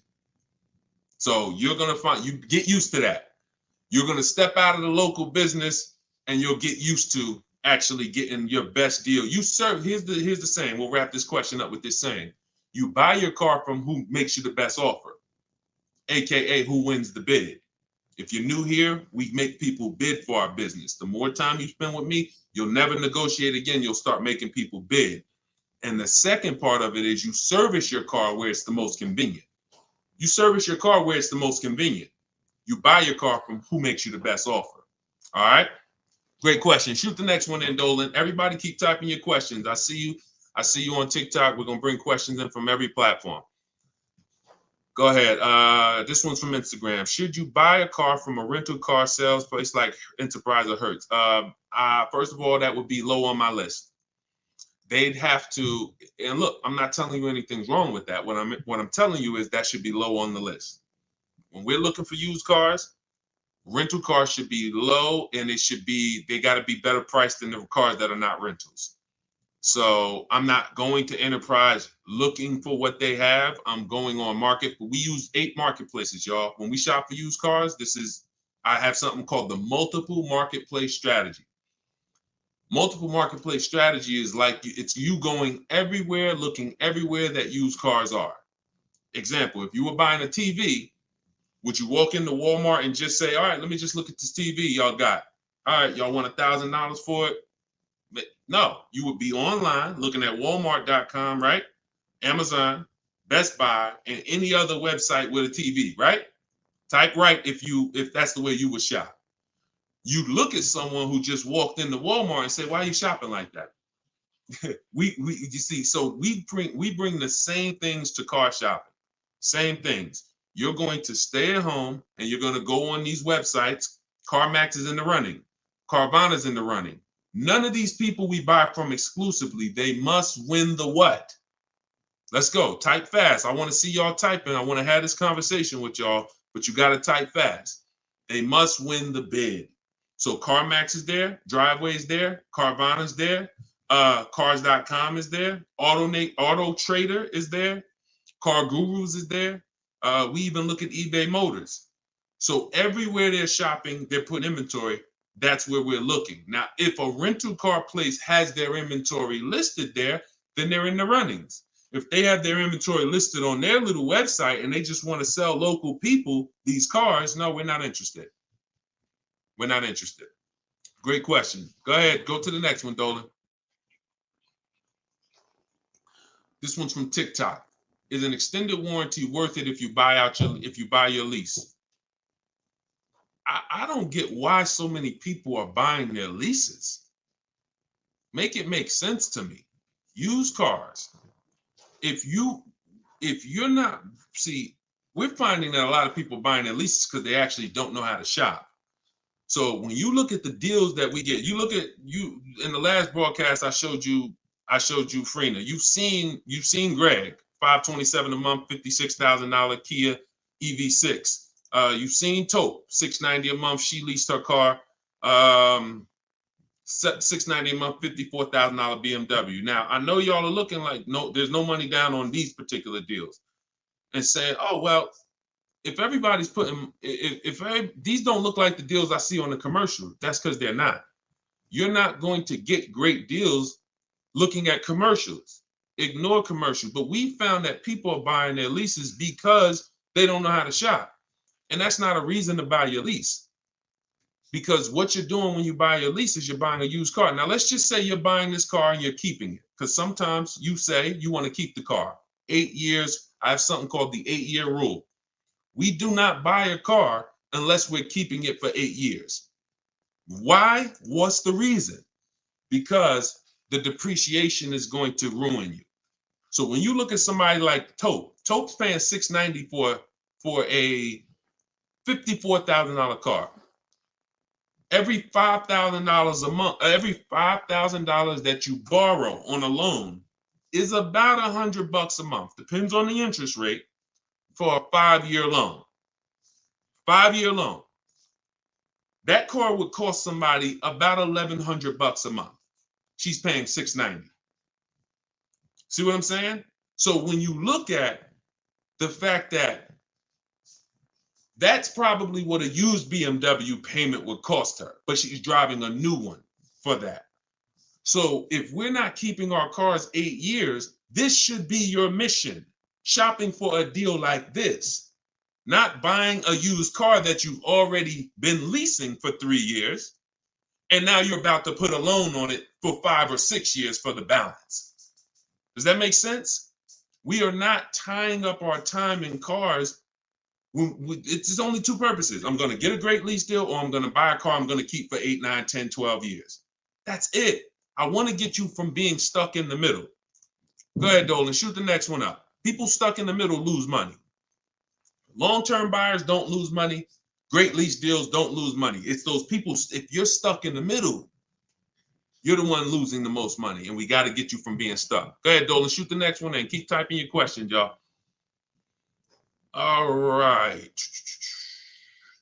So you're going to find, you get used to that. You're going to step out of the local business and you'll get used to actually getting your best deal. Here's the saying. We'll wrap this question up with this saying. You buy your car from who makes you the best offer, AKA who wins the bid. If you're new here, we make people bid for our business. The more time you spend with me, you'll never negotiate again. You'll start making people bid. And the second part of it is you service your car where it's the most convenient. You service your car where it's the most convenient. You buy your car from who makes you the best offer. All right. Great question. Shoot the next one in, Dolan. Everybody keep typing your questions. I see you. I see you on TikTok. We're going to bring questions in from every platform. Go ahead. This one's from Instagram. Should you buy a car from a rental car sales place like Enterprise or Hertz? First of all, that would be low on my list. They'd have to, and look, I'm not telling you anything's wrong with that. What I'm telling you is that should be low on the list. When we're looking for used cars, rental cars should be low, and they got to be better priced than the cars that are not rentals. So I'm not going to Enterprise looking for what they have. I'm going on market. We use 8 marketplaces, y'all. When we shop for used cars, I have something called the multiple marketplace strategy. Multiple marketplace strategy is like it's you going everywhere, looking everywhere that used cars are. Example, if you were buying a TV, would you walk into Walmart and just say, all right, let me just look at this TV y'all got. All right, y'all want $1,000 for it? But no, you would be online looking at Walmart.com, right? Amazon, Best Buy, and any other website with a TV, right? Type right if that's the way you would shop. You look at someone who just walked into Walmart and say, why are you shopping like that? You see, so we bring the same things to car shopping. Same things. You're going to stay at home and you're going to go on these websites. CarMax is in the running. Carvana's in the running. None of these people we buy from exclusively, they must win the what? Let's go. Type fast. I want to see y'all typing. I want to have this conversation with y'all, but you got to type fast. They must win the bid. So CarMax is there, Driveway is there, Carvana's there, Cars.com is there, Auto Trader is there, Car Gurus is there. We even look at eBay Motors. So everywhere they're shopping, they're putting inventory. That's where we're looking. Now, if a rental car place has their inventory listed there, then they're in the runnings. If they have their inventory listed on their little website and they just want to sell local people these cars, no, we're not interested. We're not interested. Great question. Go ahead. Go to the next one, Dolan. This one's from TikTok. Is an extended warranty worth it if you buy your lease? I don't get why so many people are buying their leases. Make it make sense to me. Used cars. If you're not, see, we're finding that a lot of people buying their leases because they actually don't know how to shop. So when you look at the deals that we get, you in the last broadcast I showed you Freena. You've seen Greg, $527 a month, $56,000 Kia EV6. You've seen Taupe, $690 a month. She leased her car, $690 a month, $54,000 BMW. Now I know y'all are looking like there's no money down on these particular deals, and saying, oh well. If everybody's these don't look like the deals I see on the commercial, that's because they're not. You're not going to get great deals looking at commercials. Ignore commercials. But we found that people are buying their leases because they don't know how to shop. And that's not a reason to buy your lease. Because what you're doing when you buy your lease is you're buying a used car. Now, let's just say you're buying this car and you're keeping it. Because sometimes you say you want to keep the car. 8 years, I have something called the 8-year rule. We do not buy a car unless we're keeping it for 8 years. Why? What's the reason? Because the depreciation is going to ruin you. So when you look at somebody like Taupe's paying $690 for a $54,000 car. Every $5,000 a month, every $5,000 that you borrow on a loan is about $100 a month. Depends on the interest rate. For a 5-year loan. 5-year loan. That car would cost somebody about $1,100 a month. She's paying $690. See what I'm saying? So when you look at the fact that that's probably what a used BMW payment would cost her, but she's driving a new one for that. So if we're not keeping our cars 8 years, this should be your mission. Shopping for a deal like this, not buying a used car that you've already been leasing for 3 years, and now you're about to put a loan on it for 5 or 6 years for the balance. Does that make sense? We are not tying up our time in cars. It's only two purposes. I'm going to get a great lease deal, or I'm going to buy a car I'm going to keep for 8, 9, 10, 12 years. That's it. I want to get you from being stuck in the middle. Go ahead, Dolan. Shoot the next one up. People stuck in the middle lose money. Long-term buyers don't lose money. Great lease deals don't lose money. It's those people, if you're stuck in the middle, you're the one losing the most money, and we got to get you from being stuck. Go ahead, Dolan. Shoot the next one and keep typing your questions, y'all. All right.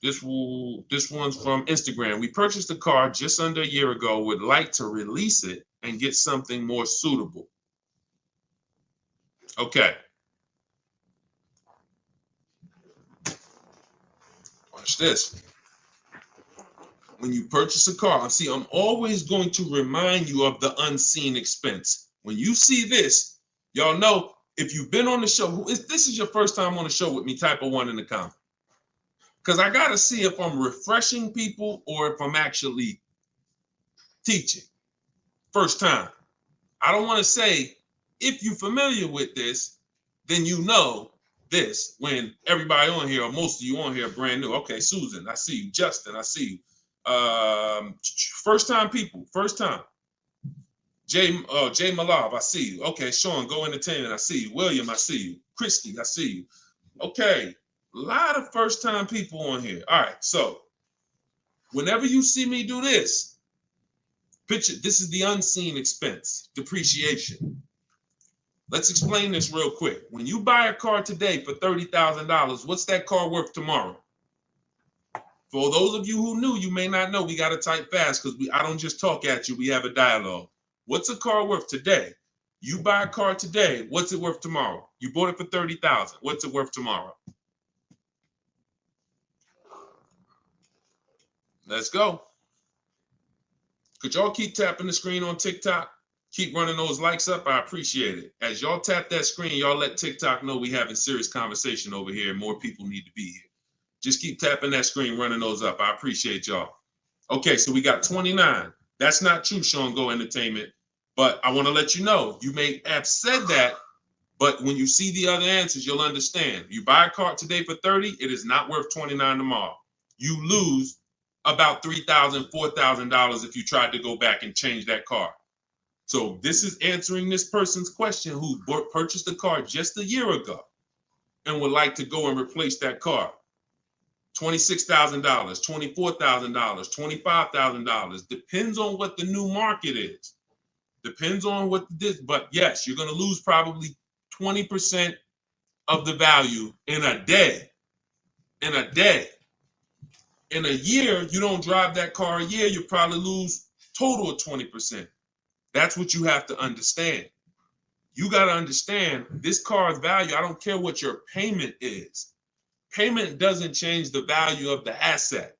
This one's from Instagram. We purchased a car just under a year ago. Would like to release it and get something more suitable. Okay. Watch this. When you purchase a car, see, I'm always going to remind you of the unseen expense. When you see this, y'all know, if you've been on the show, if this is your first time on the show with me, type a 1 in the comment. Because I got to see if I'm refreshing people or if I'm actually teaching. First time. I don't want to say, if you're familiar with this, then you know this, when everybody on here, or most of you on here, are brand new. Okay, Susan, I see you. Justin, I see you. First time people, first time. Jay Malav, I see you. Okay, Sean, Go Entertainment, I see you. William, I see you. Christy, I see you. Okay, a lot of first time people on here. All right, so whenever you see me do this, picture, this is the unseen expense, depreciation. Let's explain this real quick. When you buy a car today for $30,000, what's that car worth tomorrow? For those of you who knew, you may not know, we got to type fast because I don't just talk at you, we have a dialogue. What's a car worth today? You buy a car today, what's it worth tomorrow? You bought it for $30,000. What's it worth tomorrow? Let's go. Could y'all keep tapping the screen on TikTok? Keep running those likes up. I appreciate it. As y'all tap that screen, y'all let TikTok know we having serious conversation over here. More people need to be here. Just keep tapping that screen, running those up. I appreciate y'all. Okay, so we got 29. That's not true, Sean Go Entertainment. But I want to let you know, you may have said that, but when you see the other answers, you'll understand. You buy a car today for 30, it is not worth 29 tomorrow. You lose about $3,000, $4,000 if you tried to go back and change that car. So this is answering this person's question who purchased a car just a year ago and would like to go and replace that car. $26,000, $24,000, $25,000. Depends on what the new market is. Depends on what this, but yes, you're going to lose probably 20% of the value in a day. In a day. In a year, you don't drive that car a year, you probably lose total of 20%. That's what you have to understand. You got to understand this car's value. I don't care what your payment is. Payment doesn't change the value of the asset.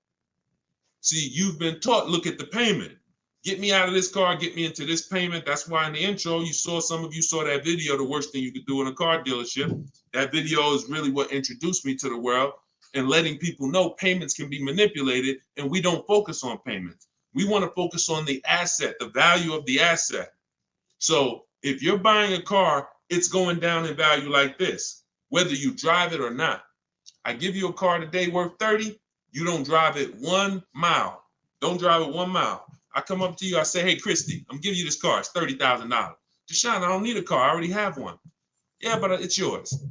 See, you've been taught, look at the payment. Get me out of this car, get me into this payment. That's why in the intro, some of you saw that video, the worst thing you could do in a car dealership. That video is really what introduced me to the world and letting people know payments can be manipulated, and we don't focus on payments. We want to focus on the asset, the value of the asset. So if you're buying a car, it's going down in value like this, whether you drive it or not. I give you a car today worth 30, you don't drive it 1 mile. Don't drive it 1 mile. I come up to you, I say, hey, Christy, I'm giving you this car. It's $30,000. Deshone, I don't need a car. I already have one. Yeah, but it's yours.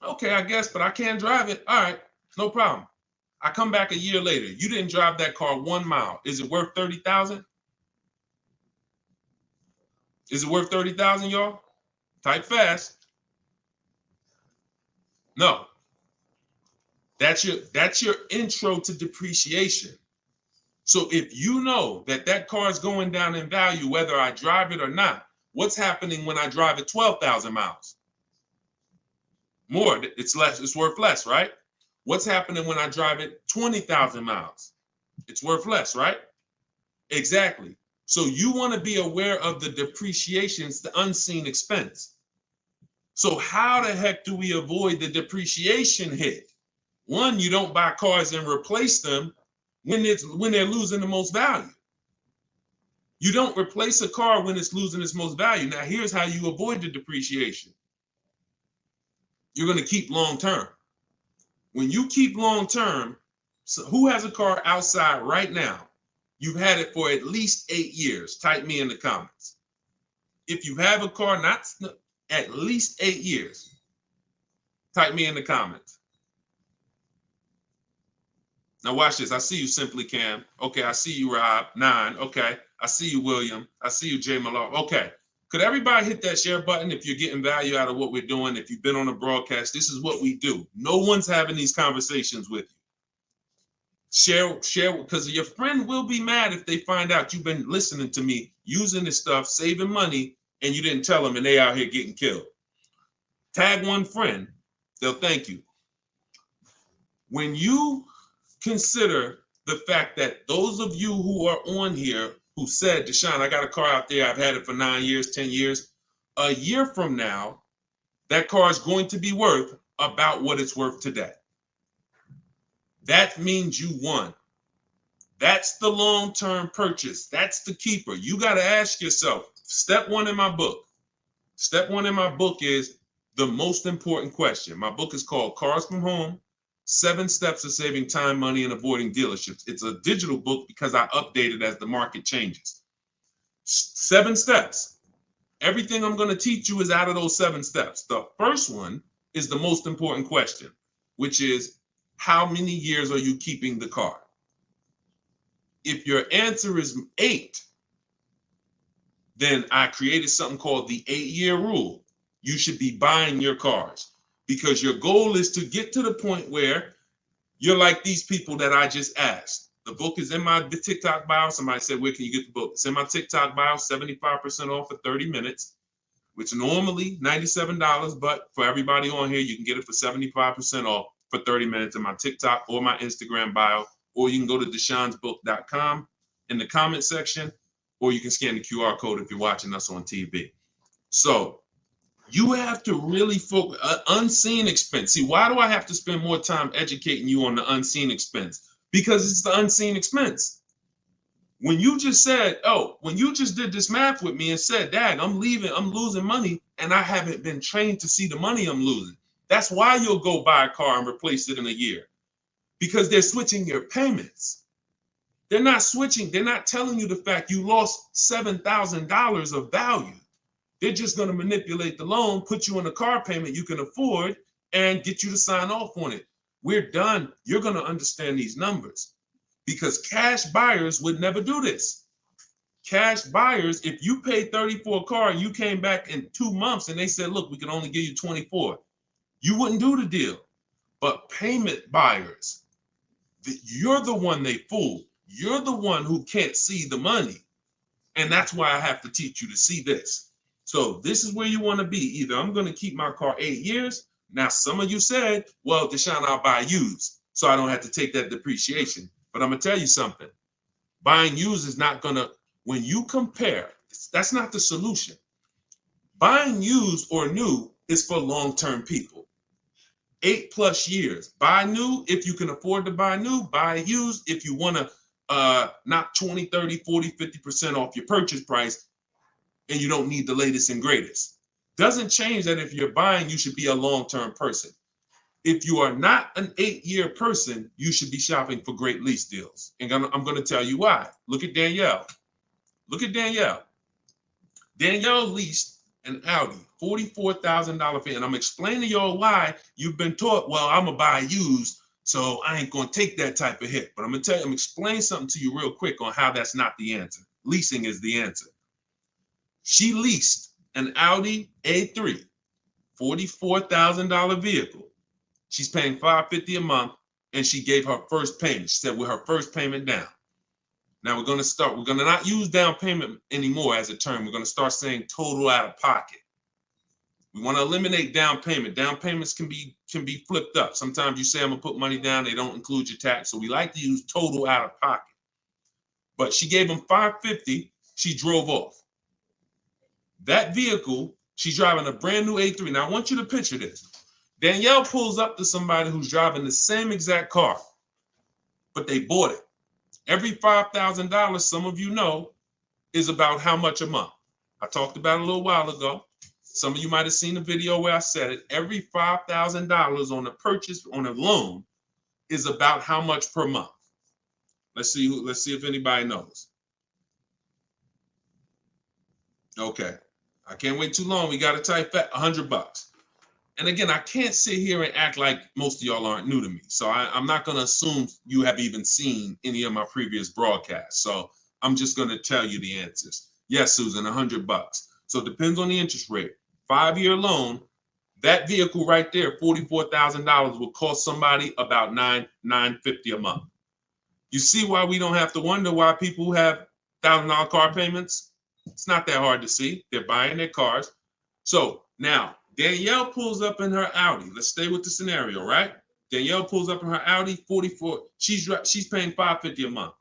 Okay, I guess, but I can't drive it. All right, no problem. I come back a year later. You didn't drive that car 1 mile. Is it worth $30,000? Is it worth $30,000, y'all? Type fast. No. That's your intro to depreciation. So if you know that that car is going down in value, whether I drive it or not, what's happening when I drive it 12,000 miles? More, it's less, it's worth less, right? What's happening when I drive it 20,000 miles? It's worth less, right? Exactly. So you want to be aware of the depreciations, the unseen expense. So how the heck do we avoid the depreciation hit? One, you don't buy cars and replace them when they're losing the most value. You don't replace a car when it's losing its most value. Now, here's how you avoid the depreciation. You're going to keep long term. When you keep long term, so who has a car outside right now? You've had it for at least 8 years. Type me in the comments. If you have a car not at least 8 years, type me in the comments. Now watch this. I see you, Simply Cam. Okay, I see you, Rob. 9. Okay, I see you, William. I see you, Jay Malone. Okay, could everybody hit that share button if you're getting value out of what we're doing? If you've been on a broadcast, this is what we do. No one's having these conversations with you. Share, because your friend will be mad if they find out you've been listening to me, using this stuff, saving money, and you didn't tell them, and they out here getting killed. Tag one friend, they'll thank you. When you consider the fact that those of you who are on here who said, Deshone, I got a car out there, I've had it for 9 years, 10 years, a year from now, that car is going to be worth about what it's worth today. That means you won. That's the long-term purchase. That's the keeper. You got to ask yourself, step one in my book. Step one in my book is the most important question. My book is called Cars from Home, 7 Steps of Saving Time, Money, and Avoiding Dealerships. It's a digital book because I update it as the market changes. 7 steps. Everything I'm going to teach you is out of those 7 steps. The first one is the most important question, which is, how many years are you keeping the car? If your answer is 8, then I created something called the 8-year rule. You should be buying your cars because your goal is to get to the point where you're like these people that I just asked. The book is in my TikTok bio. Somebody said, where can you get the book? It's in my TikTok bio, 75% off for 30 minutes, which normally $97, but for everybody on here, you can get it for 75% off for 30 minutes in my TikTok or my Instagram bio, or you can go to deshonesbook.com in the comment section, or you can scan the QR code if you're watching us on TV. So you have to really focus, unseen expense. See, why do I have to spend more time educating you on the unseen expense? Because it's the unseen expense. When you just said, when you just did this math with me and said, Dad, I'm losing money, and I haven't been trained to see the money I'm losing. That's why you'll go buy a car and replace it in a year. Because they're switching your payments. They're not switching. They're not telling you the fact you lost $7,000 of value. They're just going to manipulate the loan, put you on a car payment you can afford, and get you to sign off on it. We're done. You're going to understand these numbers because cash buyers would never do this. Cash buyers, if you paid 30 for a car and you came back in 2 months and they said, look, we can only give you 24, you wouldn't do the deal. But payment buyers, you're the one they fool. You're the one who can't see the money. And that's why I have to teach you to see this. So this is where you want to be. Either I'm going to keep my car 8 years. Now, some of you said, well, Deshone, I'll buy used, so I don't have to take that depreciation. But I'm going to tell you something. Buying used is not going to, when you compare, that's not the solution. Buying used or new is for long-term people. 8+ years. Buy new if you can afford to buy new. Buy used if you want to knock 20, 30, 40, 50% off your purchase price and you don't need the latest and greatest. Doesn't change that if you're buying, you should be a long-term person. If you are not an 8-year person, you should be shopping for great lease deals. And I'm going to tell you why. Look at Danielle. Look at Danielle. Danielle leased an Audi, $44,000 fee. And I'm explaining to y'all why you've been taught, well, I'm going to buy used, so I ain't going to take that type of hit. But I'm going to tell you, I'm explaining something to you real quick on how that's not the answer. Leasing is the answer. She leased an Audi A3, $44,000 vehicle. She's paying $550 a month, and she gave her first payment. She said with her first payment down. Now we're going to not use down payment anymore as a term. We're going to start saying total out of pocket. We want to eliminate down payment. Down payments can be flipped up. Sometimes you say I'm going to put money down, they don't include your tax. So we like to use total out of pocket. But she gave him $550, she drove off. That vehicle, she's driving a brand new A3. Now I want you to picture this. Danielle pulls up to somebody who's driving the same exact car, but they bought it. Every $5,000, some of you know, is about how much a month. I talked about it a little while ago. Some of you might have seen the video where I said it. Every $5,000 on a purchase on a loan is about how much per month. Let's see if anybody knows. Okay. I can't wait too long. We got to type that $100. And again, I can't sit here and act like most of y'all aren't new to me. So I'm not going to assume you have even seen any of my previous broadcasts. So I'm just going to tell you the answers. Yes, Susan, $100. So it depends on the interest rate. 5-year loan, that vehicle right there, $44,000 will cost somebody about $950 a month. You see why we don't have to wonder why people have $1,000 car payments? It's not that hard to see. They're buying their cars. So now Danielle pulls up in her Audi. Let's stay with the scenario, right? Danielle pulls up in her Audi, 44. She's paying $550 a month.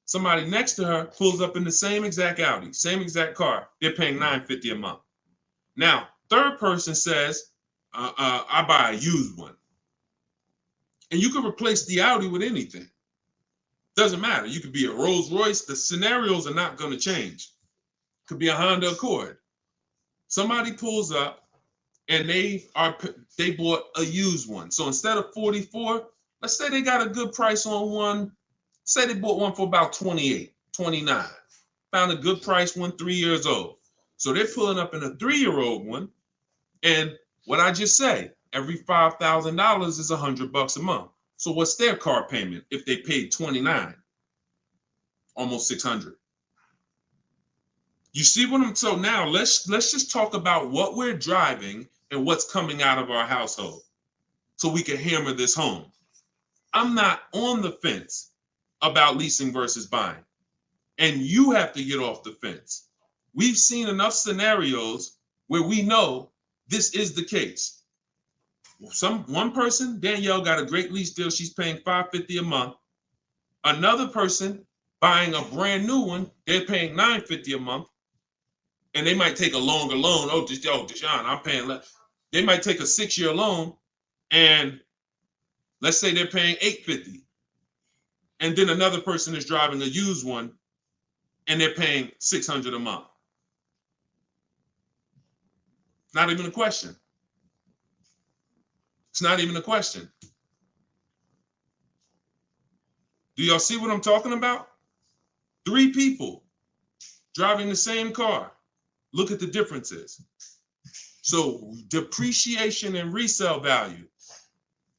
Somebody next to her pulls up in the same exact Audi, same exact car. They're paying $950 a month. Now, third person says, I buy a used one. And you can replace the Audi with anything. Doesn't matter. You could be a Rolls Royce. The scenarios are not going to change. Could be a Honda Accord. Somebody pulls up and they bought a used one. So instead of 44, let's say they got a good price on one. Say they bought one for about 28, 29. Found a good price one 3 years old. So they're pulling up in a 3-year-old one. And what I just say, every $5,000 is $100 a month. So what's their car payment if they paid 29? Almost 600. You see what I'm, so now let's just talk about what we're driving and what's coming out of our household so we can hammer this home. I'm not on the fence about leasing versus buying. And you have to get off the fence. We've seen enough scenarios where we know this is the case. One person, Danielle, got a great lease deal. She's paying $550 a month. Another person buying a brand new one, they're paying $950 a month. And they might take a longer loan. Oh, Deshone, I'm paying less. They might take a 6-year loan, and let's say they're paying $850. And then another person is driving a used one, and they're paying $600 a month. Not even a question. It's not even a question. Do y'all see what I'm talking about? 3 people driving the same car. Look at the differences. So depreciation and resale value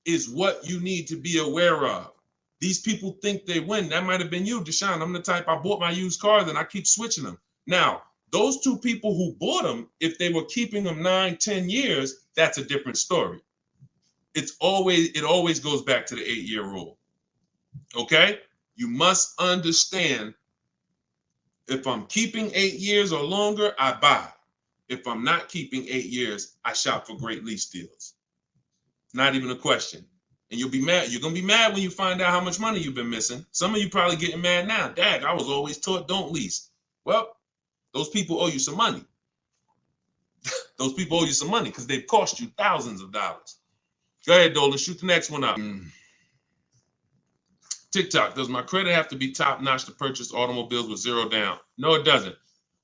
is what you need to be aware of. These people think they win. That might have been you, Deshone. I'm the type, I bought my used cars and I keep switching them. Now, those 2 people who bought them, if they were keeping them 9, 10 years, that's a different story. It always goes back to the 8-year rule. Okay? You must understand, if I'm keeping 8 years or longer, I buy. If I'm not keeping 8 years, I shop for great lease deals. Not even a question. And you'll be mad. You're going to be mad when you find out how much money you've been missing. Some of you probably getting mad now. Dad, I was always taught don't lease. Well, those people owe you some money. Those people owe you some money because they've cost you thousands of dollars. Go ahead, Dolan. Shoot the next one up. TikTok, does my credit have to be top notch to purchase automobiles with 0 down? No, it doesn't.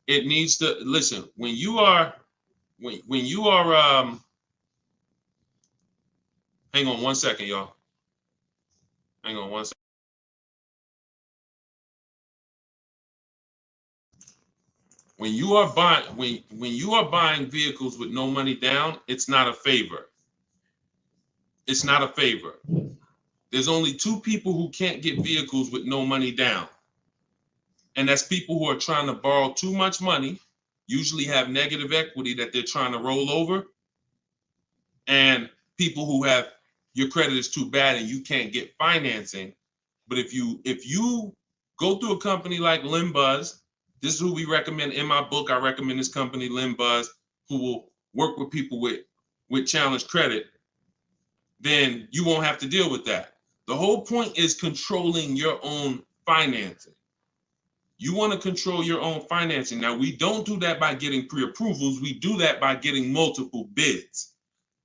It needs to, listen, when you are, hang on 1 second, y'all. Hang on 1 second. When you are buying vehicles with no money down, it's not a favor. It's not a favor. There's only 2 people who can't get vehicles with no money down. And that's people who are trying to borrow too much money, usually have negative equity that they're trying to roll over, and people who have, your credit is too bad and you can't get financing. But if you go through a company like Limbuzz, this is who we recommend in my book. I recommend this company, Limbuzz, who will work with people with challenged credit, then you won't have to deal with that. The whole point is controlling your own financing. You want to control your own financing. Now, we don't do that by getting pre-approvals. We do that by getting multiple bids.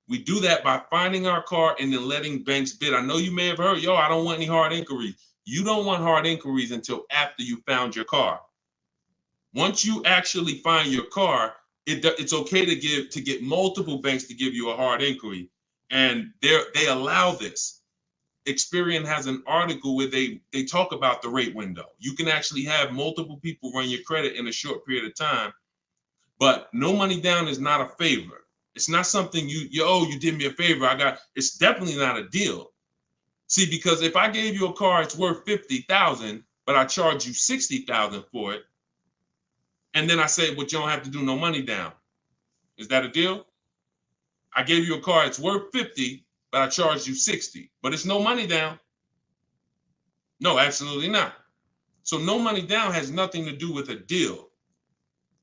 We do that by finding our car and then letting banks bid. I know you may have heard, I don't want any hard inquiries. You don't want hard inquiries until after you found your car. Once you actually find your car, it's okay to get multiple banks to give you a hard inquiry, and they allow this. Experian has an article where they talk about the rate window. You can actually have multiple people run your credit in a short period of time, but no money down is not a favor. It's not something you did me a favor. It's definitely not a deal. See, because if I gave you a car, it's worth $50,000, but I charge you $60,000 for it, and then I say, but you don't have to do no money down. Is that a deal? I gave you a car, it's worth 50, but I charged you 60, but it's no money down. No, absolutely not. So no money down has nothing to do with a deal.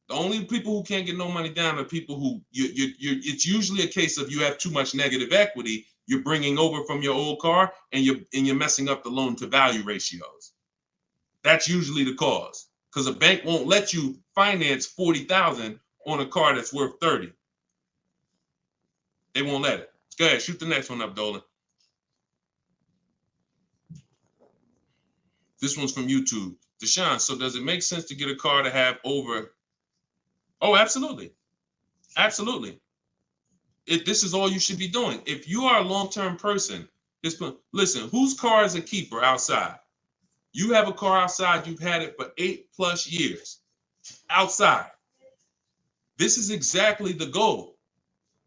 The only people who can't get no money down are people who it's usually a case of you have too much negative equity you're bringing over from your old car, and you're messing up the loan to value ratios. That's usually the cause, because a bank won't let you finance $40,000 on a car that's worth 30. They won't let it. Go ahead, shoot the next one up, Dolan. This one's from YouTube. Deshone, so does it make sense to get a car to have over? Oh, absolutely. Absolutely. This is all you should be doing. If you are a long-term person, listen, whose car is a keeper outside? You have a car outside, you've had it for 8+ years. Outside. This is exactly the goal.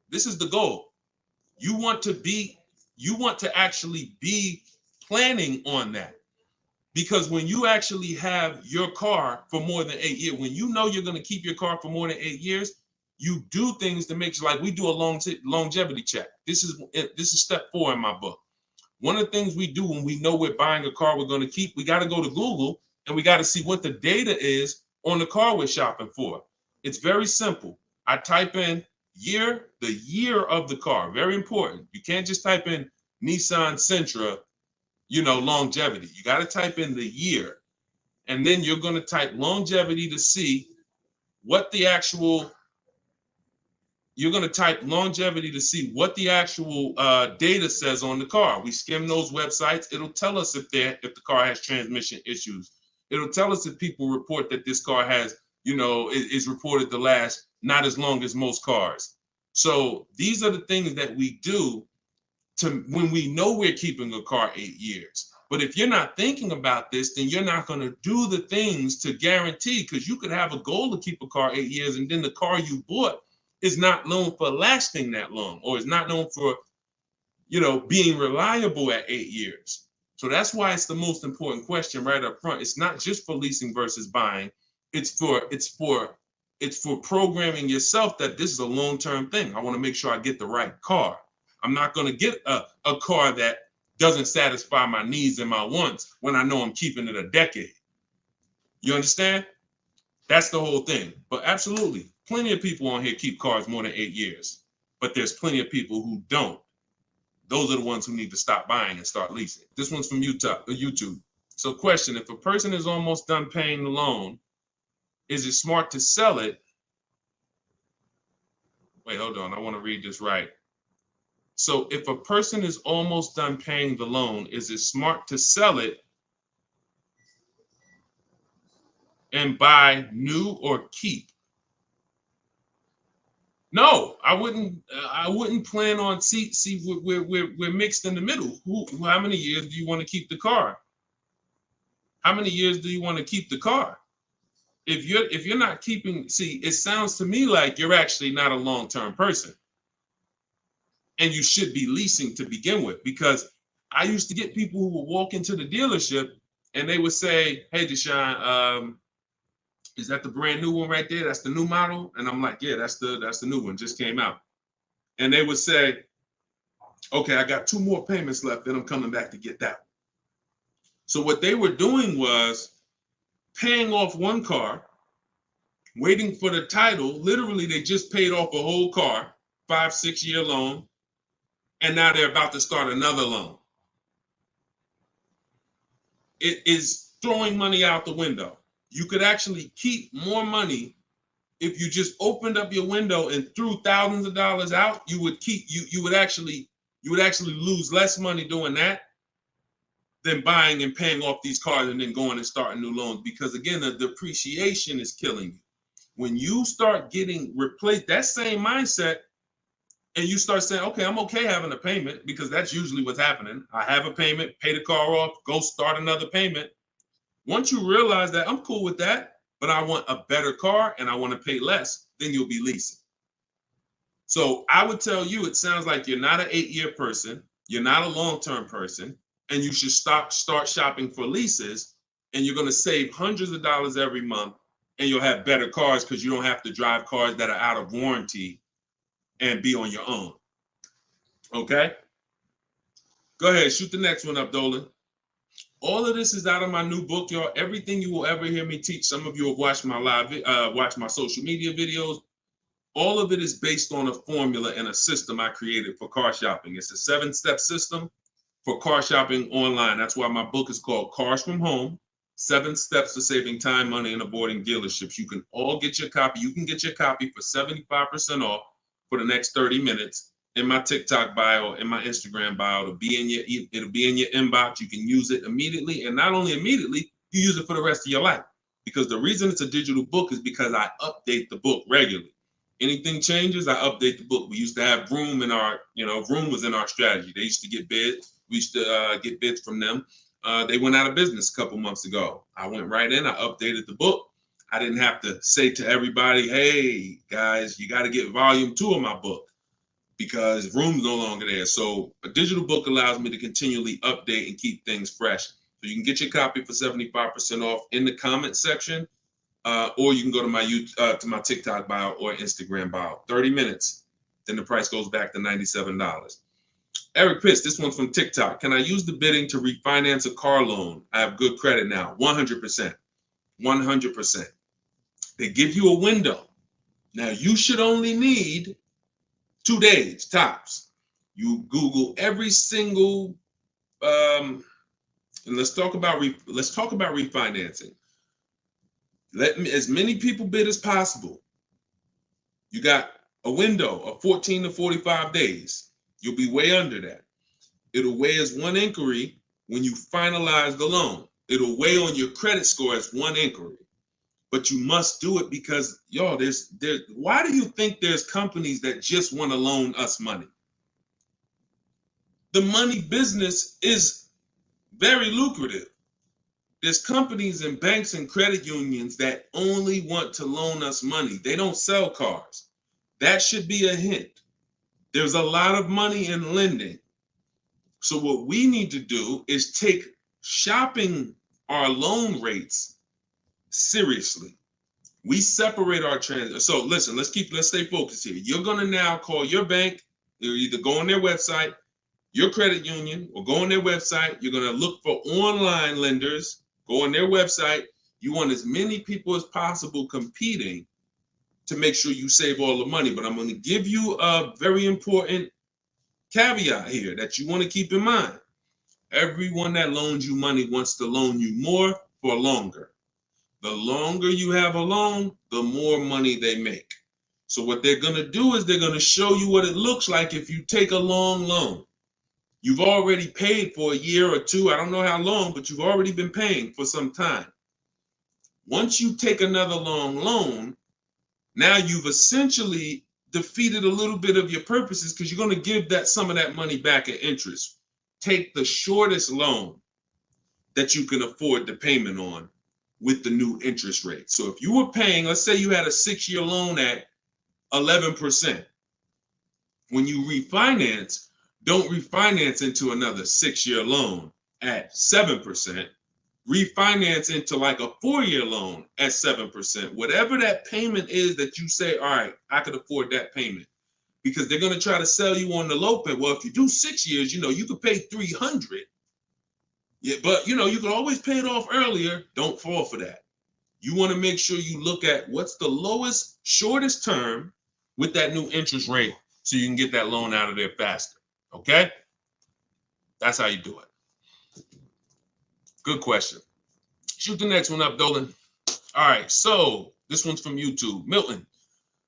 This is the goal. You want to actually be planning on that. Because when you actually have your car for more than 8 years, when you know you're going to keep your car for more than 8 years, you do things to make sure, like we do a longevity check. This is step 4 in my book. One of the things we do when we know we're buying a car we're going to keep, we got to go to Google and we got to see what the data is on the car we're shopping for. It's very simple. I type in the year of the car. Very important. You can't just type in Nissan Sentra, longevity. You got to type in the year. And then you're going to type longevity to see what the actual data says on the car. We skim those websites. It'll tell us if the car has transmission issues. It'll tell us if people report that this car has, is reported to last not as long as most cars. So these are the things that we do when we know we're keeping a car 8 years. But if you're not thinking about this, then you're not going to do the things to guarantee, because you could have a goal to keep a car 8 years, and then the car you bought is not known for lasting that long, or is not known for, being reliable at 8 years. So that's why it's the most important question right up front. It's not just for leasing versus buying. It's for programming yourself that this is a long-term thing. I want to make sure I get the right car. I'm not going to get a car that doesn't satisfy my needs and my wants when I know I'm keeping it a decade. You understand? That's the whole thing. But absolutely, plenty of people on here keep cars more than 8 years. But there's plenty of people who don't. Those are the ones who need to stop buying and start leasing. This one's from YouTube. So question, if a person is almost done paying the loan, is it smart to sell it? Wait, hold on. I want to read this right. So if a person is almost done paying the loan, is it smart to sell it and buy new or keep? No, I wouldn't plan on we're mixed in the middle. How many years do you want to keep the car? How many years do you want to keep the car? If you're not keeping, it sounds to me like you're actually not a long-term person. And you should be leasing to begin with, because I used to get people who would walk into the dealership and they would say, "Hey, Deshone, is that the brand new one right there? That's the new model?" And I'm like, "Yeah, that's the new one, just came out." And they would say, "Okay, I got 2 more payments left, then I'm coming back to get that one." So what they were doing was paying off one car, waiting for the title. Literally, they just paid off a whole car, 5-6 year loan, and now they're about to start another loan. It is throwing money out the window. You could actually keep more money if you just opened up your window and threw thousands of dollars out. You would actually lose less money doing that than buying and paying off these cars and then going and starting new loans, because again, the depreciation is killing you. When you start getting replaced, that same mindset, and you start saying, okay, I'm okay having a payment, because that's usually what's happening. I have a payment, pay the car off, go start another payment. Once you realize that I'm cool with that, but I want a better car and I want to pay less, then you'll be leasing. So I would tell you, it sounds like you're not an 8-year person, you're not a long-term person, and you should start shopping for leases, and you're going to save hundreds of dollars every month, and you'll have better cars because you don't have to drive cars that are out of warranty and be on your own. Okay? Go ahead, shoot the next one up, Dolan. All of this is out of my new book, y'all. Everything you will ever hear me teach. Some of you have watched my watch my social media videos. All of it is based on a formula and a system I created for car shopping. It's a 7-step system for car shopping online. That's why my book is called Cars from Home, 7 Steps to Saving Time, Money, and Avoiding Dealerships. You can all get your copy. You can get your copy for 75% off for the next 30 minutes in my TikTok bio, in my Instagram bio. It'll be in your inbox. You can use it immediately. And not only immediately, you use it for the rest of your life. Because the reason it's a digital book is because I update the book regularly. Anything changes, I update the book. We used to have Vroom in our, Vroom was in our strategy. They used to get bids. We used to get bids from them. They went out of business a couple months ago. I went right in, I updated the book. I didn't have to say to everybody, hey, guys, you got to get volume 2 of my book, because Vroom's no longer there. So a digital book allows me to continually update and keep things fresh. So you can get your copy for 75% off in the comment section. Or you can go to my TikTok bio or Instagram bio. 30 minutes, then the price goes back to $97. Eric Pitts, this one's from TikTok. Can I use the bidding to refinance a car loan? I have good credit now. 100%. 100%. They give you a window. Now, you should only need 2 days, tops. You Google every single, and let's talk about refinancing. Let as many people bid as possible. You got a window of 14 to 45 days. You'll be way under that. It'll weigh as 1 inquiry when you finalize the loan. It'll weigh on your credit score as 1 inquiry. But you must do it because, y'all, why do you think there's companies that just want to loan us money? The money business is very lucrative. There's companies and banks and credit unions that only want to loan us money. They don't sell cars. That should be a hint. There's a lot of money in lending. So what we need to do is take shopping our loan rates seriously. We separate our transactions. So listen, let's stay focused here. You're gonna now call your bank. You'll either go on their website, your credit union, or go on their website. You're gonna look for online lenders. Go on their website. You want as many people as possible competing to make sure you save all the money. But I'm going to give you a very important caveat here that you want to keep in mind. Everyone that loans you money wants to loan you more for longer. The longer you have a loan, the more money they make. So what they're going to do is they're going to show you what it looks like if you take a long loan. You've already paid for a year or 2. I don't know how long, but you've already been paying for some time. Once you take another long loan, now you've essentially defeated a little bit of your purposes because you're going to give some of that money back at interest. Take the shortest loan that you can afford the payment on with the new interest rate. So if you were paying, let's say you had a 6-year loan at 11%. When you refinance, don't refinance into another 6-year loan at 7%. Refinance into like a 4-year loan at 7%. Whatever that payment is that you say, all right, I could afford that payment. Because they're going to try to sell you on the low pay. Well, if you do 6 years, you could pay $300. Yeah, but you can always pay it off earlier. Don't fall for that. You want to make sure you look at what's the lowest, shortest term with that new interest rate so you can get that loan out of there faster. Okay? That's how you do it. Good question. Shoot the next one up, Dolan. All right, so this one's from YouTube. Milton.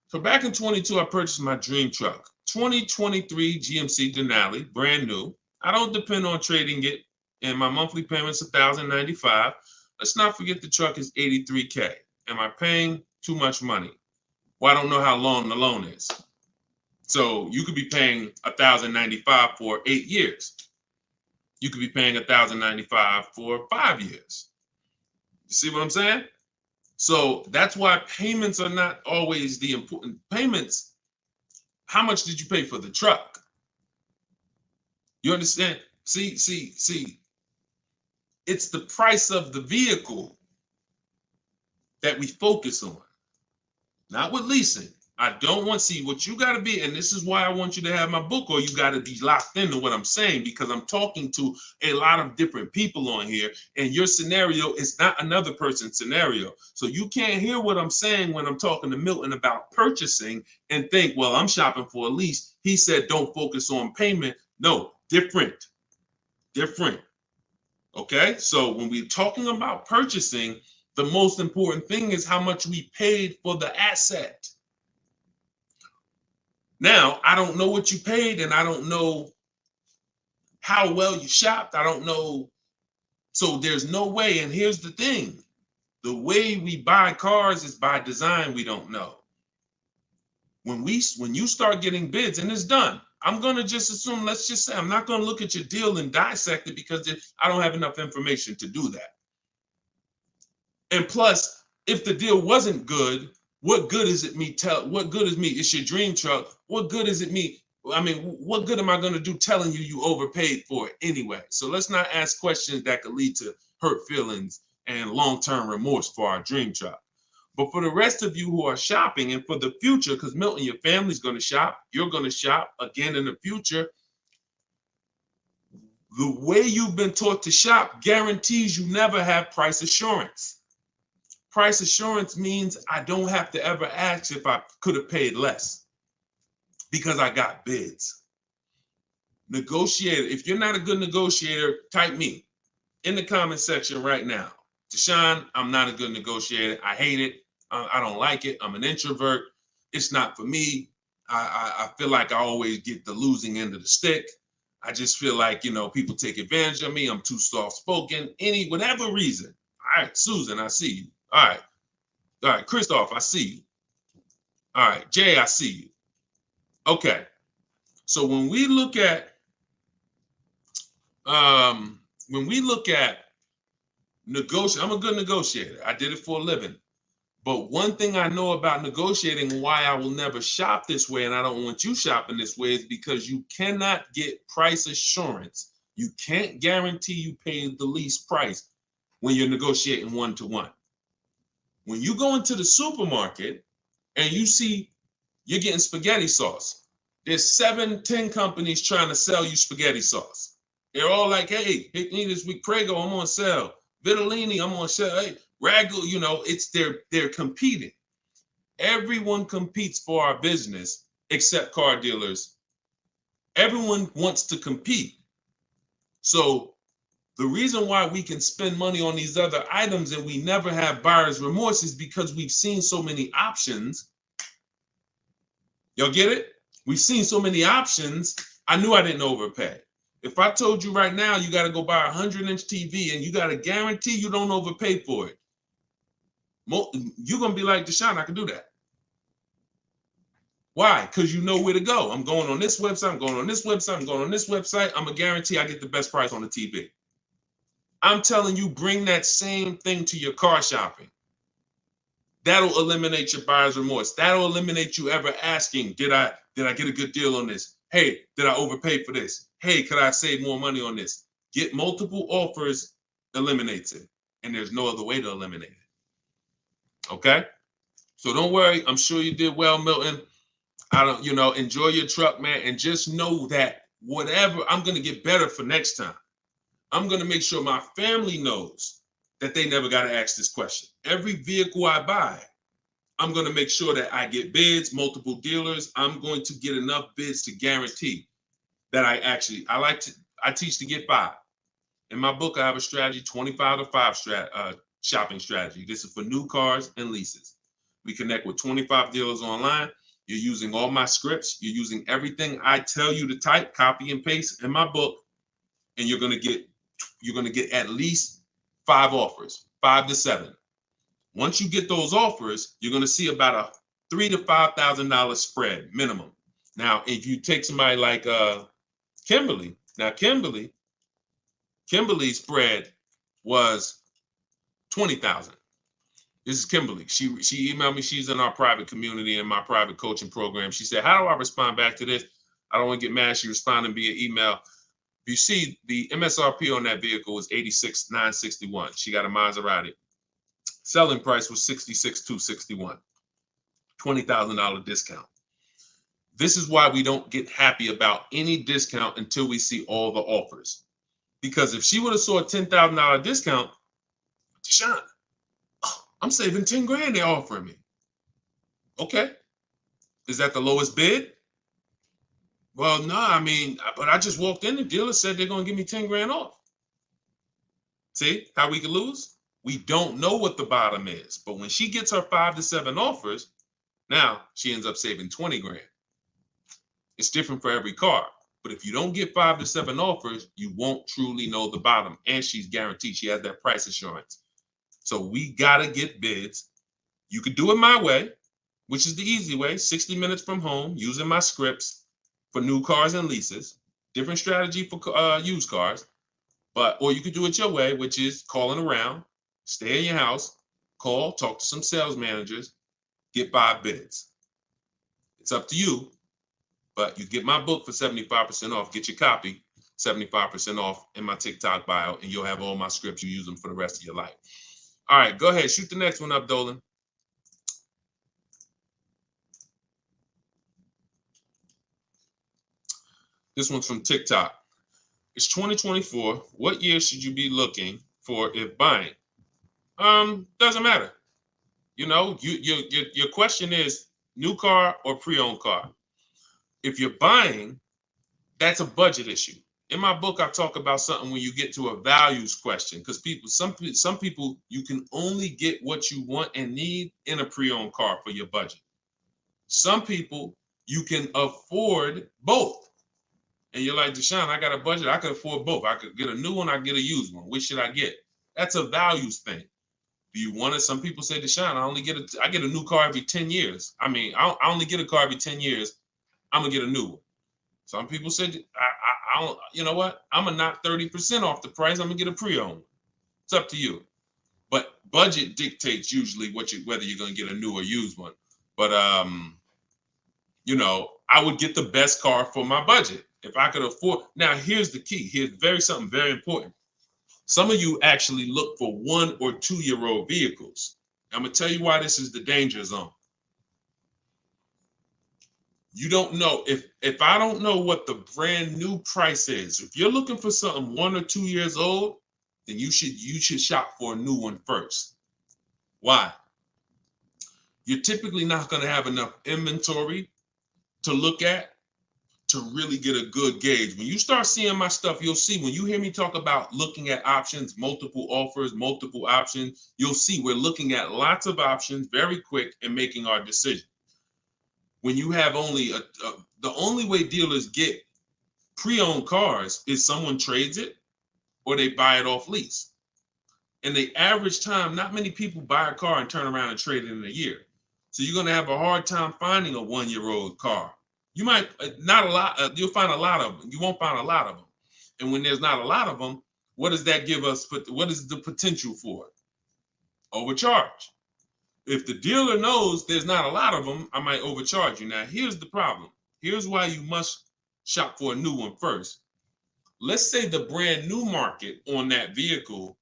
So back in 22, I purchased my dream truck. 2023 GMC Denali, brand new. I don't depend on trading it and my monthly payment's $1,095. Let's not forget the truck is $83K. Am I paying too much money? Well, I don't know how long the loan is. So you could be paying $1,095 for 8 years. You could be paying $1,095 for 5 years. You see what I'm saying? So that's why payments are not always the important payments. How much did you pay for the truck? You understand? See. It's the price of the vehicle that we focus on, not with leasing. I don't want to see what you got to be. And this is why I want you to have my book, or you got to be locked into what I'm saying, because I'm talking to a lot of different people on here, and your scenario is not another person's scenario. So you can't hear what I'm saying when I'm talking to Milton about purchasing and think, well, I'm shopping for a lease. He said, don't focus on payment. No, different. Okay. So when we're talking about purchasing, the most important thing is how much we paid for the asset. Now, I don't know what you paid, and I don't know how well you shopped. I don't know. So there's no way. And here's the thing. The way we buy cars is by design. We don't know. When you start getting bids and it's done, I'm going to just assume, let's just say, I'm not going to look at your deal and dissect it, because I don't have enough information to do that. And plus, if the deal wasn't good, what good is it me what good is me? It's your dream truck. What good is it me? I mean, what good am I going to do telling you overpaid for it anyway? So let's not ask questions that could lead to hurt feelings and long-term remorse for our dream truck. But for the rest of you who are shopping, and for the future, because Milton, your family's going to shop, you're going to shop again in the future. The way you've been taught to shop guarantees you never have price assurance. Price assurance means I don't have to ever ask if I could have paid less, because I got bids. Negotiator. If you're not a good negotiator, type me in the comment section right now. Deshone, I'm not a good negotiator. I hate it. I don't like it. I'm an introvert. It's not for me. I feel like I always get the losing end of the stick. I just feel like, people take advantage of me. I'm too soft-spoken. Whatever reason. All right, Susan, I see you. All right, Christoph, I see you. All right, Jay, I see you. Okay, so when we look at negotiating, I'm a good negotiator. I did it for a living. But one thing I know about negotiating, why I will never shop this way, and I don't want you shopping this way, is because you cannot get price assurance. You can't guarantee you pay the least price when you're negotiating one-to-one. When you go into the supermarket and you see you're getting spaghetti sauce, there's 7-10 companies trying to sell you spaghetti sauce. They're all like, hey, hit me this week, Prego, I'm on sale. Vitellini, I'm on sale. Hey, Ragu, it's they're competing. Everyone competes for our business except car dealers. Everyone wants to compete. So the reason why we can spend money on these other items and we never have buyer's remorse is because we've seen so many options. Y'all get it? We've seen so many options. I knew I didn't overpay. If I told you right now you got to go buy a 100-inch TV and you got to guarantee you don't overpay for it, you're going to be like, Deshone, I can do that. Why? Because you know where to go. I'm going on this website. I'm going on this website. I'm going on this website. I'm going to guarantee I get the best price on the TV. I'm telling you, bring that same thing to your car shopping. That'll eliminate your buyer's remorse. That'll eliminate you ever asking, did I get a good deal on this? Hey, did I overpay for this? Hey, could I save more money on this? Get multiple offers eliminates it. And there's no other way to eliminate it. Okay? So don't worry. I'm sure you did well, Milton. Enjoy your truck, man. And just know that whatever, I'm going to get better for next time. I'm going to make sure my family knows that they never got to ask this question. Every vehicle I buy, I'm going to make sure that I get bids, multiple dealers. I'm going to get enough bids to guarantee that I teach to get 5. In my book, I have a strategy, 25 to 5 shopping strategy. This is for new cars and leases. We connect with 25 dealers online. You're using all my scripts. You're using everything I tell you to type, copy, and paste in my book. And you're going to get you're going to get at least 5 offers, 5 to 7. Once you get those offers, you're going to see about a $3,000 to $5,000 spread minimum. Now, if you take somebody like Kimberly, now Kimberly's spread was 20,000. This is Kimberly. She emailed me. She's in our private community in my private coaching program. She said, "How do I respond back to this? I don't want to get mad." She responded via email. You see, the MSRP on that vehicle was $86,961. She got a Maserati. Selling price was $66,261. $20,000 discount. This is why we don't get happy about any discount until we see all the offers. Because if she would have saw a $10,000 discount, Deshone, I'm saving 10 grand they're offering me. Okay. Is that the lowest bid? Well, no, I mean, but I just walked in, the dealer said they're going to give me 10 grand off. See how we can lose? We don't know what the bottom is, but when she gets her 5 to 7 offers, now she ends up saving 20 grand. It's different for every car, but if you don't get 5 to 7 offers, you won't truly know the bottom, and she's guaranteed. She has that price assurance. So we got to get bids. You could do it my way, which is the easy way, 60 minutes from home, using my scripts for new cars and leases. Different strategy for used cars, or you could do it your way, which is calling around, stay in your house, call, talk to some sales managers, get 5 bids. It's up to you, but you get my book for 75% off. Get your copy, 75% off in my TikTok bio, and you'll have all my scripts. You use them for the rest of your life. All right, go ahead. Shoot the next one up, Dolan. This one's from TikTok. It's 2024. What year should you be looking for if buying? Doesn't matter. You know, your question is new car or pre-owned car. If you're buying, that's a budget issue. In my book, I talk about something when you get to a values question, because some people, you can only get what you want and need in a pre-owned car for your budget. Some people, you can afford both. And you're like, Deshone, I got a budget. I could afford both. I could get a new one. I get a used one. Which should I get? That's a values thing. Do you want it? Some people say, Deshone, I get a new car every 10 years. I mean, I only get a car every 10 years. I'm gonna get a new one. Some people said, I don't, you know what? I'm gonna knock 30% off the price. I'm gonna get a pre-owned. It's up to you. But budget dictates usually whether you're gonna get a new or used one. But you know, I would get the best car for my budget if I could afford. Now, here's the key. Here's something very important. Some of you actually look for 1 or 2 year old vehicles. I'm gonna tell you why this is the danger zone. You don't know if I don't know what the brand new price is. If you're looking for something 1 or 2 years old, then you should shop for a new one first. Why? You're typically not going to have enough inventory to look at to really get a good gauge. When you start seeing my stuff, you'll see, when you hear me talk about looking at options, multiple offers, multiple options, you'll see we're looking at lots of options very quick and making our decision. When you have only the only way dealers get pre-owned cars is someone trades it or they buy it off lease. And the average time, not many people buy a car and turn around and trade it in a year. So you're going to have a hard time finding a 1 year old car. You might not a lot. You'll find a lot of them. You won't find a lot of them. And when there's not a lot of them, what does that give us? What is the potential for it? Overcharge. If the dealer knows there's not a lot of them, I might overcharge you. Now, here's the problem. Here's why you must shop for a new one first. Let's say the brand new market on that vehicle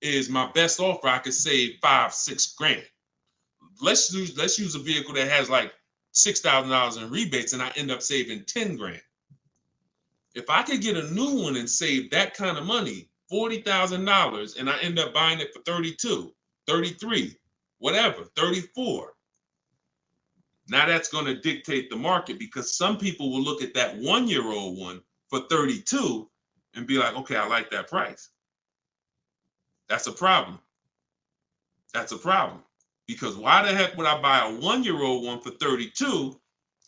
is my best offer. I could save $5-6 grand. Let's use a vehicle that has like $6,000 in rebates and I end up saving 10 grand. If I could get a new one and save that kind of money, $40,000, and I end up buying it for 32, 33, whatever, 34. Now that's going to dictate the market, because some people will look at that 1 year old one for 32 and be like, okay, I like that price. That's a problem. That's a problem. Because why the heck would I buy a 1 year old one for 32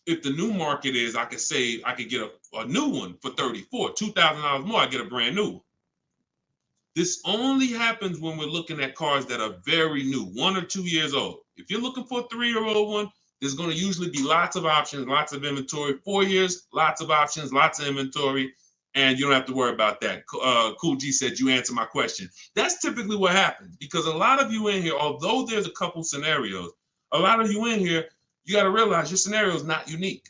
if the new market is I could get a new one for 34, $2,000 more, I get a brand new one. This only happens when we're looking at cars that are very new, 1 or 2 years old. If you're looking for a 3-year-old one, there's going to usually be lots of options, lots of inventory. 4 years, lots of options, lots of inventory, and you don't have to worry about that. Cool G said you answered my question. That's typically what happens, because a lot of you in here, although there's a couple scenarios, a lot of you in here, you got to realize your scenario is not unique.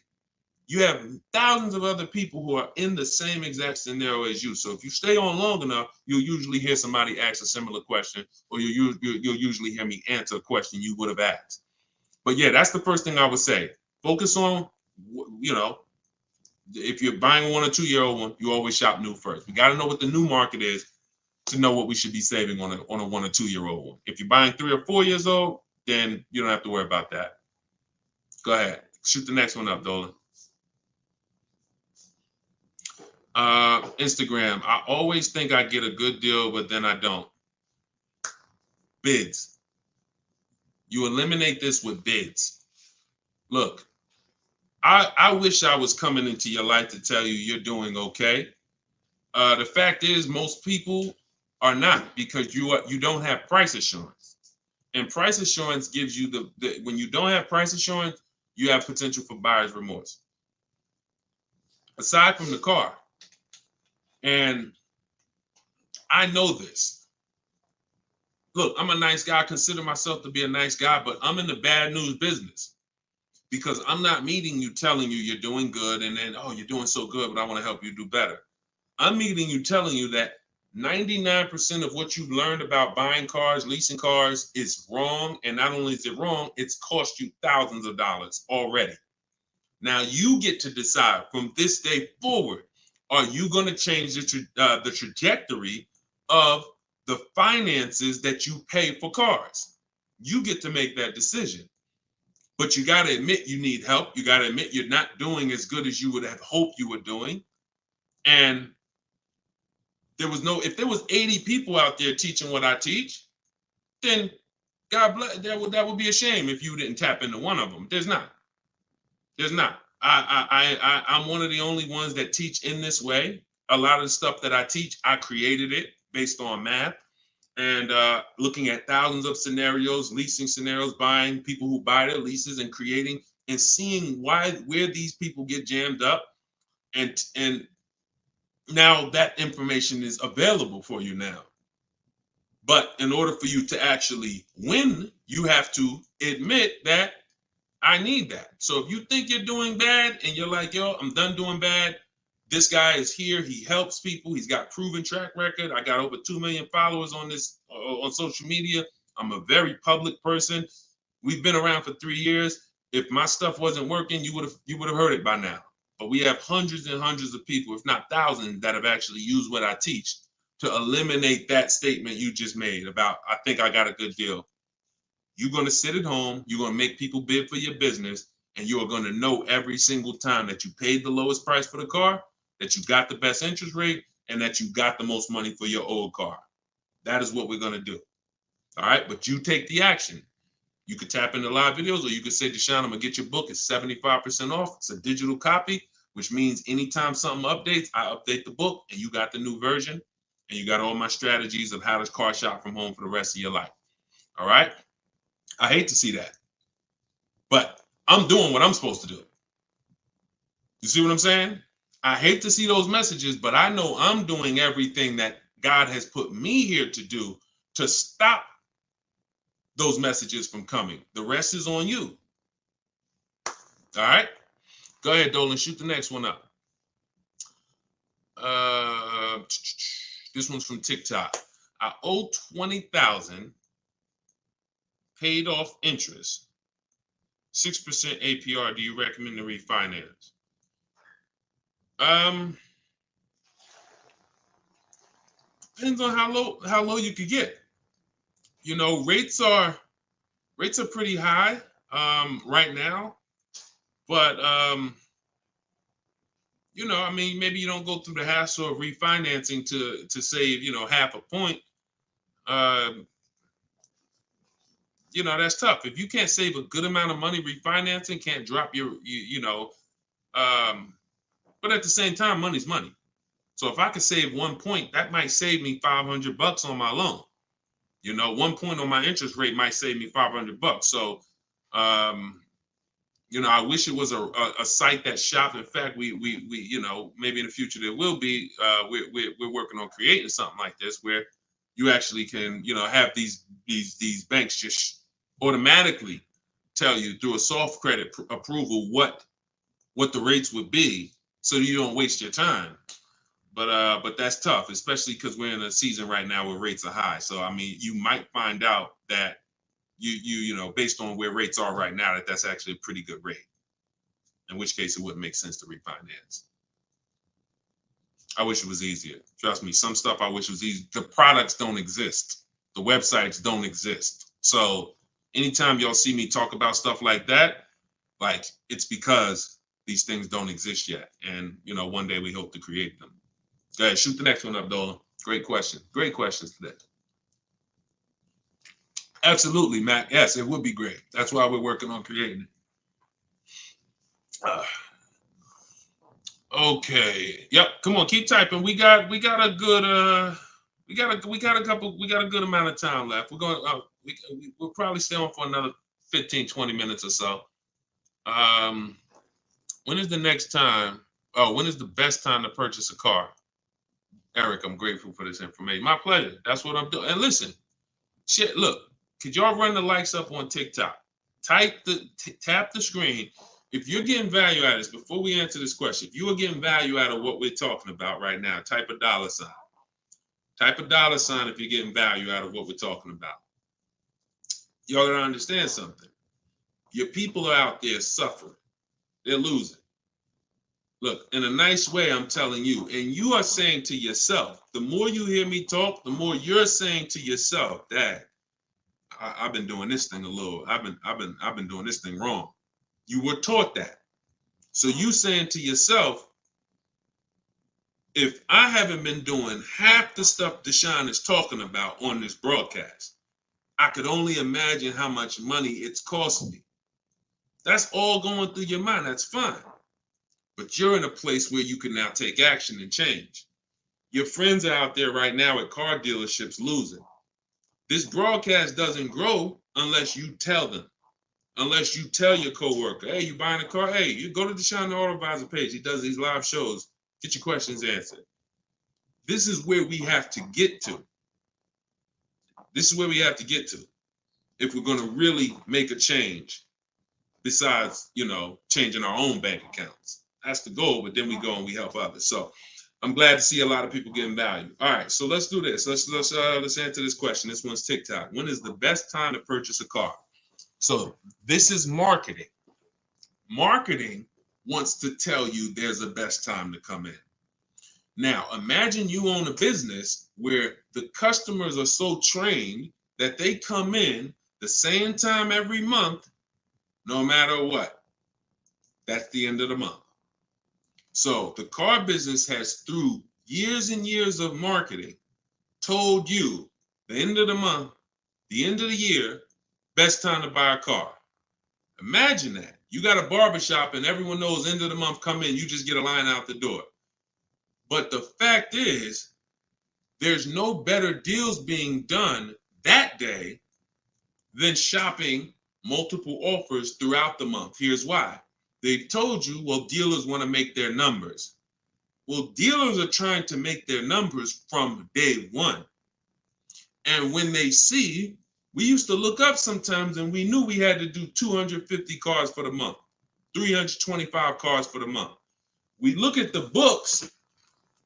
You have thousands of other people who are in the same exact scenario as you. So if you stay on long enough, you'll usually hear somebody ask a similar question, or you'll usually hear me answer a question you would have asked. But yeah, that's the first thing I would say. Focus on, if you're buying a 1 or 2 year old one, you always shop new first. We got to know what the new market is to know what we should be saving on a 1 or 2 year old one. If you're buying 3 or 4 years old, then you don't have to worry about that. Go ahead, shoot the next one up, Dolan. Instagram. I always think I get a good deal, but then I don't. Bids. You eliminate this with bids. Look, I wish I was coming into your life to tell you you're doing okay. The fact is, most people are not, because you don't have price assurance. And price assurance gives you the when you don't have price assurance, you have potential for buyer's remorse. Aside from the car. And I know this. Look, I'm a nice guy. I consider myself to be a nice guy, but I'm in the bad news business, because I'm not meeting you telling you you're doing good and then, oh, you're doing so good, but I want to help you do better. I'm meeting you telling you that 99% of what you've learned about buying cars, leasing cars is wrong. And not only is it wrong, it's cost you thousands of dollars already. Now you get to decide from this day forward, are you going to change the trajectory of the finances that you pay for cars? You get to make that decision. But you got to admit you need help. You got to admit you're not doing as good as you would have hoped you were doing. And if there was 80 people out there teaching what I teach, then God bless, that would be a shame if you didn't tap into one of them. There's not. I'm one of the only ones that teach in this way. A lot of the stuff that I teach, I created it based on math and looking at thousands of scenarios, leasing scenarios, buying, people who buy their leases and creating and seeing where these people get jammed up. And now that information is available for you now. But in order for you to actually win, you have to admit that I need that. So if you think you're doing bad and you're like, yo, I'm done doing bad, this guy is here. He helps people. He's got proven track record. I got over 2 million followers on social media. I'm a very public person. We've been around for 3 years. If my stuff wasn't working, you would have heard it by now. But we have hundreds and hundreds of people, if not thousands, that have actually used what I teach to eliminate that statement you just made about, I think I got a good deal. You're going to sit at home, you're going to make people bid for your business, and you are going to know every single time that you paid the lowest price for the car, that you got the best interest rate, and that you got the most money for your old car. That is what we're going to do. All right, but you take the action. You could tap into live videos, or you could say, Deshone, I'm going to get your book. It's 75% off. It's a digital copy, which means anytime something updates, I update the book, and you got the new version, and you got all my strategies of how to car shop from home for the rest of your life. All right? I hate to see that, but I'm doing what I'm supposed to do. You see what I'm saying? I hate to see those messages, but I know I'm doing everything that God has put me here to do to stop those messages from coming. The rest is on you. All right? Go ahead, Dolan. Shoot the next one up. This one's from TikTok. I owe $20,000. Paid off interest, 6% APR. Do you recommend to refinance? Depends on how low you could get. You know, rates are pretty high right now, but you know, I mean, maybe you don't go through the hassle of refinancing to save, you know, half a point. You know, that's tough. If you can't save a good amount of money refinancing, can't drop your, you know, but at the same time, money's money. So if I could save 1 point, that might save me $500 on my loan. 1 point on my interest rate might save me $500. So, I wish it was a site that shopped. In fact, we maybe in the future there will be. We're working on creating something like this where you actually can, have these banks just automatically tell you through a soft credit approval what the rates would be, so you don't waste your time. But that's tough, especially because we're in a season right now where rates are high. So I mean, you might find out that based on where rates are right now, that's actually a pretty good rate. In which case, it wouldn't make sense to refinance. I wish it was easier. Trust me, some stuff I wish was easy. The products don't exist. The websites don't exist. So anytime y'all see me talk about stuff like that, like, it's because these things don't exist yet. And, one day we hope to create them. Go ahead, shoot the next one up, Dolan. Great question. Great questions today. Absolutely, Matt. Yes, it would be great. That's why we're working on creating it. Okay. Yep. Come on, keep typing. We got a good we got a good amount of time left. We're going we'll probably stay on for another 15-20 minutes or so. When is the next time? Oh, when is the best time to purchase a car? Eric, I'm grateful for this information. My pleasure. That's what I'm doing. And listen, shit, look, could y'all run the likes up on TikTok? Tap the screen. If you're getting value out of this, before we answer this question, if you are getting value out of what we're talking about right now, type a $. Type a $sign if you're getting value out of what we're talking about. Y'all gotta understand something. Your people are out there suffering. They're losing. Look, in a nice way, I'm telling you, and you are saying to yourself, the more you hear me talk, the more you're saying to yourself, Dad, I've been doing this thing I've been doing this thing wrong. You were taught that. So you saying to yourself, if I haven't been doing half the stuff Deshone is talking about on this broadcast, I could only imagine how much money it's costing me. That's all going through your mind. That's fine. But you're in a place where you can now take action and change. Your friends are out there right now at car dealerships losing. This broadcast doesn't grow unless you tell them. Unless you tell your coworker, hey, you buying a car? Hey, you go to Deshone the Auto Advisor page. He does these live shows. Get your questions answered. This is where we have to get to. This is where we have to get to if we're going to really make a change besides, changing our own bank accounts. That's the goal, but then we go and we help others. So I'm glad to see a lot of people getting value. All right, so let's do this. Let's answer this question. This one's TikTok. When is the best time to purchase a car? So this is marketing. Marketing wants to tell you there's a best time to come in. Now, imagine you own a business where the customers are so trained that they come in the same time every month, no matter what. That's the end of the month. So the car business has, through years and years of marketing, told you the end of the month, the end of the year, best time to buy a car. Imagine that. You got a barbershop and everyone knows end of the month come in, you just get a line out the door. But the fact is, there's no better deals being done that day than shopping multiple offers throughout the month. Here's why. They've told you, well, dealers want to make their numbers. Well, dealers are trying to make their numbers from day one. And when they see, we used to look up sometimes and we knew we had to do 250 cars for the month, 325 cars for the month. We look at the books,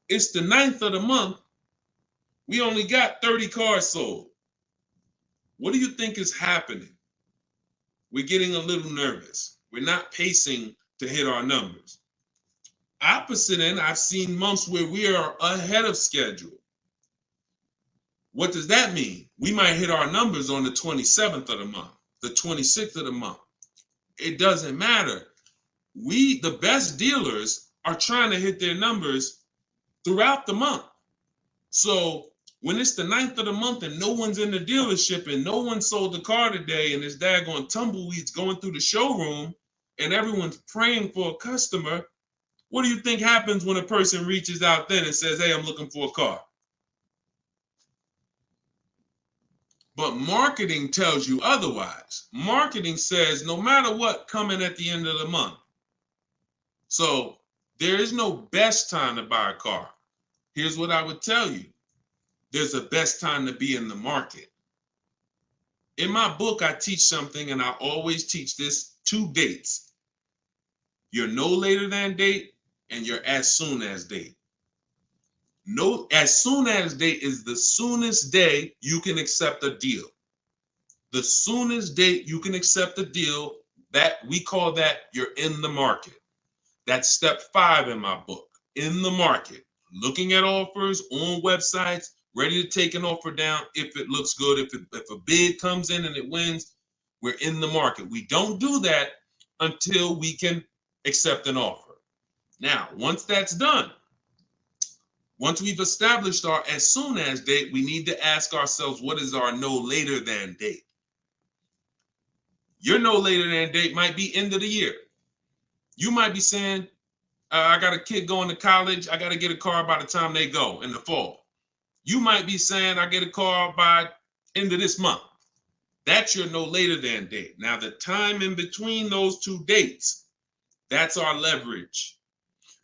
it's the 9th of the month, we only got 30 cars sold. What do you think is happening? We're getting a little nervous. We're not pacing to hit our numbers. Opposite end, I've seen months where we are ahead of schedule. What does that mean? We might hit our numbers on the 27th of the month, the 26th of the month. It doesn't matter. The best dealers are trying to hit their numbers throughout the month. So when it's the 9th of the month and no one's in the dealership and no one sold the car today and this daggone tumbleweeds going through the showroom and everyone's praying for a customer, What do you think happens when a person reaches out then and says, hey, I'm looking for a car? But marketing tells you otherwise. Marketing says no matter what, coming at the end of the month. So there is no best time to buy a car. Here's what I would tell you. There's a best time to be in the market. In my book, I teach something, and I always teach this: 2 dates. Your no later than date and your as soon as date. No, as soon as date is the soonest day you can accept a deal. The soonest date you can accept a deal, that we call that you're in the market. That's step 5 in my book. In the market, looking at offers on websites, ready to take an offer down if it looks good. If a bid comes in and it wins, we're in the market. We don't do that until we can accept an offer. Now, once that's done, once we've established our as soon as date, we need to ask ourselves, what is our no later than date? Your no later than date might be end of the year. You might be saying, I got a kid going to college. I got to get a car by the time they go in the fall. You might be saying, I get a car by end of this month. That's your no later than date. Now, the time in between those 2 dates, that's our leverage.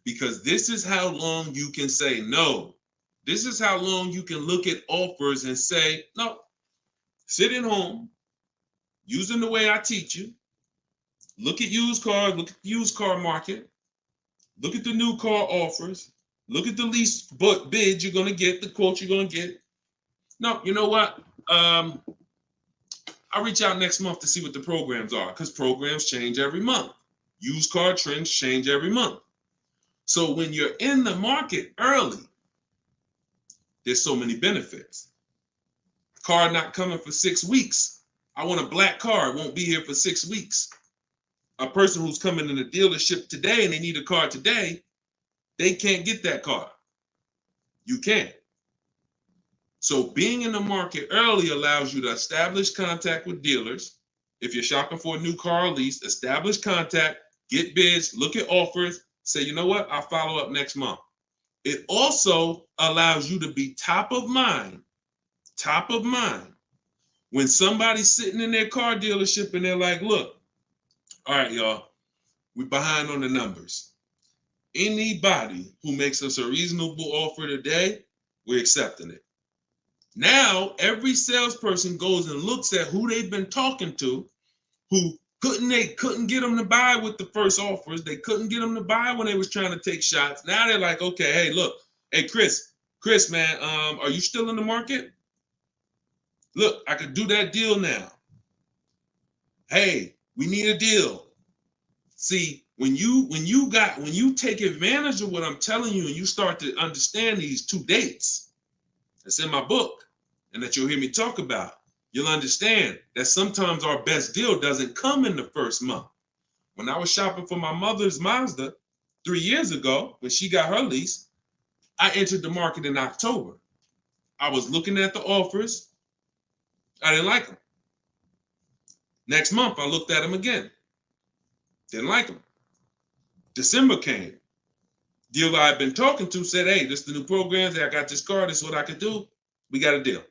Because this is how long you can say no. This is how long you can look at offers and say, no, sit at home, using the way I teach you. Look at used cars, look at the used car market. Look at the new car offers. Look at the lease bid you're going to get, the quote you're going to get. No, you know what? I'll reach out next month to see what the programs are, because programs change every month. Used car trends change every month. So when you're in the market early, there's so many benefits. Car not coming for 6 weeks. I want a black car. It won't be here for 6 weeks. A person who's coming in the dealership today and they need a car today, they can't get that car. You can. So being in the market early allows you to establish contact with dealers. If you're shopping for a new car or lease, establish contact, get bids, look at offers, say, you know what, I'll follow up next month. It also allows you to be top of mind when somebody's sitting in their car dealership and they're like, look, all right, y'all, we're behind on the numbers. Anybody who makes us a reasonable offer today, we're accepting it. Now, every salesperson goes and looks at who they've been talking to, who couldn't get them to buy with the first offers. They couldn't get them to buy when they was trying to take shots. Now they're like, okay, hey, look, hey, Chris, man, are you still in the market? Look, I could do that deal now. Hey, we need a deal. See, when you take advantage of what I'm telling you and you start to understand these 2 dates, that's in my book, and that you'll hear me talk about, you'll understand that sometimes our best deal doesn't come in the first month. When I was shopping for my mother's Mazda 3 years ago, when she got her lease, I entered the market in October. I was looking at the offers. I didn't like them. Next month, I looked at them again. Didn't like them. December came. Dealer I've been talking to said, hey, this is the new programs. I got this car. This is what I could do. We got a deal.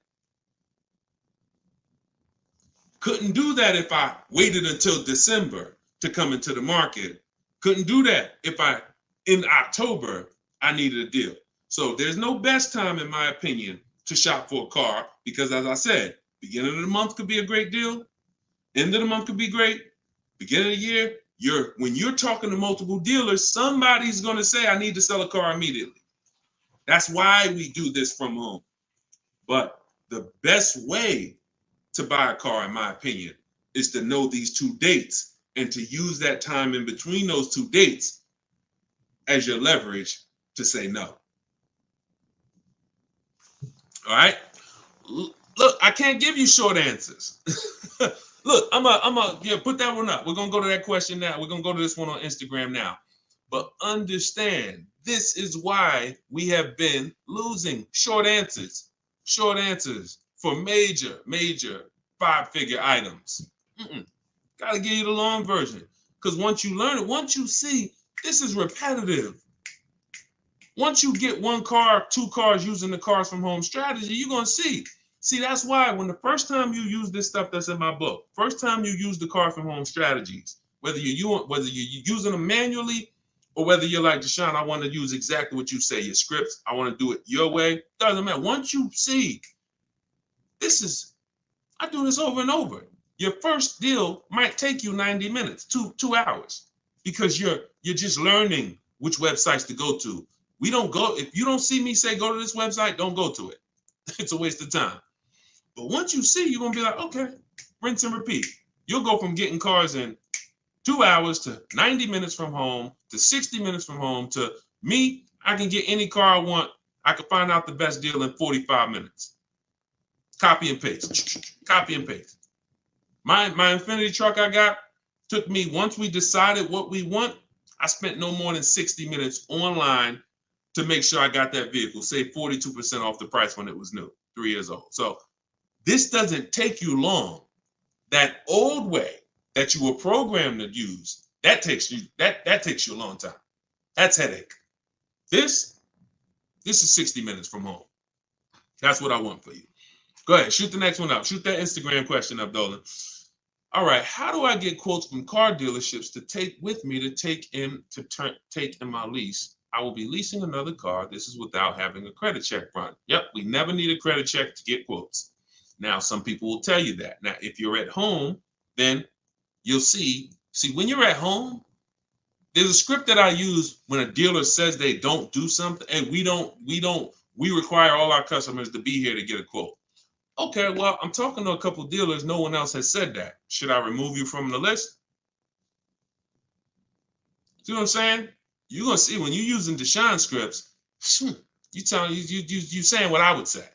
Couldn't do that if I waited until December to come into the market. Couldn't do that if in October, I needed a deal. So there's no best time, in my opinion, to shop for a car because, as I said, beginning of the month could be a great deal. End of the month could be great. Beginning of the year, when you're talking to multiple dealers, somebody's going to say, I need to sell a car immediately. That's why we do this from home. But the best way to buy a car, in my opinion, is to know these 2 dates and to use that time in between those 2 dates as your leverage to say no. All right? Look, I can't give you short answers. Look, I'm a put that one up. We're going to go to that question now. We're going to go to this one on Instagram now. But understand, this is why we have been losing short answers for major 5-figure items. Got to give you the long version. Because once you learn it, once you see, this is repetitive. Once you get one car, two cars using the cars from home strategy, you're going to see. See, that's why when the first time you use this stuff that's in my book, first time you use the car from home strategies, whether you're using them manually or whether you're like, Deshone, I want to use exactly what you say, your scripts, I want to do it your way, doesn't matter. Once you see, I do this over and over. Your first deal might take you 90 minutes, 2 hours, because you're just learning which websites to go to. We don't go, if you don't see me say, go to this website, don't go to it. It's a waste of time. But once you see, you're going to be like, okay, rinse and repeat. You'll go from getting cars in 2 hours to 90 minutes from home to 60 minutes from home to me. I can get any car I want. I can find out the best deal in 45 minutes. Copy and paste. Copy and paste. My Infiniti truck I got took me, once we decided what we want, I spent no more than 60 minutes online to make sure I got that vehicle, save 42% off the price when it was new, 3 years old. So this doesn't take you long. That old way that you were programmed to use, that takes you a long time. That's headache. This is 60 minutes from home. That's what I want for you. Go ahead, shoot the next one up. Shoot that Instagram question up, Dolan. All right, how do I get quotes from car dealerships to take with me to take in my lease? I will be leasing another car. This is without having a credit check run. Yep, we never need a credit check to get quotes. Now, some people will tell you that. Now, if you're at home, then you'll see when you're at home, there's a script that I use when a dealer says they don't do something, and we require all our customers to be here to get a quote. Okay, well, I'm talking to a couple dealers. No one else has said that. Should I remove you from the list? See what I'm saying? You're gonna see when you're using Deshone scripts, you saying what I would say.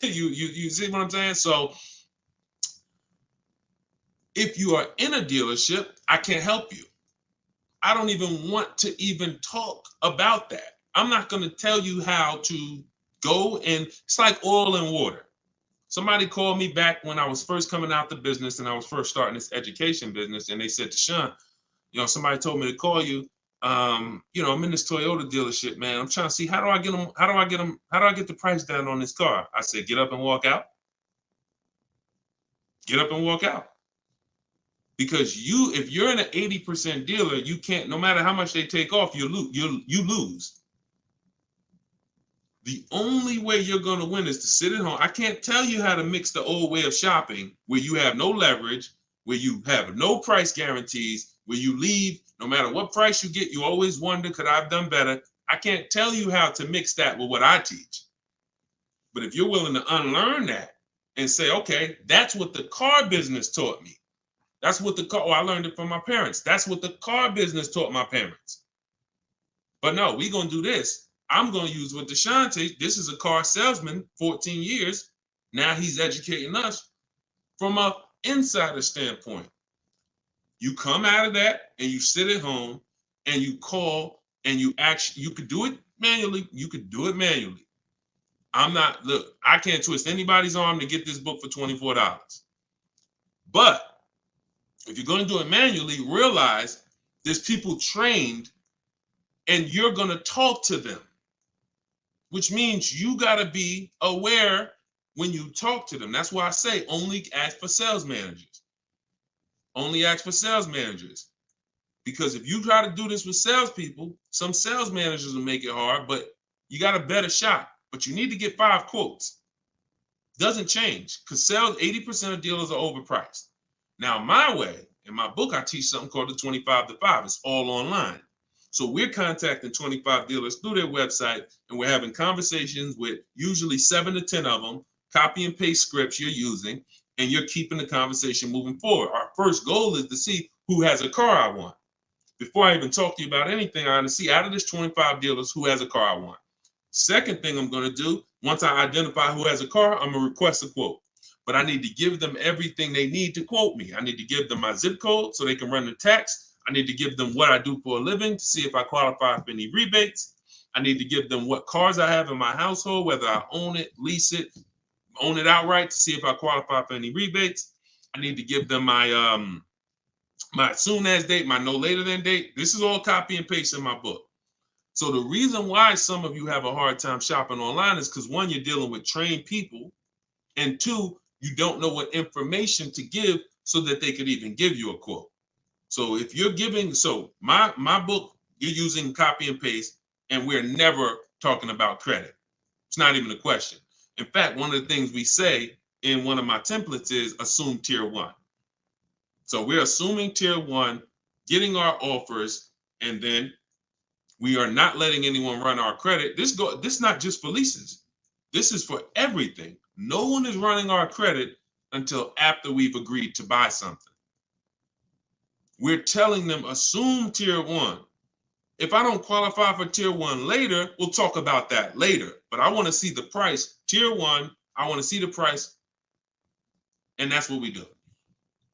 you see what I'm saying? So if you are in a dealership, I can't help you. I don't even want to even talk about that. I'm not going to tell you how to go, and it's like oil and water. Somebody called me back when I was first coming out the business and I was first starting this education business, and they said, Deshone, somebody told me to call you. I'm in this Toyota dealership, man. I'm trying to see how do I get the price down on this car? I said, get up and walk out. Get up and walk out. Because if you're in an 80% dealer, you can't, no matter how much they take off, you lose. The only way you're going to win is to sit at home. I can't tell you how to mix the old way of shopping where you have no leverage, where you have no price guarantees, where you leave, no matter what price you get, you always wonder, could I have done better? I can't tell you how to mix that with what I teach. But if you're willing to unlearn that and say, okay, that's what the car business taught me. That's what I learned it from my parents. That's what the car business taught my parents. But no, we're going to do this. I'm going to use what Deshone teach. This is a car salesman, 14 years. Now he's educating us from an insider standpoint. You come out of that and you sit at home and you call and you could do it manually. You could do it manually. I can't twist anybody's arm to get this book for $24. But if you're going to do it manually, realize there's people trained and you're going to talk to them, which means you got to be aware when you talk to them. That's why I say only ask for sales managers. Only ask for sales managers. Because if you try to do this with salespeople, some sales managers will make it hard, but you got a better shot. But you need to get 5 quotes. Doesn't change because 80% of dealers are overpriced. Now, my way, in my book, I teach something called the 25 to 5. It's all online. So we're contacting 25 dealers through their website, and we're having conversations with usually 7 to 10 of them, copy and paste scripts you're using, and you're keeping the conversation moving forward. Our first goal is to see who has a car I want. Before I even talk to you about anything, I want to see out of this 25 dealers who has a car I want. Second thing I'm going to do, once I identify who has a car, I'm going to request a quote. But I need to give them everything they need to quote me. I need to give them my zip code so they can run the tax. I need to give them what I do for a living to see if I qualify for any rebates. I need to give them what cars I have in my household, whether I own it, lease it, own it outright to see if I qualify for any rebates. I need to give them my my soon as date, my no later than date. This is all copy and paste in my book. So the reason why some of you have a hard time shopping online is because, one, you're dealing with trained people, and two, you don't know what information to give so that they could even give you a quote. So if you're giving, so my book, you're using copy and paste, and we're never talking about credit. It's not even a question. In fact, one of the things we say in one of my templates is assume tier one. So we're assuming tier one, getting our offers, and then we are not letting anyone run our credit. This is not just for leases. This is for everything. No one is running our credit until after we've agreed to buy something. We're telling them assume tier one. If I don't qualify for tier one later, we'll talk about that later. But I want to see the price. Tier one, I want to see the price. And that's what we do.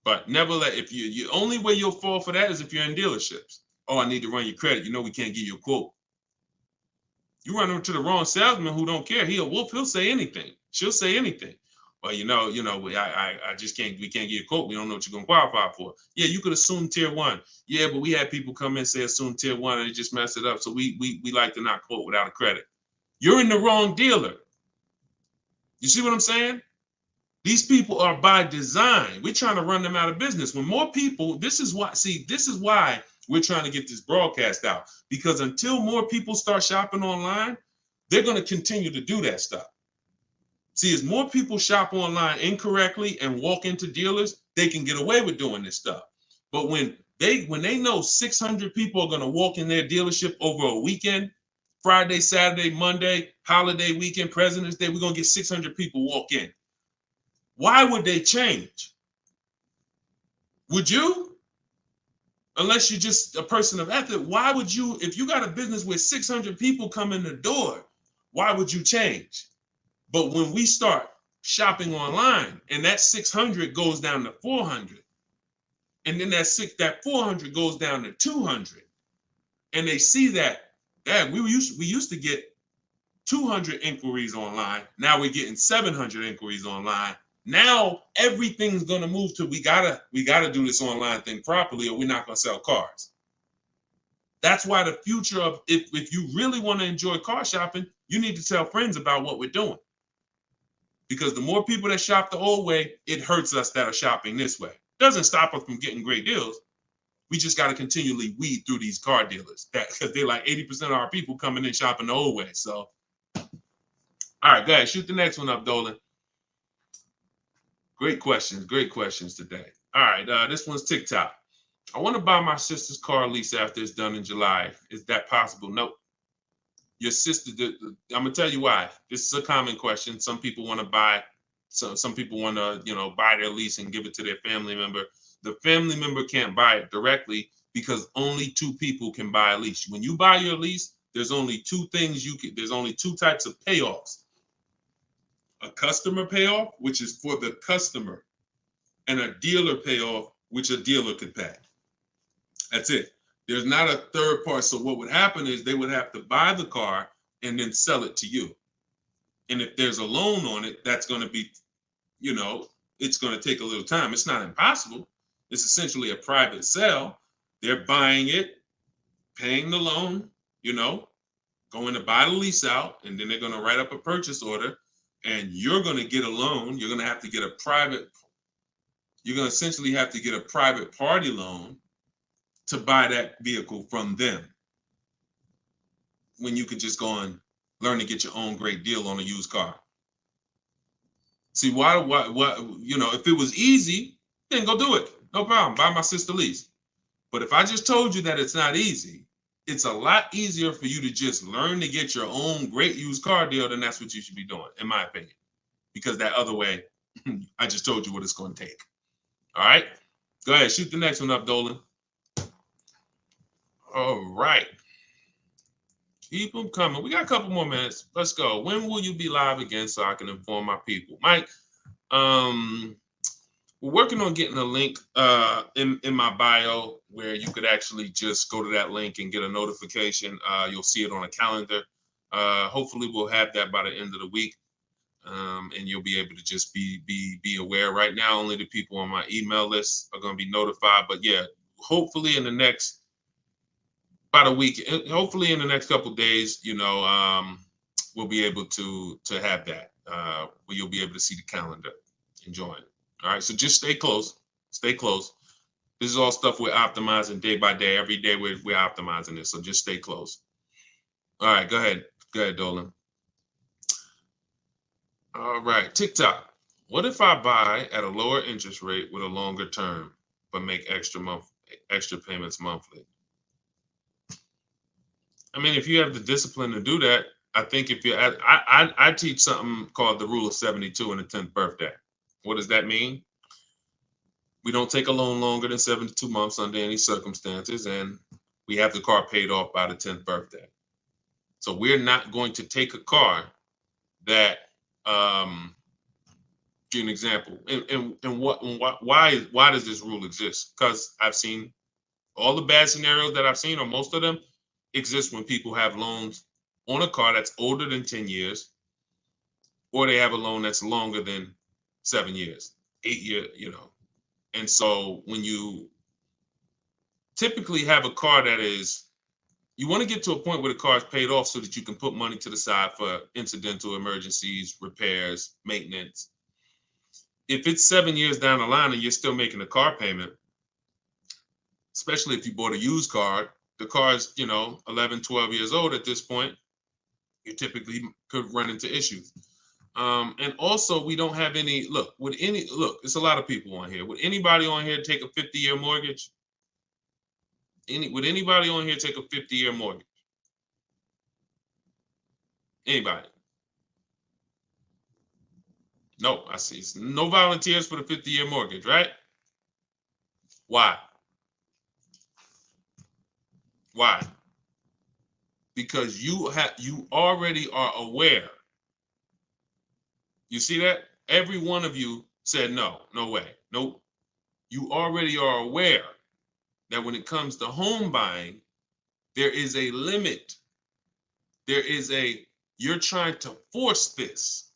But never let, if you only way you'll fall for that is if you're in dealerships. Oh, I need to run your credit. You know we can't give you a quote. You run into the wrong salesman who don't care. He'll say anything. She'll say anything. Well, I just can't, we can't get a quote. We don't know what you're going to qualify for. Yeah, you could assume tier one. Yeah, but we had people come in and say assume tier one and it just messed it up. So we like to not quote without a credit. You're in the wrong dealer. You see what I'm saying? These people are by design. We're trying to run them out of business. When more people, this is why we're trying to get this broadcast out. Because until more people start shopping online, they're going to continue to do that stuff. See, as more people shop online incorrectly and walk into dealers, they can get away with doing this stuff. But when they know 600 people are going to walk in their dealership over a weekend, Friday, Saturday, Monday, holiday weekend, President's Day, we're going to get 600 people walk in. Why would they change? Would you? Unless you're just a person of ethic, why would you, if you got a business where 600 people come in the door, why would you change? But when we start shopping online and that 600 goes down to 400, and then that 400 goes down to 200, and they see that, we used to get 200 inquiries online. Now we're getting 700 inquiries online. Now everything's gonna move to we gotta do this online thing properly, or we're not gonna sell cars. That's why the future of if you really want to enjoy car shopping, you need to tell friends about what we're doing. Because the more people that shop the old way, it hurts us that are shopping this way. Doesn't stop us from getting great deals. We just got to continually weed through these car dealers because they're like 80% of our people coming in shopping the old way. So, all right, go ahead, shoot the next one up, Dolan. Great questions today. All right, this one's TikTok. I want to buy my sister's car lease after it's done in July. Is that possible? Nope. Your sister, I'm gonna tell you why. This is a common question. Some people want to buy, some people want to, buy their lease and give it to their family member. The family member can't buy it directly because only two people can buy a lease. When you buy your lease, there's only two things there's only two types of payoffs. A customer payoff, which is for the customer, and a dealer payoff, which a dealer could pay. That's it. There's not a third part. So what would happen is they would have to buy the car and then sell it to you. And if there's a loan on it, that's going to be, it's going to take a little time. It's not impossible. It's essentially a private sale. They're buying it, paying the loan, going to buy the lease out, and then they're going to write up a purchase order, and you're going to get a loan. You're going to have to get you're going to essentially have to get a private party loan to buy that vehicle from them, when you could just go and learn to get your own great deal on a used car. See, why, if it was easy, then go do it. No problem. Buy my sister lease. But if I just told you that it's not easy, it's a lot easier for you to just learn to get your own great used car deal, then that's what you should be doing, in my opinion. Because that other way, I just told you what it's going to take. All right? Go ahead. Shoot the next one up, Dolan. All right. Keep them coming. We got a couple more minutes. Let's go. When will you be live again so I can inform my people? Mike, we're working on getting a link in my bio where you could actually just go to that link and get a notification. You'll see it on a calendar. Hopefully we'll have that by the end of the week. And you'll be able to just be aware. Right now, only the people on my email list are going to be notified. But yeah, hopefully in the next about a week. Hopefully in the next couple of days, we'll be able to have that. Where you'll be able to see the calendar and join. All right. So just stay close. Stay close. This is all stuff we're optimizing day by day. Every day we're optimizing this. So just stay close. All right. Go ahead. Go ahead, Dolan. All right. TikTok. What if I buy at a lower interest rate with a longer term, but make extra payments monthly? I mean, if you have the discipline to do that, I think if you're I teach something called the rule of 72 in the 10th birthday. What does that mean? We don't take a loan longer than 72 months under any circumstances, and we have the car paid off by the 10th birthday. So we're not going to take a car that, give you an example, why does this rule exist? Because I've seen all the bad scenarios that I've seen, or most of them, exist when people have loans on a car that's older than 10 years, or they have a loan that's longer than 7 years, 8 years, And so when you typically have a car that is, you want to get to a point where the car is paid off so that you can put money to the side for incidental emergencies, repairs, maintenance. If it's 7 years down the line and you're still making a car payment, especially if you bought a used car, the car is, 11, 12 years old at this point, you typically could run into issues. And also, we don't have any, it's a lot of people on here. Would anybody on here take a 50-year mortgage? Would anybody on here take a 50-year mortgage? Anybody? No, I see. No volunteers for the 50-year mortgage, right? Why? Why? Because you already are aware. You see that? Every one of you said no way, nope. You already are aware that when it comes to home buying, there is a limit. You're trying to force this.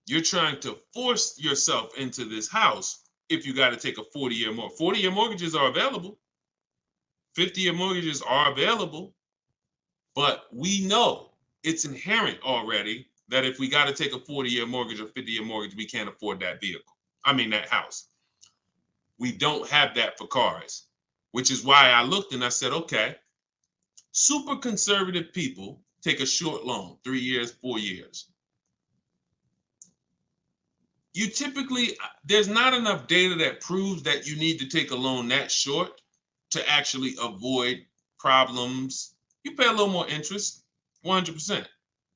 You're trying to force yourself into this house if you got to take a 40-year mortgage. 40-year mortgages are available. 50-year mortgages are available. But we know it's inherent already that if we got to take a 40-year mortgage or 50-year mortgage, we can't afford that that house. We don't have that for cars, which is why I looked and I said, okay, super conservative people take a short loan, 3 years, 4 years. You typically, there's not enough data that proves that you need to take a loan that short to actually avoid problems. You pay a little more interest, 100%.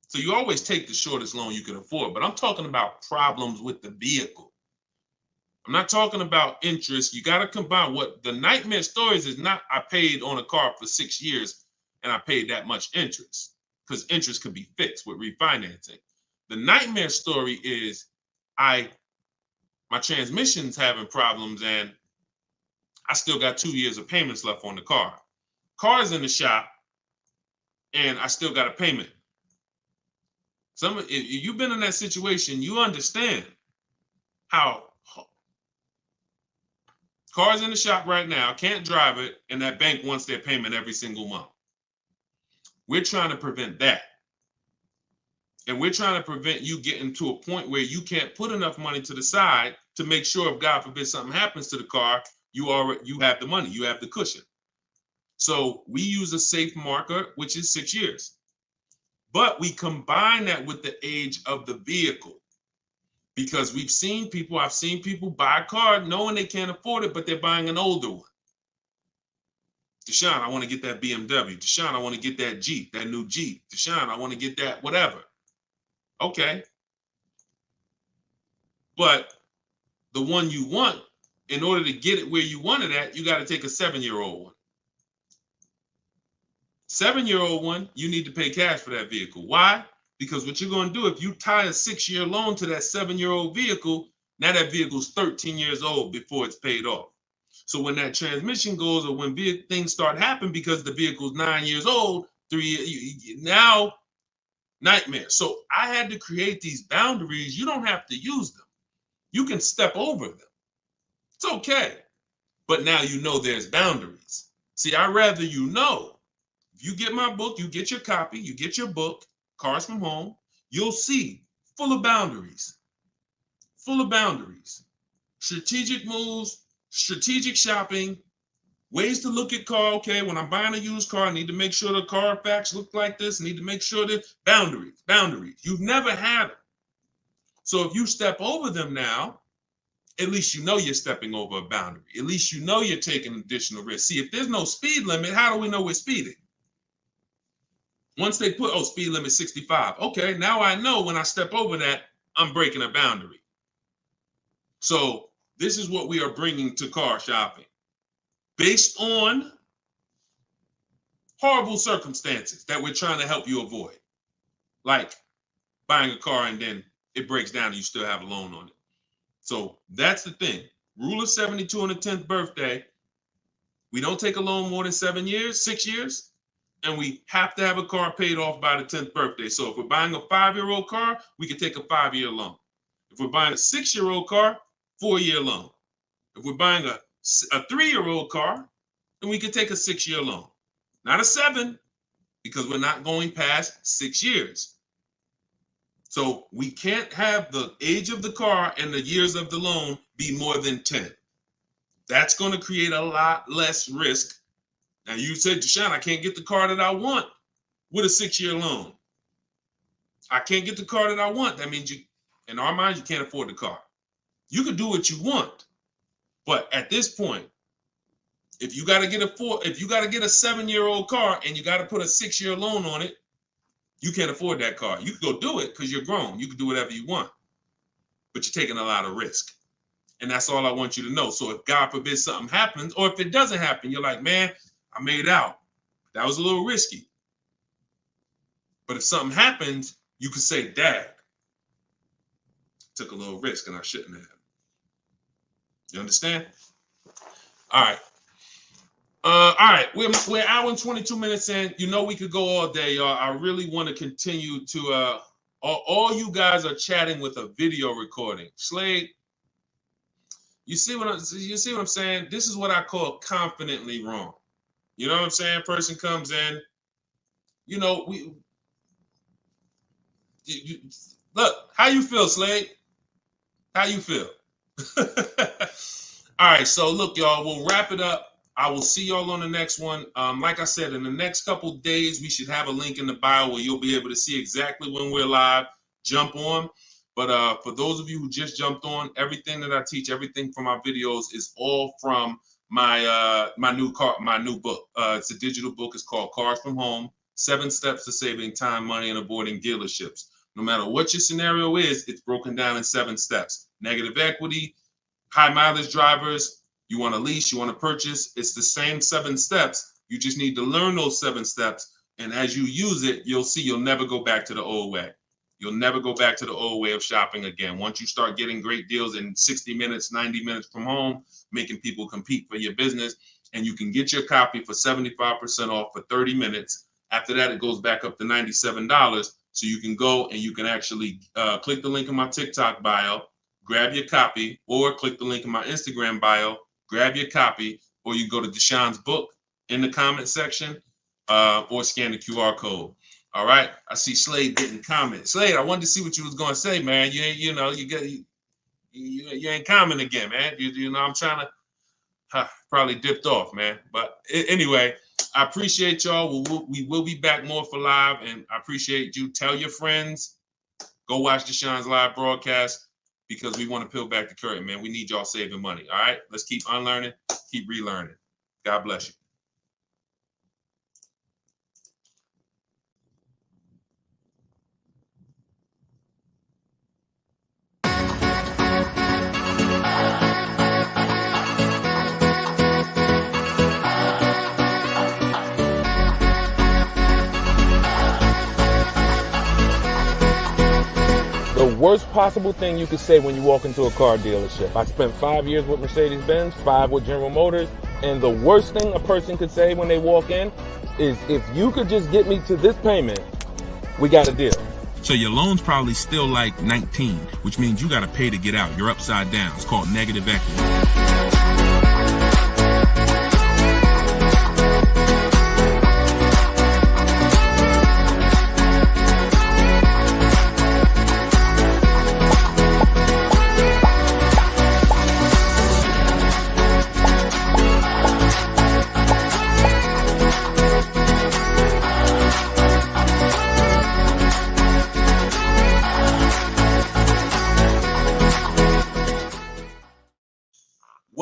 So you always take the shortest loan you can afford, but I'm talking about problems with the vehicle. I'm not talking about interest. You got to combine what the nightmare stories is not, I paid on a car for 6 years and I paid that much interest, because interest can be fixed with refinancing. The nightmare story is my transmission's having problems and I still got 2 years of payments left on the car. Car's in the shop and I still got a payment. If you've been in that situation, you understand how car's in the shop right now, can't drive it, and that bank wants their payment every single month. We're trying to prevent that. And we're trying to prevent you getting to a point where you can't put enough money to the side to make sure if God forbid something happens to the car, you have the money, you have the cushion. So we use a safe marker, which is 6 years. But we combine that with the age of the vehicle, because I've seen people buy a car knowing they can't afford it, but they're buying an older one. Deshone, I want to get that BMW. Deshone, I want to get that Jeep, that new Jeep. Deshone, I want to get that whatever. Okay. But the one you want, in order to get it where you want it at, you got to take a 7-year-old one. 7-year-old one, you need to pay cash for that vehicle. Why? Because what you're going to do, if you tie a 6-year loan to that 7-year-old vehicle, now that vehicle's 13 years old before it's paid off. So when that transmission goes, or when things start happening because the vehicle's 9 years old, 3 years, now nightmare. So I had to create these boundaries. You don't have to use them. You can step over them. It's okay. But now you know there's boundaries. See, I'd rather you know. If you get my book, you get your copy, you get your book, Cars from Home, you'll see full of boundaries. Full of boundaries. Strategic moves, strategic shopping, ways to look at car. Okay, when I'm buying a used car, I need to make sure the Carfax look like this. I need to make sure that boundaries. You've never had them. So if you step over them now, at least you know you're stepping over a boundary. At least you know you're taking additional risk. See, if there's no speed limit, how do we know we're speeding? Once they put, speed limit 65. Okay, now I know when I step over that, I'm breaking a boundary. So this is what we are bringing to car shopping. Based on horrible circumstances that we're trying to help you avoid. Like buying a car and then it breaks down and you still have a loan on it. So that's the thing. Rule of 72 on the 10th birthday. We don't take a loan more than 6 years, and we have to have a car paid off by the 10th birthday. So if we're buying a 5-year-old car, we can take a 5-year loan. If we're buying a 6-year-old car, 4-year loan. If we're buying a 3-year-old car, then we can take a 6-year loan. Not a 7, because we're not going past 6 years. So we can't have the age of the car and the years of the loan be more than 10. That's going to create a lot less risk. Now you said, Deshone, I can't get the car that I want with a 6-year loan. I can't get the car that I want. That means in our minds, you can't afford the car. You can do what you want. But at this point, if you got to get a 7-year-old car and you got to put a 6-year loan on it, you can't afford that car. You can go do it because you're grown. You can do whatever you want, but you're taking a lot of risk. And that's all I want you to know. So if God forbid something happens, or if it doesn't happen, you're like, man, I made out. That was a little risky. But if something happens, you can say, Dad, took a little risk and I shouldn't have. You understand? All right. All right, we're an hour and 22 minutes in. You know we could go all day, y'all. I really want to continue to. All you guys are chatting with a video recording. Slade, you see what I'm saying? This is what I call confidently wrong. You know what I'm saying? Person comes in. You know look. How you feel, Slade? How you feel? All right, so look, y'all. We'll wrap it up. I will see y'all on the next one. Like I said, in the next couple days, we should have a link in the bio where you'll be able to see exactly when we're live. Jump on. But for those of you who just jumped on, everything that I teach, everything from my videos is all from my new book. It's a digital book. It's called Cars from Home: 7 Steps to Saving Time, Money, and Avoiding Dealerships. No matter what your scenario is, it's broken down in 7 steps. Negative equity, high mileage drivers. You want to lease, you want to purchase, it's the same 7 steps. You just need to learn those 7 steps. And as you use it, you'll see you'll never go back to the old way. You'll never go back to the old way of shopping again. Once you start getting great deals in 60 minutes, 90 minutes from home, making people compete for your business, and you can get your copy for 75% off for 30 minutes. After that, it goes back up to $97. So you can go and you can actually click the link in my TikTok bio, grab your copy, or click the link in my Instagram bio, grab your copy, or you go to Deshone's book in the comment section, or scan the QR code. All right. I see Slade getting comments. Slade, I wanted to see what you was gonna say, man. You ain't comment again, man. You know, I'm trying to probably dipped off, man. But anyway, I appreciate y'all. We will be back more for live, and I appreciate you. Tell your friends, go watch Deshone's live broadcast, because we want to peel back the curtain, man. We need y'all saving money. All right. Let's keep unlearning, keep relearning. God bless you. The worst possible thing you could say when you walk into a car dealership. I spent 5 years with Mercedes-Benz, 5 with General Motors, and the worst thing a person could say when they walk in is, if you could just get me to this payment, we got a deal. So your loan's probably still like 19, which means you got to pay to get out. You're upside down. It's called negative equity.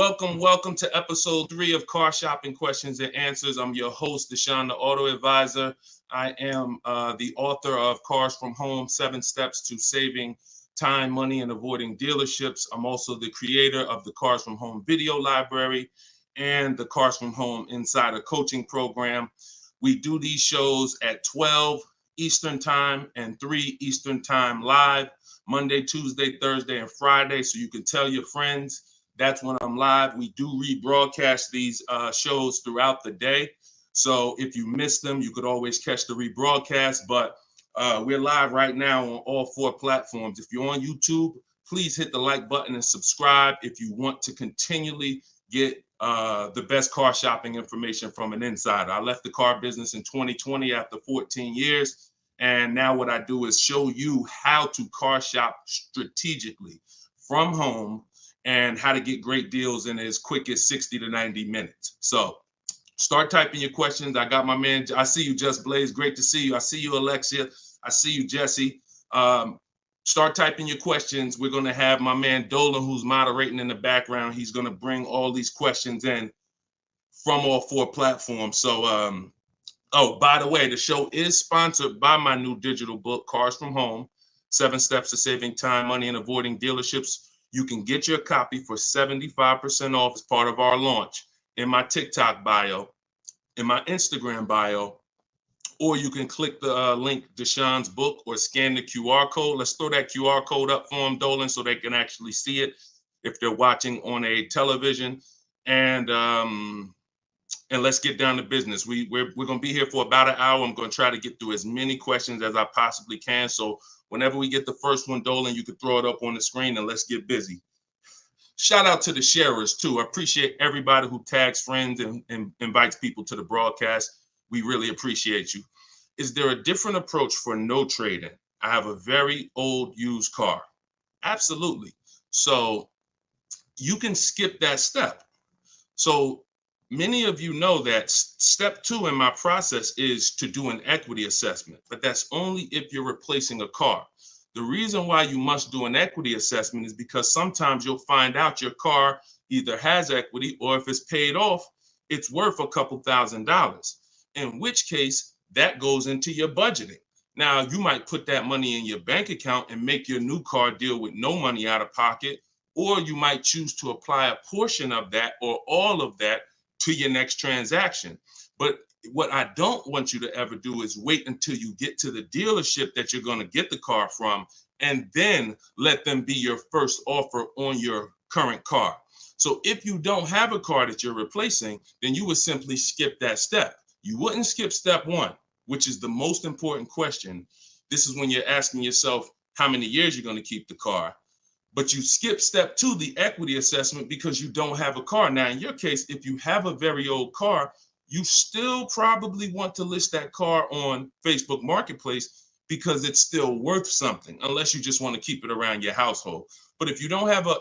Welcome to episode 3 of Car Shopping Questions and Answers. I'm your host, Deshone the Auto Advisor. I am the author of Cars from Home, 7 Steps to Saving Time, Money, and Avoiding Dealerships. I'm also the creator of the Cars from Home video library and the Cars from Home Insider Coaching Program. We do these shows at 12 Eastern Time and 3 Eastern Time live, Monday, Tuesday, Thursday, and Friday, so you can tell your friends. That's when I'm live. We do rebroadcast these shows throughout the day. So if you miss them, you could always catch the rebroadcast. But we're live right now on all 4 platforms. If you're on YouTube, please hit the like button and subscribe if you want to continually get the best car shopping information from an insider. I left the car business in 2020 after 14 years. And now what I do is show you how to car shop strategically from home and how to get great deals in as quick as 60 to 90 minutes. So start typing your questions. I got my man. I see you, Just Blaze. Great to see you. I see you, Alexia. I see you, Jesse. Start typing your questions. We're going to have my man Dolan, who's moderating in the background. He's going to bring all these questions in from all 4 platforms. So, oh, by the way, the show is sponsored by my new digital book, Cars from Home, 7 Steps to Saving Time, Money, and Avoiding Dealerships. You can get your copy for 75% off as part of our launch in my TikTok bio, in my Instagram bio, or you can click the link, Deshone's book, or scan the QR code. Let's throw that QR code up for them, Dolan, so they can actually see it if they're watching on a television. And let's get down to business. We're going to be here for about an hour. I'm going to try to get through as many questions as I possibly can. So whenever we get the first one, Dolan, you can throw it up on the screen and let's get busy. Shout out to the sharers too. I appreciate everybody who tags friends and invites people to the broadcast. We really appreciate you. Is there a different approach for no trading? I have a very old used car. Absolutely. So you can skip that step. So many of you know that step 2 in my process is to do an equity assessment, but that's only if you're replacing a car. The reason why you must do an equity assessment is because sometimes you'll find out your car either has equity or if it's paid off, it's worth a couple $1,000s, in which case that goes into your budgeting. Now, you might put that money in your bank account and make your new car deal with no money out of pocket, or you might choose to apply a portion of that or all of that to your next transaction. But what I don't want you to ever do is wait until you get to the dealership that you're going to get the car from and then let them be your first offer on your current car. So if you don't have a car that you're replacing, then you would simply skip that step. You wouldn't skip step 1, which is the most important question. This is when you're asking yourself how many years you're going to keep the car. But you skip step 2, the equity assessment, because you don't have a car. Now, in your case, if you have a very old car, you still probably want to list that car on Facebook Marketplace because it's still worth something, unless you just want to keep it around your household. But if you don't have a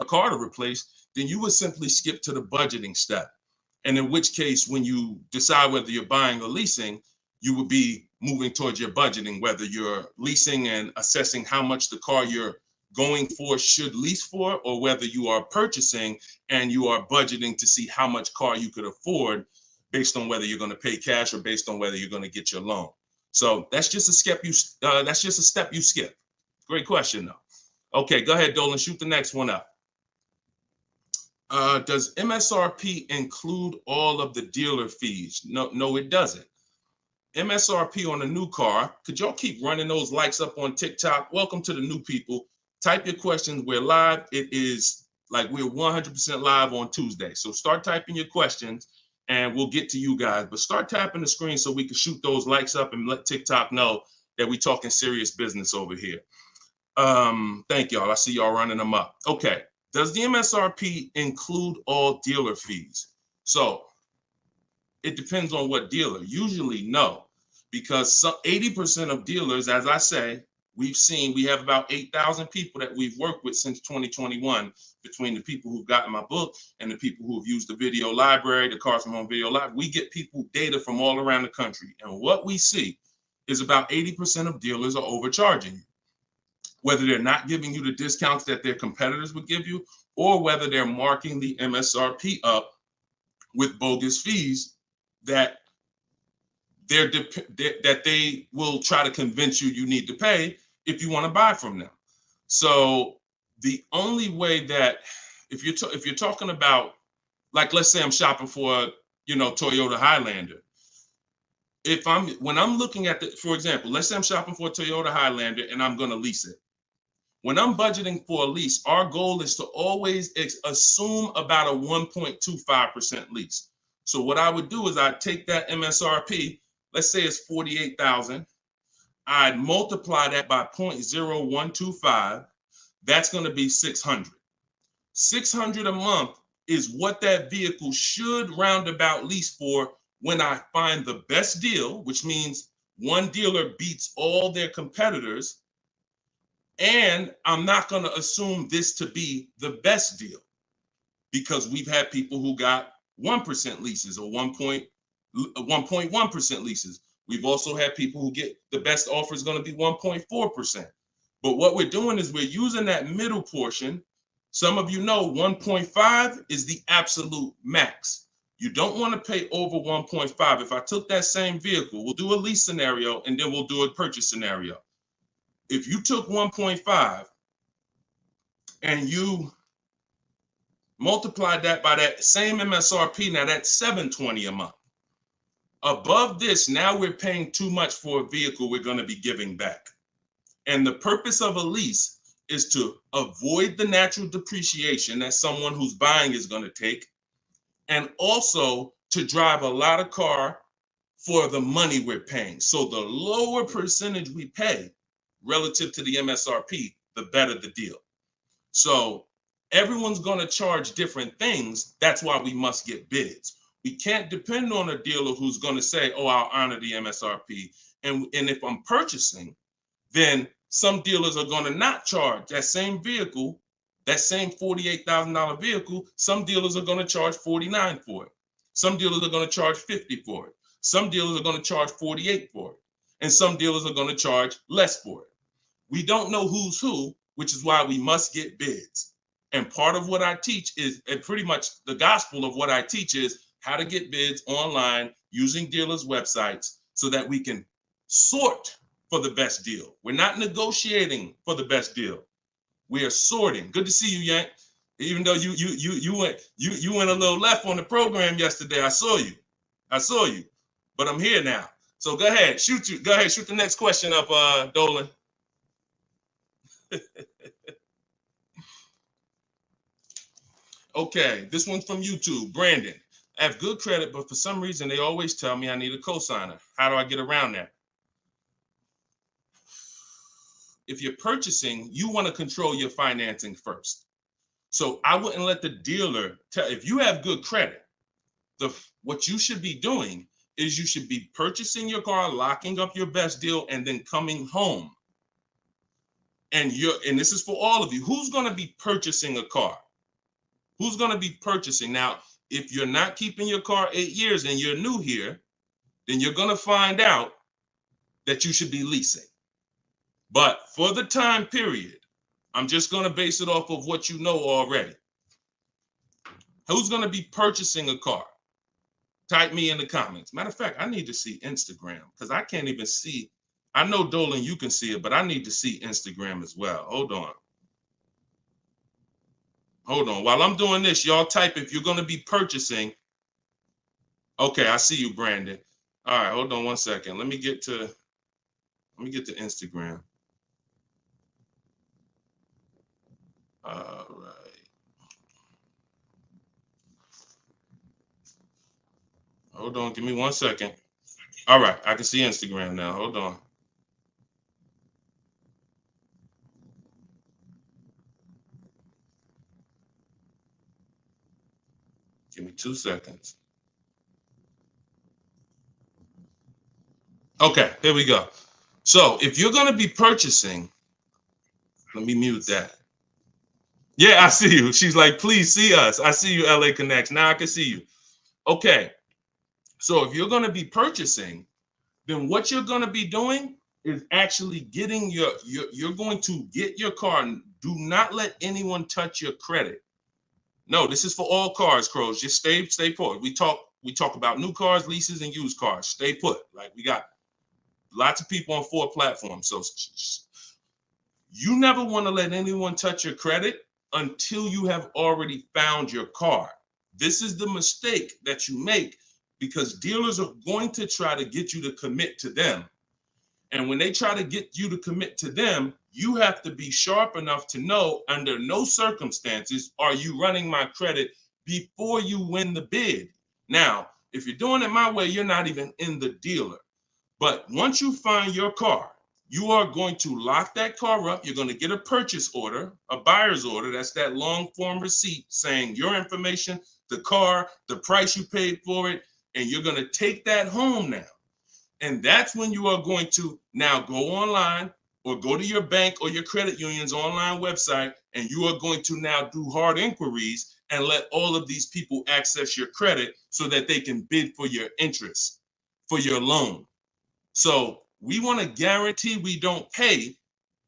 car to replace, then you would simply skip to the budgeting step. And in which case, when you decide whether you're buying or leasing, you would be moving towards your budgeting, whether you're leasing and assessing how much the car you're going for should lease for, or whether you are purchasing and you are budgeting to see how much car you could afford based on whether you're going to pay cash or based on whether you're going to get your loan. So that's just a step you skip. Great question though. Okay, go ahead, Dolan, shoot the next one up. Does MSRP include all of the dealer fees? No, it doesn't. MSRP on a new car. Could y'all keep running those likes up on TikTok? Welcome to the new people. Type your questions. We're live. It is like we're 100% live on Tuesday. So start typing your questions and we'll get to you guys. But start tapping the screen so we can shoot those likes up and let TikTok know that we're talking serious business over here. Thank y'all. I see y'all running them up. Okay. Does the MSRP include all dealer fees? So it depends on what dealer. Usually no, because 80% of dealers, as I say, we have about 8,000 people that we've worked with since 2021, between the people who've gotten my book and the people who've used the video library, the Cars from Home video library. We get people data from all around the country. And what we see is about 80% of dealers are overcharging you. whether they're not giving you the discounts that their competitors would give you, or whether they're marking the MSRP up with bogus fees that they will try to convince you need to pay if you want to buy from them. So the only way that if you're talking about, like, let's say I'm shopping for Toyota Highlander. When I'm looking at for example, let's say I'm shopping for a Toyota Highlander and I'm going to lease it. When I'm budgeting for a lease, our goal is to always assume about a 1.25% lease. So what I would do is I'd take that MSRP, let's say it's $48,000. I'd multiply that by 0.0125. That's going to be $600. $600 a month is what that vehicle should roundabout lease for when I find the best deal, which means one dealer beats all their competitors. And I'm not going to assume this to be the best deal, because we've had people who got 1% leases or 1.1% leases. We've also had people who get the best offer is going to be 1.4%. But what we're doing is we're using that middle portion. Some of you know 1.5 is the absolute max. You don't want to pay over 1.5. If I took that same vehicle, we'll do a lease scenario and then we'll do a purchase scenario. If you took 1.5 and you multiplied that by that same MSRP, now that's $720 a month. Above this, now we're paying too much for a vehicle we're going to be giving back. And the purpose of a lease is to avoid the natural depreciation that someone who's buying is going to take, and also to drive a lot of car for the money we're paying. So the lower percentage we pay relative to the MSRP, the better the deal. So everyone's going to charge different things. That's why we must get bids. We can't depend on a dealer who's going to say, oh, I'll honor the MSRP. And if I'm purchasing, then some dealers are going to not charge that same vehicle, that same $48,000 vehicle. Some dealers are going to charge $49,000 for it. Some dealers are going to charge $50,000 for it. Some dealers are going to charge $48,000 for it. And some dealers are going to charge less for it. We don't know who's who, which is why we must get bids. And part of what I teach is, and pretty much the gospel of what I teach is how to get bids online using dealers' websites so that we can sort for the best deal. We're not negotiating for the best deal. We are sorting. Good to see you, Yank. Even though you went a little left on the program yesterday, I saw you. But I'm here now. So go ahead, shoot the next question up, Dolan. Okay, this one's from YouTube. Brandon, I have good credit, but for some reason they always tell me I need a cosigner. How do I get around that? If you're purchasing, you want to control your financing first. So I wouldn't let the dealer tell. If you have good credit, what you should be doing is you should be purchasing your car, locking up your best deal, and then coming home. And this is for all of you. Who's going to be purchasing a car? Who's going to be purchasing? Now, if you're not keeping your car 8 years and you're new here, then you're going to find out that you should be leasing. But for the time period, I'm just going to base it off of what you know already. Who's going to be purchasing a car? Type me in the comments. Matter of fact, I need to see Instagram because I can't even see. I know, Dolan, you can see it, but I need to see Instagram as well. Hold on. While I'm doing this, y'all type if you're going to be purchasing. Okay, I see you, Brandon. All right, hold on one second. Let me get to Instagram. All right. Hold on, give me 1 second. All right, I can see Instagram now. Hold on. Give me 2 seconds. Okay, here we go. So if you're going to be purchasing, let me mute that. Yeah, I see you. She's like, please see us. I see you, LA Connects. Now I can see you. Okay. So if you're going to be purchasing, then what you're going to be doing is actually getting you're going to get your car. Do not let anyone touch your credit. No, this is for all cars, Crows. Just stay put. We talk about new cars, leases, and used cars. Stay put. Like, we got lots of people on 4 platforms. So you never want to let anyone touch your credit until you have already found your car. This is the mistake that you make, because dealers are going to try to get you to commit to them. And when they try to get you to commit to them, you have to be sharp enough to know, under no circumstances are you running my credit before you win the bid. Now, if you're doing it my way, you're not even in the dealer. But once you find your car, you are going to lock that car up. You're going to get a purchase order, a buyer's order. That's that long form receipt saying your information, the car, the price you paid for it, and you're going to take that home now. And that's when you are going to now go online or go to your bank or your credit union's online website, and you are going to now do hard inquiries and let all of these people access your credit so that they can bid for your interest, for your loan. So we want to guarantee we don't pay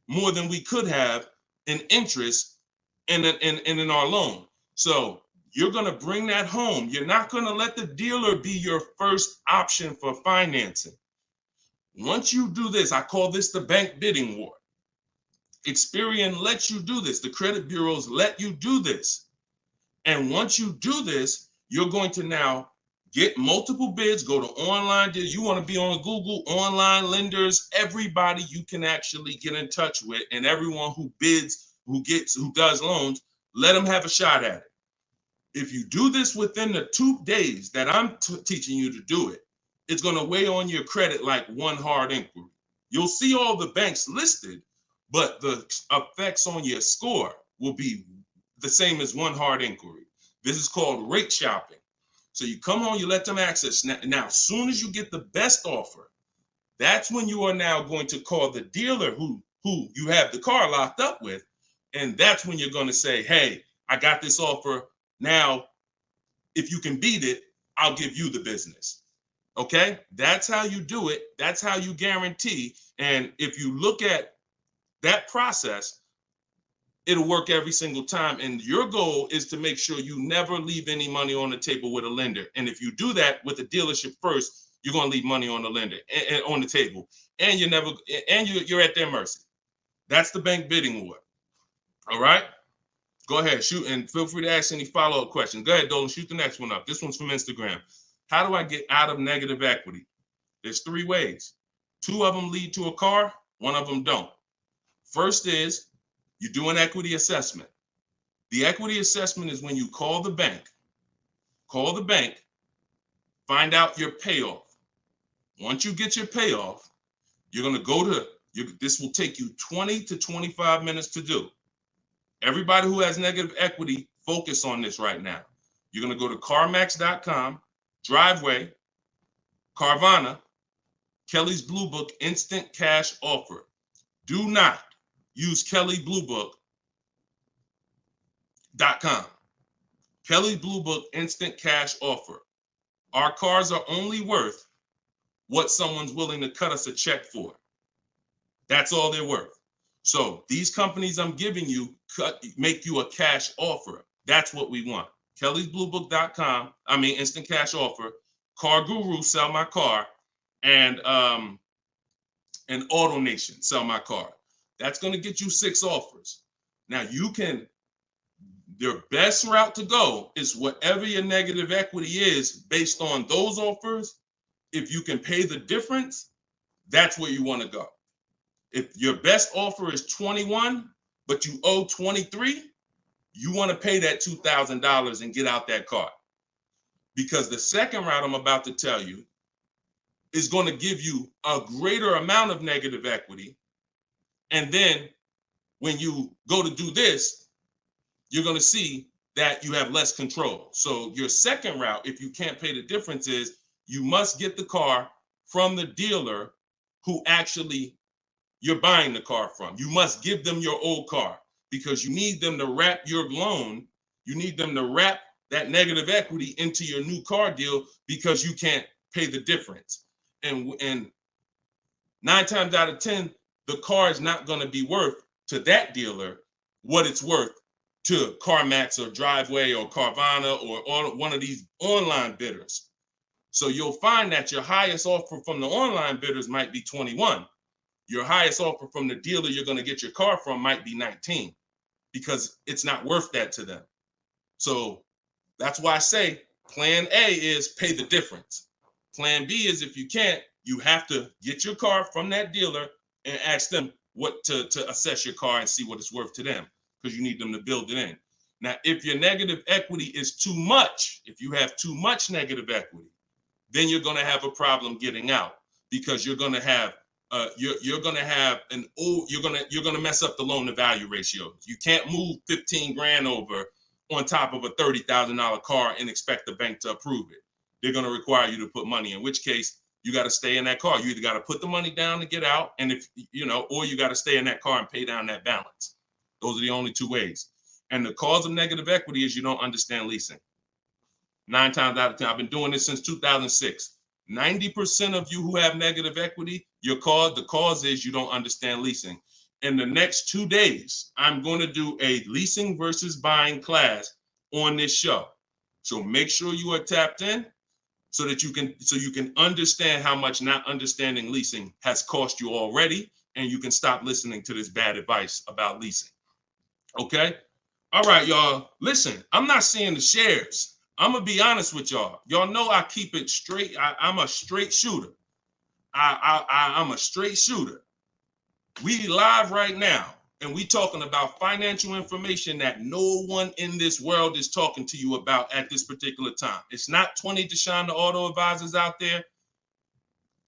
more than we could have in interest in our loan. So you're going to bring that home. You're not going to let the dealer be your first option for financing. Once you do this, I call this the bank bidding war. Experian lets you do this. The credit bureaus let you do this. And once you do this, you're going to now get multiple bids, go to online. You want to be on Google, online lenders, everybody you can actually get in touch with, and everyone who bids, who does loans, let them have a shot at it. If you do this within the 2 days that I'm teaching you to do it, it's going to weigh on your credit like one hard inquiry. You'll see all the banks listed, but the effects on your score will be the same as one hard inquiry. This is called rate shopping. So you come home, you let them access. Now, as soon as you get the best offer, that's when you are now going to call the dealer who you have the car locked up with. And that's when you're going to say, hey, I got this offer. Now, if you can beat it, I'll give you the business. Okay, that's how you do it. That's how you guarantee. And if you look at that process, it'll work every single time. And your goal is to make sure you never leave any money on the table with a lender. And if you do that with the dealership first, you're going to leave money on the lender and on the table, and you're at their mercy. That's the bank bidding war. All right, go ahead, shoot, and feel free to ask any follow-up questions. Go ahead, Dolan, shoot the next one up. This one's from Instagram. How do I get out of negative equity? There's 3 ways. 2 of them lead to a car, 1 of them don't. First is you do an equity assessment. The equity assessment is when you call the bank, find out your payoff. Once you get your payoff, you're going to go to, this will take you 20 to 25 minutes to do. Everybody who has negative equity, focus on this right now. You're going to go to CarMax.com, Driveway, Carvana, Kelly's Blue Book Instant Cash Offer. Do not use KellyBlueBook.com. Kelly's Blue Book Instant Cash Offer. Our cars are only worth what someone's willing to cut us a check for. That's all they're worth. So these companies I'm giving you make you a cash offer. That's what we want. Kelly'sBlueBook.com. Instant Cash Offer. Car Guru, Sell My Car, and Auto Nation, Sell My Car. That's going to get you 6 offers. Now your best route to go is whatever your negative equity is based on those offers. If you can pay the difference, that's where you want to go. If your best offer is 21, but you owe 23, you want to pay that $2,000 and get out that car. Because the second route I'm about to tell you is going to give you a greater amount of negative equity. And then when you go to do this, you're going to see that you have less control. So your second route, if you can't pay the difference, is you must get the car from the dealer who actually you're buying the car from. You must give them your old car because you need them to wrap your loan. You need them to wrap that negative equity into your new car deal because you can't pay the difference. And 9 times out of 10, the car is not going to be worth to that dealer what it's worth to CarMax or Driveway or Carvana or one of these online bidders. So you'll find that your highest offer from the online bidders might be 21. Your highest offer from the dealer you're going to get your car from might be 19 because it's not worth that to them. So that's why I say plan A is pay the difference. Plan B is if you can't, you have to get your car from that dealer and ask them what to assess your car and see what it's worth to them, because you need them to build it in. Now, if your negative equity is too much, if you have too much negative equity, then you're going to have a problem getting out, because you're going to have you're going to mess up the loan to value ratio. You can't move 15 grand over on top of a $30,000 car and expect the bank to approve it. They're going to require you to put money, in which case you got to stay in that car. You either got to put the money down to get out, and if or you got to stay in that car and pay down that balance. Those are the only two ways. And the cause of negative equity is you don't understand leasing. 9 times out of 10, I've been doing this since 2006. 90% of you who have negative equity, the cause is you don't understand leasing. In the next 2 days, I'm going to do a leasing versus buying class on this show. So make sure you are tapped in so that you can understand how much not understanding leasing has cost you already, and you can stop listening to this bad advice about leasing. Okay? All right, y'all. Listen, I'm not seeing the shares. I'm going to be honest with y'all. Y'all know I keep it straight. I'm a straight shooter. I'm a straight shooter. We live right now, and we talking about financial information that no one in this world is talking to you about at this particular time. It's not 20 Deshone the Auto Advisors out there.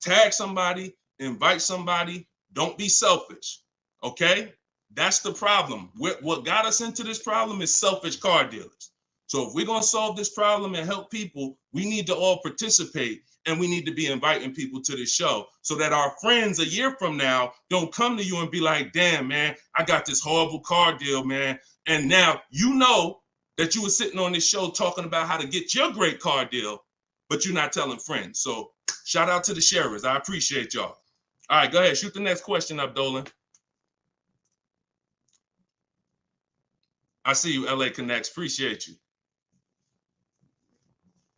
Tag somebody, invite somebody. Don't be selfish, okay? That's the problem. What got us into this problem is selfish car dealers. So if we're going to solve this problem and help people, we need to all participate, and we need to be inviting people to this show so that our friends a year from now don't come to you and be like, damn, man, I got this horrible car deal, man. And now you know that you were sitting on this show talking about how to get your great car deal, but you're not telling friends. So shout out to the sharers. I appreciate y'all. All right, go ahead. Shoot the next question up, Dolan. I see you, LA Connects. Appreciate you.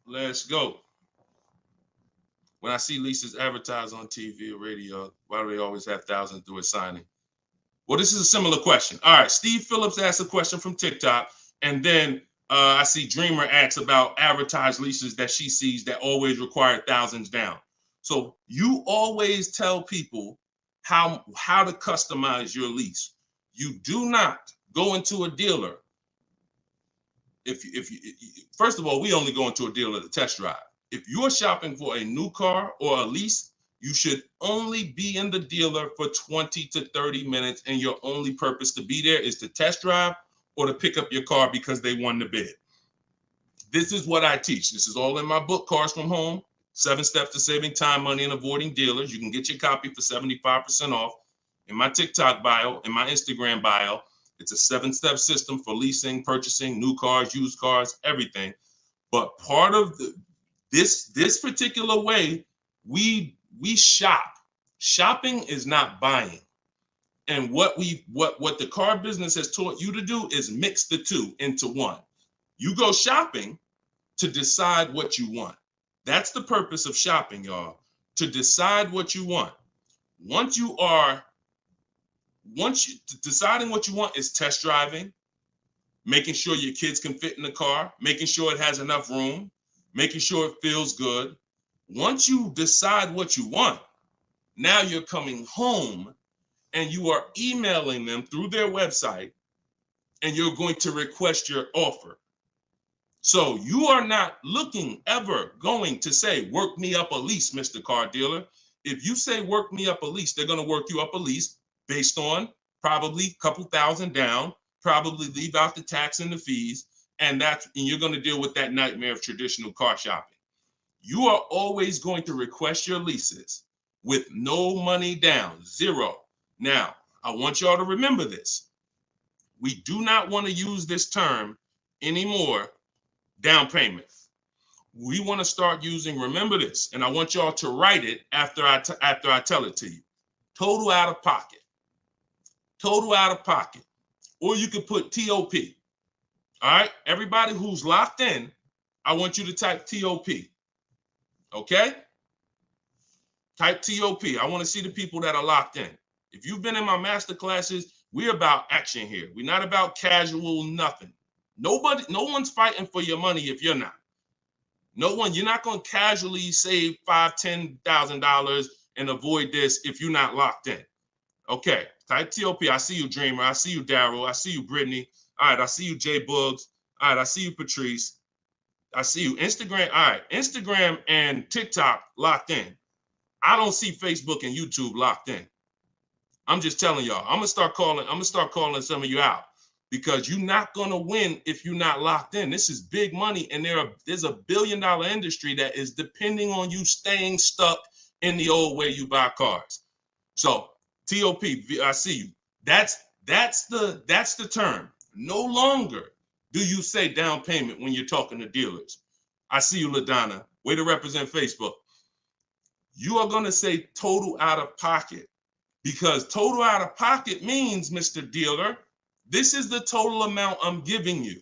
Let's go. When I see leases advertised on TV or radio, why do they always have thousands do a signing? Well, this is a similar question. All right, Steve Phillips asked a question from TikTok, and then I see Dreamer asks about advertised leases that she sees that always require thousands down. So you always tell people how to customize your lease. You do not go into a dealer. If you first of all, we only go into a dealer to test drive. If you're shopping for a new car or a lease, you should only be in the dealer for 20 to 30 minutes, and your only purpose to be there is to test drive or to pick up your car because they won the bid. This is what I teach. This is all in my book, Cars from Home, 7 Steps to Saving Time, Money, and Avoiding Dealers. You can get your copy for 75% off in my TikTok bio, in my Instagram bio. It's a 7-step system for leasing, purchasing, new cars, used cars, everything. But part of this particular way, we shop. Shopping is not buying. And what the car business has taught you to do is mix the two into one. You go shopping to decide what you want. That's the purpose of shopping, y'all. To decide what you want. Deciding what you want is test driving, making sure your kids can fit in the car, making sure it has enough room, making sure it feels good. Once you decide what you want, now you're coming home and you are emailing them through their website, and you're going to request your offer. So you are not ever going to say, work me up a lease, Mr. Car Dealer. If you say work me up a lease, they're going to work you up a lease based on probably a couple thousand down, probably leave out the tax and the fees, and you're going to deal with that nightmare of traditional car shopping. You are always going to request your leases with no money down, zero. Now, I want y'all to remember this. We do not want to use this term anymore, down payment. We want to start using, remember this, and I want y'all to write it after I tell it to you. total out of pocket. Total out of pocket. Or you could put TOP. All right, everybody who's locked in, I want you to type TOP. Okay? Type TOP. I want to see the people that are locked in. If you've been in my master classes, we're about action here. We're not about casual nothing. No one's fighting for your money if you're not. No one, you're not going to casually save $5,000, $10,000 and avoid this if you're not locked in. Okay, type TOP. I see you, Dreamer. I see you, Daryl. I see you, Brittany. All right, I see you, Jay Boogs. All right, I see you, Patrice. I see you, Instagram. All right, Instagram and TikTok locked in. I don't see Facebook and YouTube locked in. I'm just telling y'all. I'm gonna start calling some of you out because you're not gonna win if you're not locked in. This is big money, and there's a $1 billion industry that is depending on you staying stuck in the old way you buy cars. So TOP, I see you. That's the term. No longer do you say down payment when you're talking to dealers. I see you, LaDonna. Way to represent Facebook. You are going to say total out of pocket because total out of pocket means, Mr. Dealer, this is the total amount I'm giving you.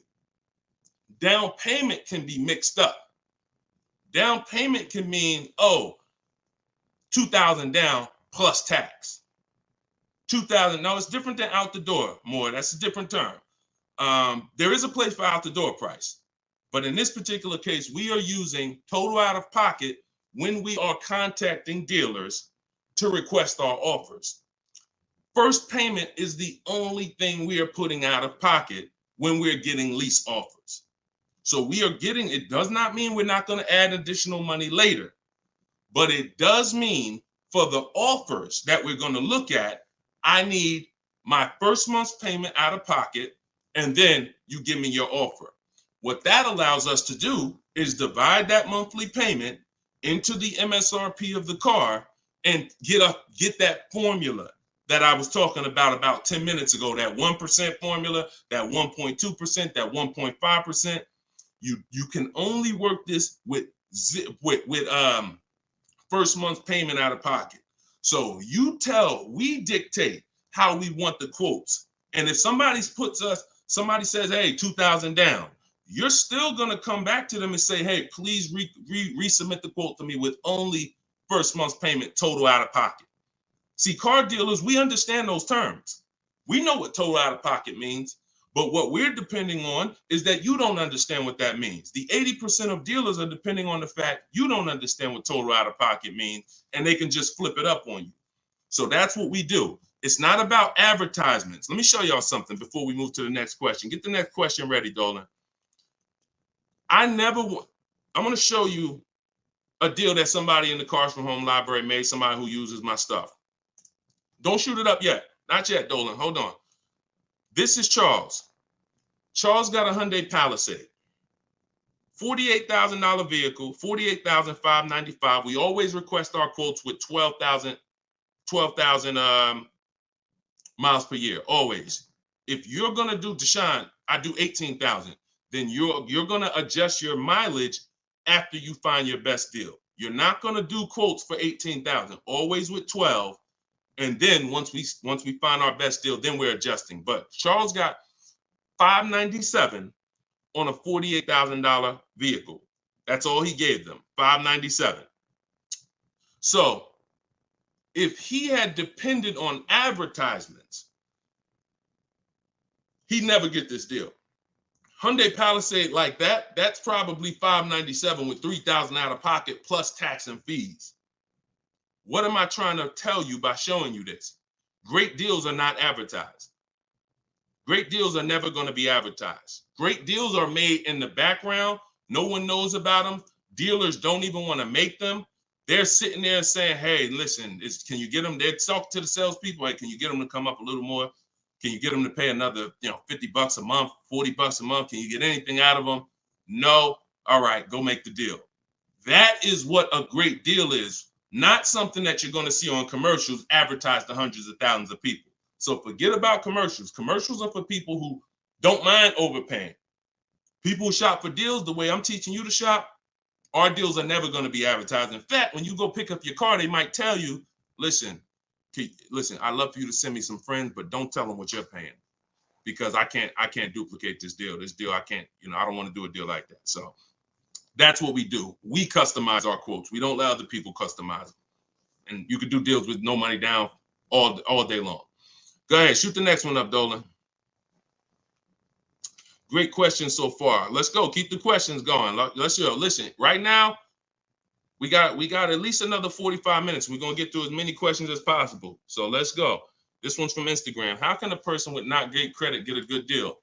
Down payment can be mixed up. Down payment can mean, oh, $2,000 down plus tax. $2,000. No, it's different than out the door. More. That's a different term. There is a place for out the door price, but in this particular case, we are using total out of pocket when we are contacting dealers to request our offers. First payment is the only thing we are putting out of pocket when we're getting lease offers. So we are getting, it does not mean we're not going to add additional money later, but it does mean for the offers that we're going to look at, I need my first month's payment out of pocket, and then you give me your offer. What that allows us to do is divide that monthly payment into the MSRP of the car and get that formula that I was talking about 10 minutes ago, that 1% formula, that 1.2%, that 1.5%. You can only work this with first month's payment out of pocket. So we dictate how we want the quotes. And if somebody says, hey, 2,000 down, you're still going to come back to them and say, hey, please resubmit the quote to me with only first month's payment total out of pocket. See, car dealers, we understand those terms. We know what total out of pocket means, but what we're depending on is that you don't understand what that means. The 80% of dealers are depending on the fact you don't understand what total out of pocket means, and they can just flip it up on you. So that's what we do. It's not about advertisements. Let me show y'all something before we move to the next question. Get the next question ready, Dolan. I'm going to show you a deal that somebody in the Cars from Home library made, somebody who uses my stuff. Don't shoot it up yet. Not yet, Dolan. Hold on. This is Charles. Charles got a Hyundai Palisade. $48,000 vehicle, $48,595. We always request our quotes with 12,000 miles per year, always. If you're going to do, Deshone, I do 18,000. Then you're going to adjust your mileage after you find your best deal. You're not going to do quotes for 18,000, always with 12. And then once we find our best deal, then we're adjusting. But Charles got $597 on a $48,000 vehicle. That's all he gave them, $597. So if he had depended on advertisements, he'd never get this deal. Hyundai Palisade like that, that's probably $597 with $3,000 out of pocket plus tax and fees. What am I trying to tell you by showing you this? Great deals are not advertised. Great deals are never going to be advertised. Great deals are made in the background. No one knows about them. Dealers don't even want to make them. They're sitting there saying, hey, listen, can you get them? They're talking to the salespeople. Hey, can you get them to come up a little more? Can you get them to pay another, $50 a month, $40 a month? Can you get anything out of them? No. All right, go make the deal. That is what a great deal is. Not something that you're going to see on commercials advertised to hundreds of thousands of people. So forget about commercials. Commercials are for people who don't mind overpaying. People who shop for deals the way I'm teaching you to shop, our deals are never going to be advertised. In fact, when you go pick up your car, they might tell you, listen, Listen, I'd love for you to send me some friends, but don't tell them what you're paying, because I can't duplicate this deal. This deal, I can't, I don't want to do a deal like that. So that's what we do. We customize our quotes. We don't let other people customize them. And you can do deals with no money down all day long. Go ahead, shoot the next one up, Dolan. Great questions so far. Let's go. Keep the questions going. Let's go. Listen, right now, we got at least another 45 minutes. We're going to get through as many questions as possible. So let's go. This one's from Instagram. How can a person with not great credit get a good deal?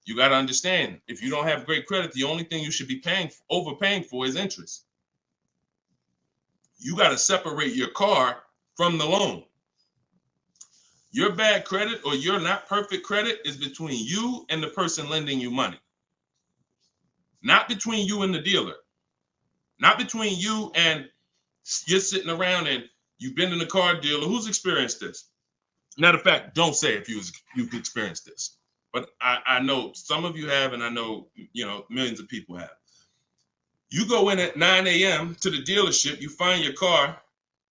You got to understand, if you don't have great credit, the only thing you should be overpaying for is interest. You got to separate your car from the loan. Your bad credit or your not perfect credit is between you and the person lending you money. Not between you and the dealer. Not between you and you're sitting around and you've been in a car dealer. Who's experienced this? Matter of fact, don't say if you've experienced this. But I know some of you have, and I know, millions of people have. You go in at 9 a.m. to the dealership, you find your car,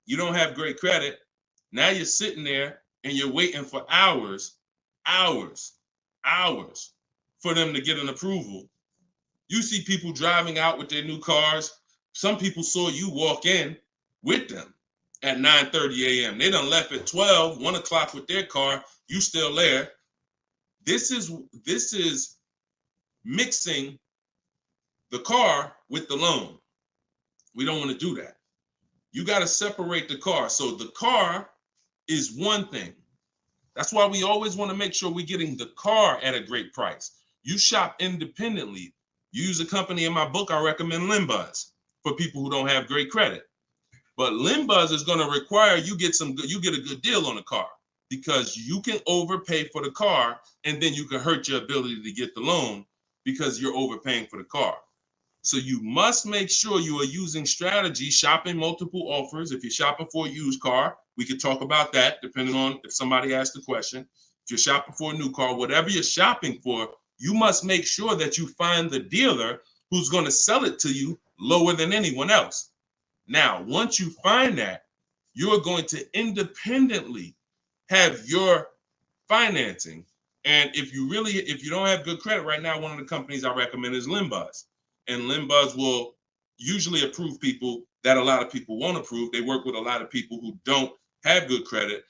you don't have great credit. Now you're sitting there and you're waiting for hours for them to get an approval. You see people driving out with their new cars. Some people saw you walk in with them at 9:30 a.m. They done left at 12, 1 o'clock with their car. You still there. This is mixing the car with the loan. We don't want to do that. You got to separate the car. So the car is one thing. That's why we always want to make sure we're getting the car at a great price. You shop independently. You use a company in my book, I recommend Limbuzz for people who don't have great credit. But Limbuzz is going to require you get a good deal on the car, because you can overpay for the car and then you can hurt your ability to get the loan because you're overpaying for the car. So you must make sure you are using strategy, shopping multiple offers. If you're shopping for a used car, we could talk about that depending on if somebody asked the question. If you're shopping for a new car, whatever you're shopping for, you must make sure that you find the dealer who's going to sell it to you lower than anyone else. Now, once you find that, you're going to independently have your financing. And if you don't have good credit right now, one of the companies I recommend is Limbuzz. And Limbuzz will usually approve people that a lot of people won't approve. They work with a lot of people who don't have good credit.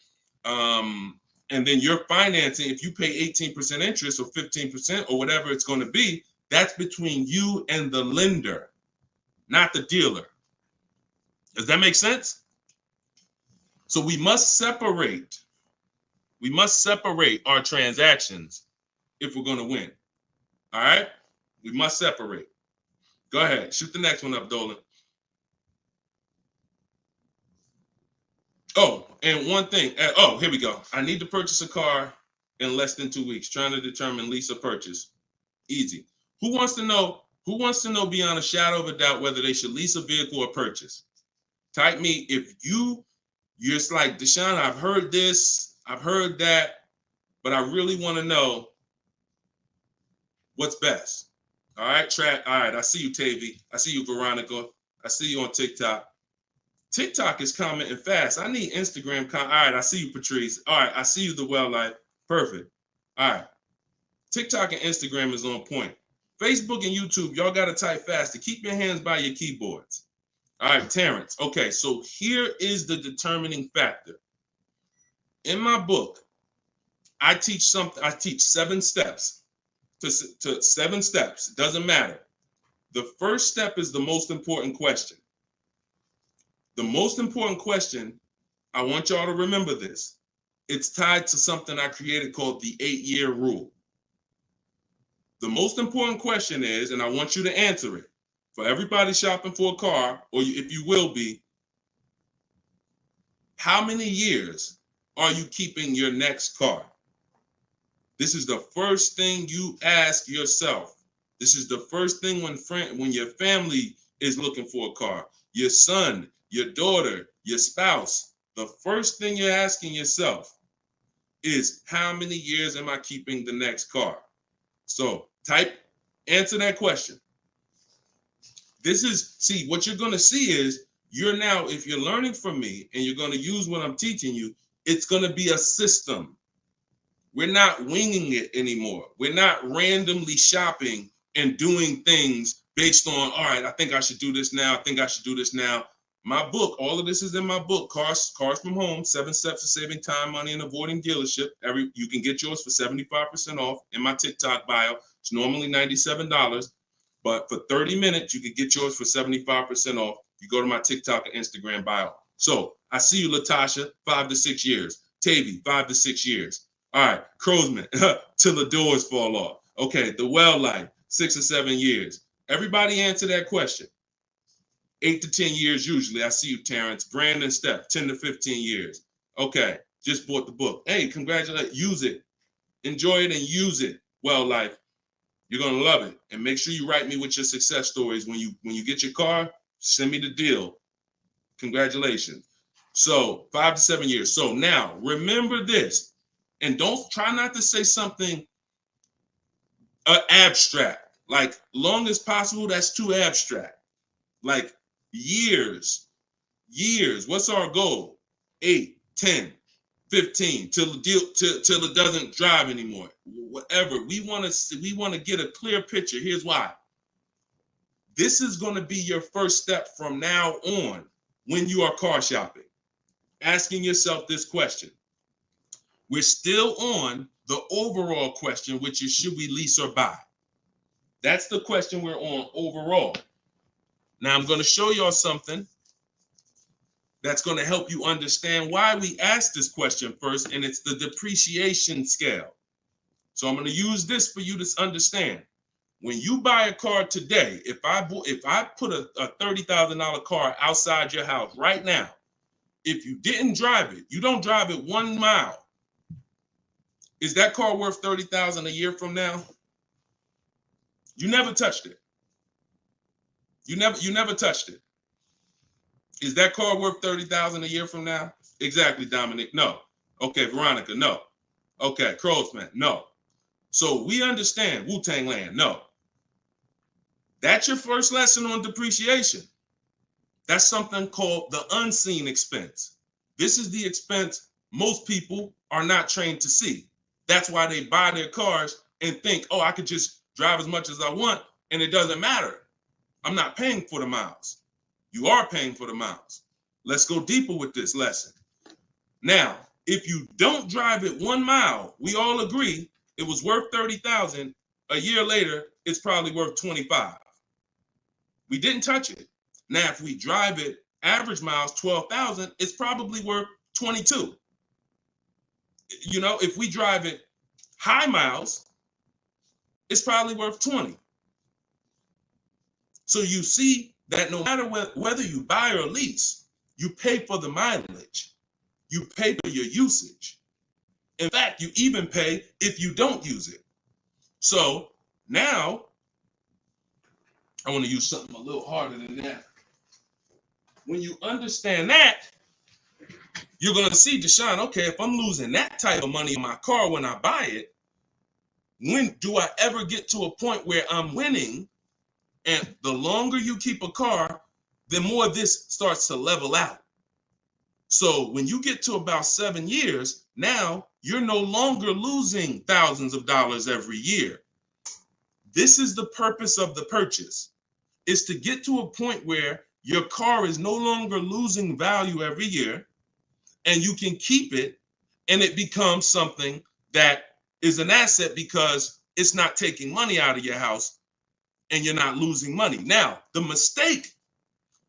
And then your financing, if you pay 18% interest or 15% or whatever it's going to be, that's between you and the lender, not the dealer. Does that make sense? So we must separate our transactions if we're going to win. All right? We must separate. Go ahead. Shoot the next one up, Dolan. Oh, and one thing. Here we go. I need to purchase a car in less than 2 weeks. Trying to determine lease or purchase. Easy. Who wants to know beyond a shadow of a doubt whether they should lease a vehicle or purchase? Type me if you're just like, Deshone, I've heard this, I've heard that, but I really want to know what's best. All right, all right, I see you, Tavy. I see you, Veronica. I see you on TikTok. TikTok is commenting fast. I need Instagram. All right, I see you, Patrice. All right, I see you, The Well Life. Perfect. All right. TikTok and Instagram is on point. Facebook and YouTube, y'all got to type fast to keep your hands by your keyboards. All right, Terrence. Okay, so here is the determining factor. In my book, I teach 7 steps. To 7 steps. It doesn't matter. The first step is the most important question. The most important question, I want y'all to remember this. It's tied to something I created called the 8-year rule. The most important question is, and I want you to answer it, for everybody shopping for a car, or if you will be, how many years are you keeping your next car? This is the first thing you ask yourself. This is the first thing when your family is looking for a car, your son, your daughter, your spouse. The first thing you're asking yourself is, how many years am I keeping the next car? So answer that question. What you're going to see is You're now, if you're learning from me and you're going to use what I'm teaching you, it's going to be a system. We're not winging it anymore. We're not randomly shopping and doing things based on, all right, I think I should do this now. I think I should do this now. My book, all of this is in my book, Cars from Home, 7 Steps to Saving Time, Money, and Avoiding Dealership. You can get yours for 75% off in my TikTok bio. It's normally $97, but for 30 minutes, you can get yours for 75% off. You go to my TikTok and Instagram bio. So I see you, Latasha, 5 to 6 years. Tavy, 5 to 6 years. All right, Crowsman, till the doors fall off. Okay, the well life, 6 or 7 years. Everybody answer that question. 8 to 10 years usually. I see you, Terrence. Brandon, Steph, 10 to 15 years. Okay, just bought the book. Hey, congratulations. Use it. Enjoy it and use it. Well life. You're gonna love it. And make sure you write me with your success stories. When you get your car, send me the deal. Congratulations. So 5 to 7 years. So now remember this. And don't try not to say something abstract. Like long as possible, that's too abstract. Like years. What's our goal? 8, 10, 15 till the deal till it doesn't drive anymore. Whatever. We want to get a clear picture. Here's why. This is going to be your first step from now on when you are car shopping. Asking yourself this question. We're still on the overall question, which is should we lease or buy? That's the question we're on overall. Now I'm going to show y'all something that's going to help you understand why we asked this question first, and it's the depreciation scale. So I'm going to use this for you to understand. When you buy a car today, if I put a $30,000 car outside your house right now, if you didn't drive it, you don't drive it 1 mile, is that car worth $30,000 a year from now? You never touched it. You never touched it. Is that car worth $30,000 a year from now? Exactly, Dominic. No. Okay, Veronica. No. Okay, Crowsman. No. So we understand Wu-Tang Land. No. That's your first lesson on depreciation. That's something called the unseen expense. This is the expense most people are not trained to see. That's why they buy their cars and think, oh, I could just drive as much as I want and it doesn't matter. I'm not paying for the miles. You are paying for the miles. Let's go deeper with this lesson. Now, if you don't drive it 1 mile, we all agree it was worth $30,000. A year later, it's probably worth $25,000. We didn't touch it. Now, if we drive it, average miles 12,000, it's probably worth $22,000. You know, if we drive it high miles, it's probably worth $20,000. So you see that no matter whether you buy or lease, you pay for the mileage. You pay for your usage. In fact, you even pay if you don't use it. So now, I want to use something a little harder than that. When you understand that, you're going to see, Deshone, okay, if I'm losing that type of money in my car when I buy it, when do I ever get to a point where I'm winning? And the longer you keep a car, the more this starts to level out. So when you get to about 7 years, now you're no longer losing thousands of dollars every year. This is the purpose of the purchase, is to get to a point where your car is no longer losing value every year and you can keep it and it becomes something that is an asset because it's not taking money out of your house and you're not losing money. Now, the mistake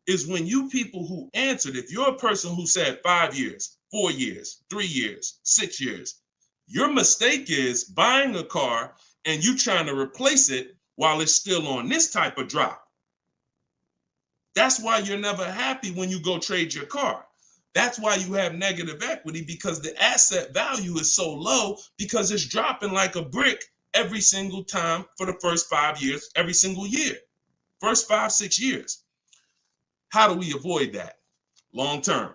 is when you people who answered, if you're a person who said 5 years, 4 years, 3 years, 6 years, your mistake is buying a car and you trying to replace it while it's still on this type of drop. That's why you're never happy when you go trade your car. That's why you have negative equity, because the asset value is so low because it's dropping like a brick every single time for the first 5 years, every single year, first 5, 6 years. How do we avoid that long term?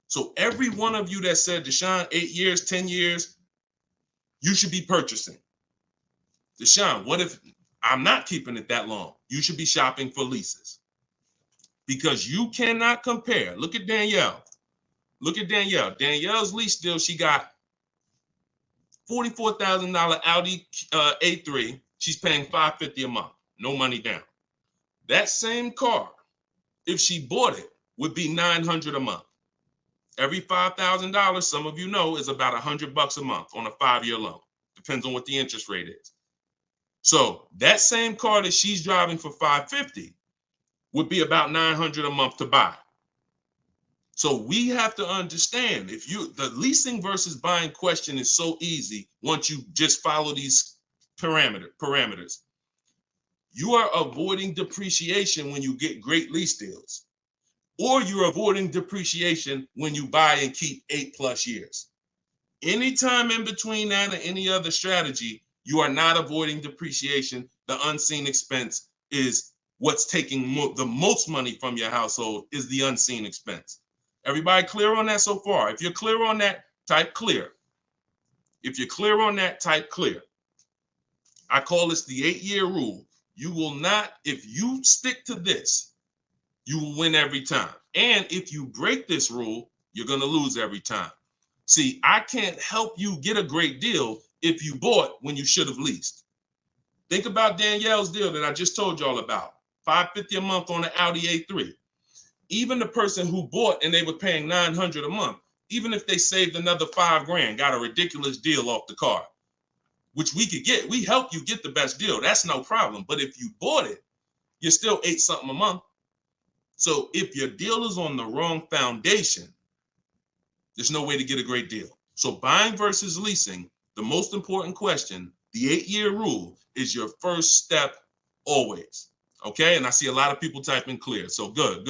So every one of you that said, Deshone, 8 years, 10 years, you should be purchasing. Deshone, what if I'm not keeping it that long? You should be shopping for leases. because you cannot compare. Look at Danielle. Look at Danielle. Danielle's lease deal, she got $44,000 Audi A3. She's paying $550 a month. No money down. That same car, if she bought it, would be $900 a month. Every $5,000, some of you know, is about $100 a month on a 5-year loan. Depends on what the interest rate is. So that same car that she's driving for $550 would be about $900 a month to buy. So we have to understand, the leasing versus buying question is so easy once you just follow these parameters. You are avoiding depreciation when you get great lease deals, or you're avoiding depreciation when you buy and keep 8+ years. Anytime in between that or any other strategy, you are not avoiding depreciation. The unseen expense is what's taking the most money from your household, is the unseen expense. Everybody clear on that so far? If you're clear on that, type clear. If you're clear on that, type clear. I call this the 8-year rule. You will not, if you stick to this, you will win every time. And if you break this rule, you're going to lose every time. See, I can't help you get a great deal if you bought when you should have leased. Think about Danielle's deal that I just told y'all about. $550 a month on an Audi A3. Even the person who bought and they were paying $900 a month, even if they saved another $5,000, got a ridiculous deal off the car, which we could get. We help you get the best deal. That's no problem. But if you bought it, you're still $8 something a month. So if your deal is on the wrong foundation, there's no way to get a great deal. So buying versus leasing, the most important question, the 8-year rule, is your first step always. Okay, and I see a lot of people typing clear. So good.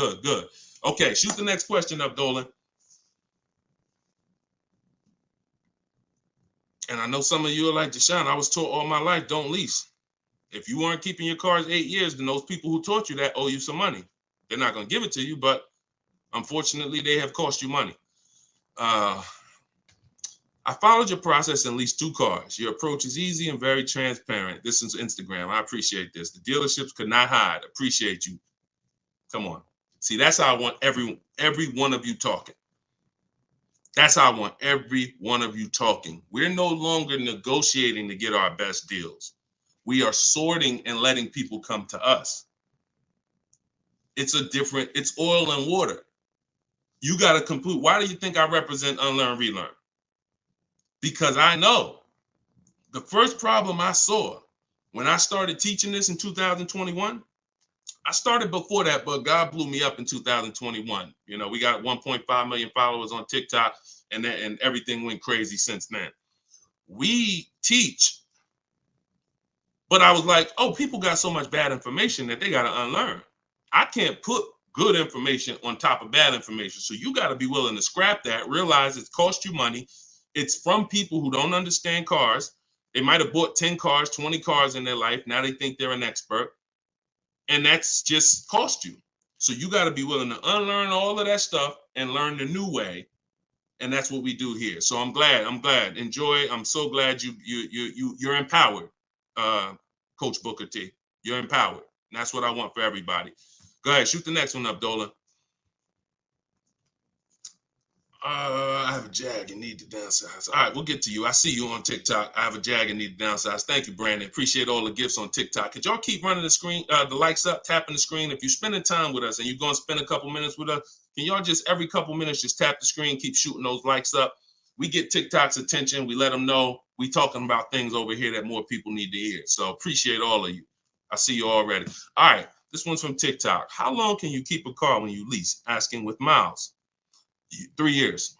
Okay, shoot the next question up, Dolan. And I know some of you are like, Deshone, I was taught all my life, don't lease. If you weren't keeping your cars 8 years, then those people who taught you that owe you some money. They're not going to give it to you, but unfortunately, they have cost you money. I followed your process and leased 2 cars. Your approach is easy and very transparent. This is Instagram. I appreciate this. The dealerships could not hide. Appreciate you. Come on. See, that's how I want every one of you talking. That's how I want every one of you talking. We're no longer negotiating to get our best deals. We are sorting and letting people come to us. It's oil and water. You got to complete. Why do you think I represent Unlearn, Relearn? Because I know the first problem I saw when I started teaching this in 2021, I started before that, but God blew me up in 2021. You know, we got 1.5 million followers on TikTok, and everything went crazy since then. We teach, but I was like, oh, people got so much bad information that they got to unlearn. I can't put good information on top of bad information. So you got to be willing to scrap that, realize it's cost you money. It's from people who don't understand cars. They might have bought 10 cars, 20 cars in their life. Now they think they're an expert. And that's just cost you. So you got to be willing to unlearn all of that stuff and learn the new way. And that's what we do here. So I'm glad. Enjoy. I'm so glad you're empowered, Coach Booker T. You're empowered. And that's what I want for everybody. Go ahead, shoot the next one up, Dolan. I have a Jag and need to downsize. All right, we'll get to you. I see you on TikTok. I have a Jag and need to downsize. Thank you, Brandon. Appreciate all the gifts on TikTok. Could y'all keep running the screen, the likes up, tapping the screen? If you're spending time with us and you're going to spend a couple minutes with us, can y'all just every couple minutes just tap the screen, keep shooting those likes up? We get TikTok's attention. We let them know we talking about things over here that more people need to hear. So appreciate all of you. I see you already. All right, this one's from TikTok. How long can you keep a car when you lease? Asking with miles. 3 years.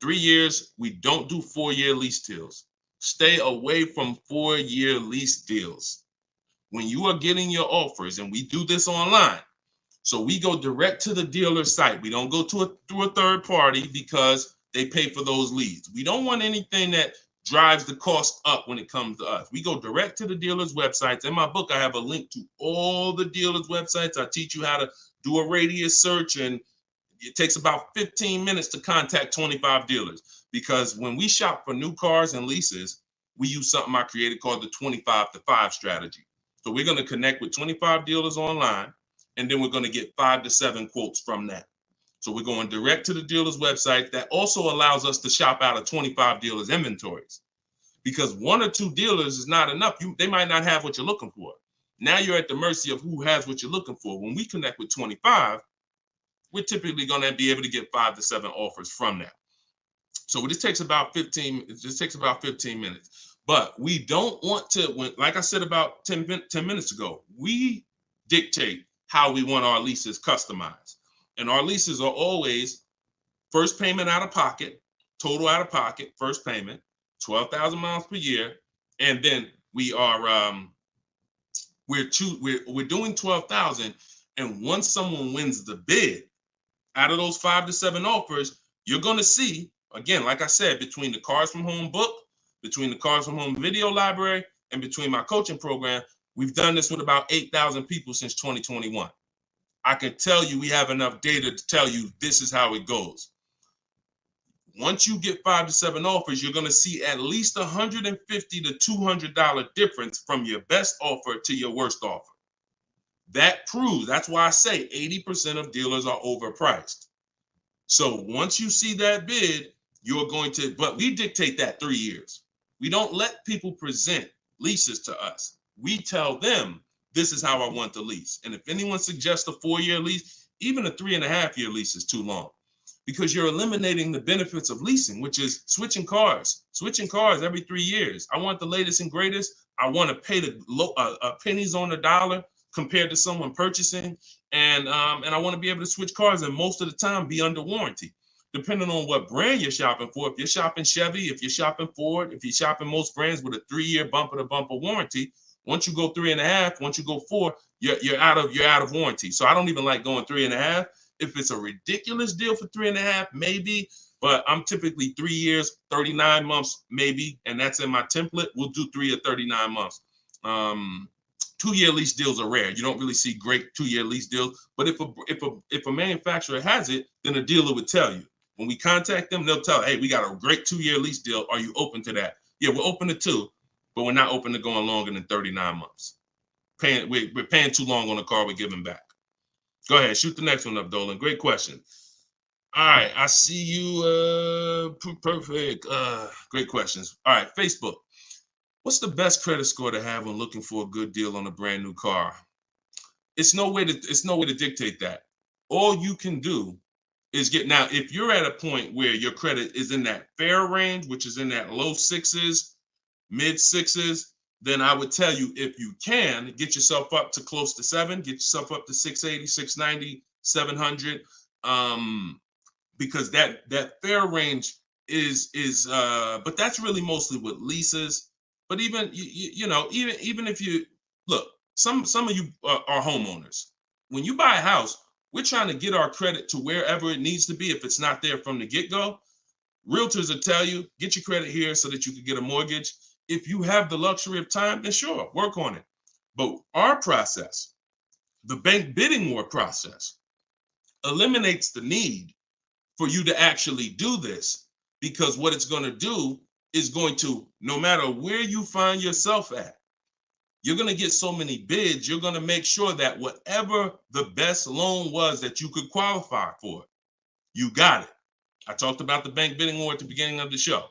3 years. We don't do 4-year lease deals. Stay away from 4-year lease deals. When you are getting your offers, and we do this online, so we go direct to the dealer site. We don't go through a third party because they pay for those leads. We don't want anything that drives the cost up when it comes to us. We go direct to the dealer's websites. In my book, I have a link to all the dealer's websites. I teach you how to do a radius search, and it takes about 15 minutes to contact 25 dealers, because when we shop for new cars and leases, we use something I created called the 25 to 5 strategy. So we're going to connect with 25 dealers online. and then we're going to get 5 to 7 quotes from that. So we're going direct to the dealer's website. That also allows us to shop out of 25 dealers' inventories, because 1 or 2 dealers is not enough. They might not have what you're looking for. Now you're at the mercy of who has what you're looking for. When we connect with 25, we're typically going to be able to get 5 to 7 offers from that. So this takes about 15. It just takes about 15 minutes. But we don't want to, like I said about 10 minutes ago, we dictate how we want our leases customized. And our leases are always first payment out of pocket, total out of pocket, first payment, 12,000 miles per year. And then we are we're doing 12,000. And once someone wins the bid, out of those 5 to 7 offers, you're going to see, again, like I said, between the Cars from Home book, between the Cars from Home video library, and between my coaching program, we've done this with about 8,000 people since 2021. I can tell you we have enough data to tell you this is how it goes. Once you get 5 to 7 offers, you're going to see at least $150 to $200 difference from your best offer to your worst offer. That proves, that's why I say 80% of dealers are overpriced. So once you see that bid, you're going to, but we dictate that 3 years. We don't let people present leases to us. We tell them, this is how I want the lease. And if anyone suggests a 4-year lease, even a 3.5-year lease is too long, because you're eliminating the benefits of leasing, which is switching cars every 3 years. I want the latest and greatest. I want to pay the pennies on the dollar compared to someone purchasing, and I want to be able to switch cars, and most of the time be under warranty, depending on what brand you're shopping for. If you're shopping Chevy, if you're shopping Ford, if you're shopping most brands with a 3-year bumper-to-bumper warranty, once you go 3.5, once you go 4, you're out of warranty. So I don't even like going 3.5. If it's a ridiculous deal for 3.5, maybe, but I'm typically 3 years, 39 months, maybe, and that's in my template. We'll do 3 or 39 months. 2-year lease deals are rare. You don't really see great 2-year lease deals. But if a manufacturer has it, then a dealer would tell you. When we contact them, they'll tell, hey, we got a great 2-year lease deal. Are you open to that? Yeah, we're open to 2, but we're not open to going longer than 39 months. We're paying too long on a car we're giving back. Go ahead, shoot the next one up, Dolan. Great question. All right, I see you. Perfect. Great questions. All right, Facebook. What's the best credit score to have when looking for a good deal on a brand new car? It's no way to dictate that. All you can do is now, if you're at a point where your credit is in that fair range, which is in that low 6s, mid 6s, then I would tell you, if you can, get yourself up to close to 7, get yourself up to 680, 690, 700, because that fair range is but that's really mostly with leases. But even even if you look, some of you are homeowners. When you buy a house, we're trying to get our credit to wherever it needs to be. If it's not there from the get-go, realtors will tell you, get your credit here so that you can get a mortgage. If you have the luxury of time, then sure, work on it. But our process, the bank bidding war process, eliminates the need for you to actually do this, because what it's going to do is going to, no matter where you find yourself at, you're going to get so many bids, you're going to make sure that whatever the best loan was that you could qualify for, you got it. I talked about the bank bidding war at the beginning of the show.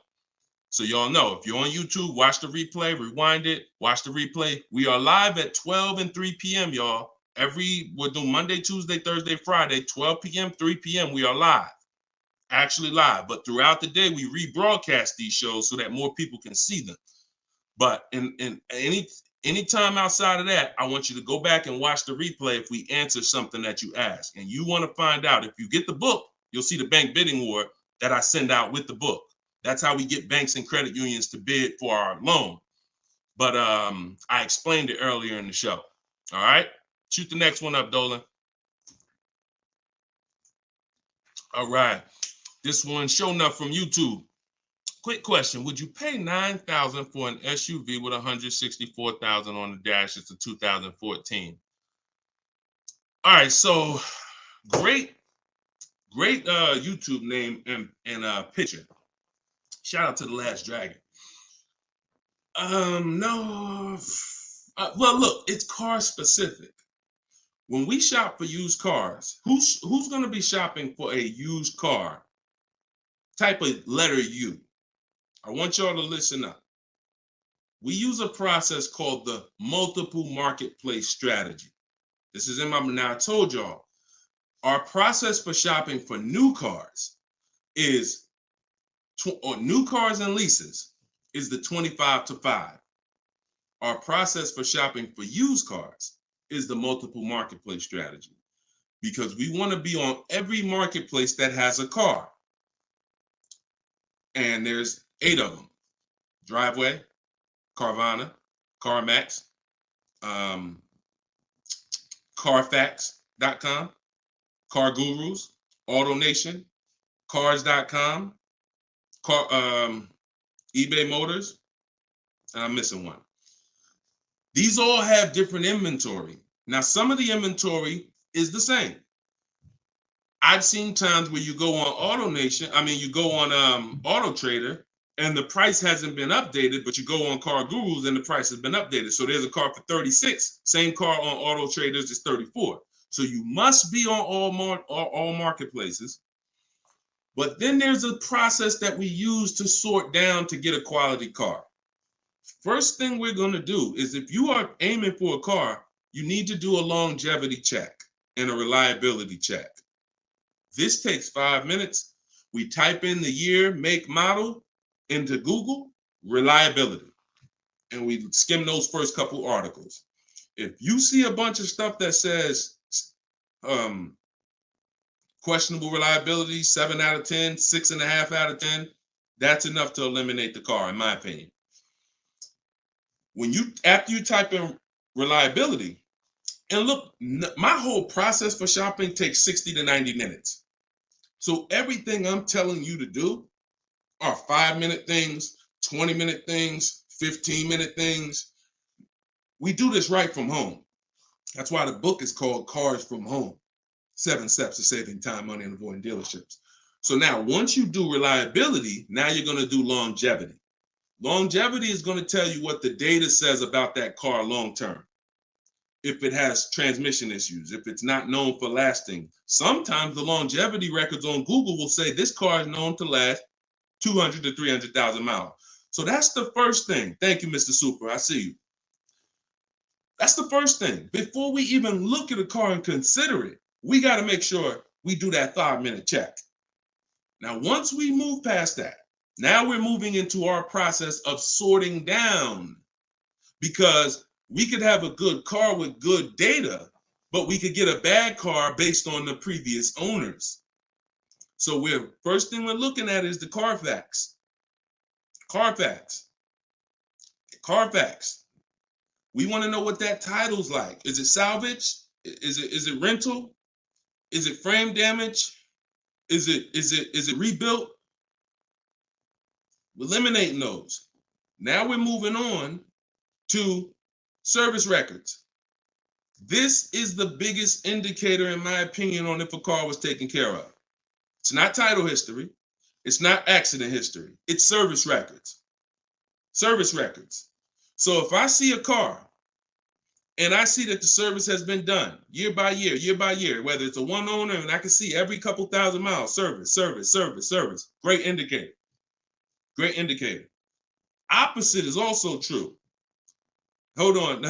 So y'all know, if you're on YouTube, watch the replay, rewind it, watch the replay. We are live at 12 and 3 p.m., y'all. We're doing Monday, Tuesday, Thursday, Friday, 12 p.m., 3 p.m. We are live. Actually live, but throughout the day we rebroadcast these shows so that more people can see them. But in any time outside of that, I want you to go back and watch the replay if we answer something that you ask. And you want to find out, if you get the book, you'll see the bank bidding war that I send out with the book. That's how we get banks and credit unions to bid for our loan. But I explained it earlier in the show. All right, shoot the next one up, Dolan. All right. This one showing up from YouTube. Quick question. Would you pay $9,000 for an SUV with $164,000 on the dash? It's a 2014. All right. So great YouTube name and picture. Shout out to The Last Dragon. No. Well, look, it's car specific. When we shop for used cars, who's going to be shopping for a used car? Type a letter U. I want y'all to listen up. We use a process called the multiple marketplace strategy. This is in my, now I told y'all, our process for shopping for new cars is, or new cars and leases, is the 25 to 5. Our process for shopping for used cars is the multiple marketplace strategy, because we want to be on every marketplace that has a car. And there's 8 of them: Driveway, Carvana, CarMax, Carfax.com, Car Gurus, AutoNation, Cars.com, eBay Motors, and I'm missing one. These all have different inventory. Now, some of the inventory is the same. I've seen times where you go on you go on Auto Trader, and the price hasn't been updated, but you go on Car Gurus and the price has been updated. So there's a car for 36. Same car on Auto Traders is 34. So you must be on all marketplaces. But then there's a process that we use to sort down to get a quality car. First thing we're going to do is, if you are aiming for a car, you need to do a longevity check and a reliability check. This takes 5 minutes. We type in the year, make, model into Google, reliability, and we skim those first couple articles. If you see a bunch of stuff that says questionable reliability, 7 out of 10, 6.5 out of 10, that's enough to eliminate the car, in my opinion. After you type in reliability, and look, my whole process for shopping takes 60 to 90 minutes. So everything I'm telling you to do are 5-minute things, 20-minute things, 15-minute things. We do this right from home. That's why the book is called Cars from Home: 7 Steps to Saving Time, Money, and Avoiding Dealerships. So now, once you do reliability, now you're going to do longevity. Longevity is going to tell you what the data says about that car long term. If it has transmission issues, if it's not known for lasting. Sometimes the longevity records on Google will say this car is known to last 200 to 300,000 miles. So that's the first thing. Thank you, Mr. Super. I see you. That's the first thing. Before we even look at a car and consider it, we got to make sure we do that 5-minute check. Now, once we move past that, now we're moving into our process of sorting down, because we could have a good car with good data, but we could get a bad car based on the previous owners. So first thing we're looking at is the Carfax. Carfax. We want to know what that title's like. Is it salvage? Is it rental? Is it frame damage? Is it rebuilt? Eliminating those. Now we're moving on to service records. This is the biggest indicator, in my opinion, on if a car was taken care of. It's not title history. It's not accident history. It's service records. Service records. So if I see a car and I see that the service has been done year by year, whether it's a one owner, and I can see every couple thousand miles, service. Great indicator. Great indicator. Opposite is also true. Hold on,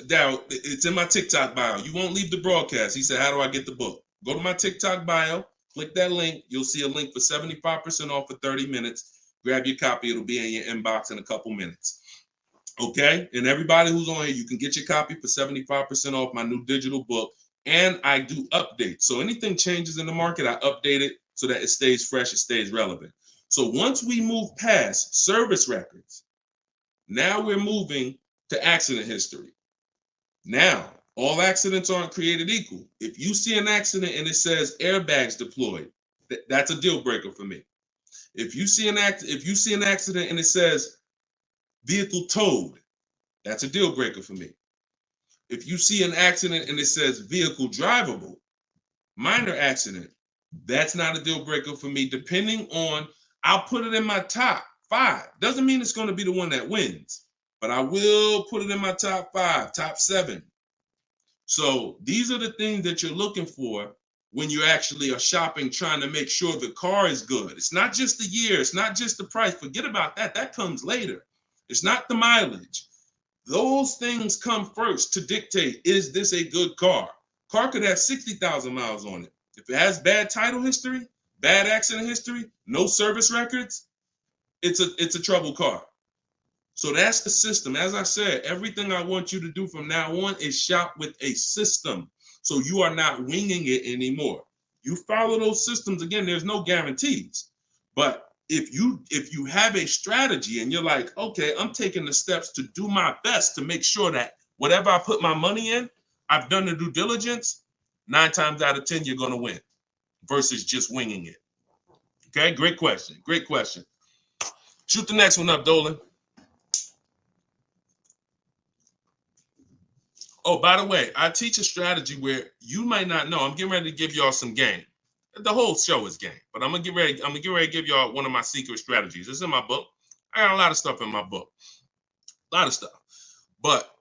Darryl, it's in my TikTok bio. You won't leave the broadcast. He said, how do I get the book? Go to my TikTok bio, click that link. You'll see a link for 75% off for 30 minutes. Grab your copy. It'll be in your inbox in a couple minutes. Okay? And everybody who's on here, you can get your copy for 75% off my new digital book. And I do updates. So anything changes in the market, I update it so that it stays fresh, it stays relevant. So once we move past service records, now we're moving to accident history. Now, all accidents aren't created equal. If you see an accident and it says airbags deployed, that's a deal breaker for me. If you see an accident and it says vehicle towed, that's a deal breaker for me. If you see an accident and it says vehicle drivable, minor accident, that's not a deal breaker for me. Depending on, I'll put it in my top 5. Doesn't mean it's going to be the one that wins, but I will put it in my top 5, top 7. So these are the things that you're looking for when you actually are shopping, trying to make sure the car is good. It's not just the year. It's not just the price. Forget about that. That comes later. It's not the mileage. Those things come first to dictate, is this a good car? Car could have 60,000 miles on it. If it has bad title history, bad accident history, no service records, it's a trouble car. So that's the system. As I said, everything I want you to do from now on is shop with a system. So you are not winging it anymore. You follow those systems. Again, there's no guarantees. But if you have a strategy and you're like, okay, I'm taking the steps to do my best to make sure that whatever I put my money in, I've done the due diligence, 9 times out of 10, you're going to win versus just winging it. Okay, great question. Great question. Shoot the next one up, Dolan. Oh, by the way, I teach a strategy where you might not know. I'm getting ready to give y'all some game. The whole show is game, but I'm gonna get ready to give y'all one of my secret strategies. It's in my book. I got a lot of stuff in my book. A lot of stuff. But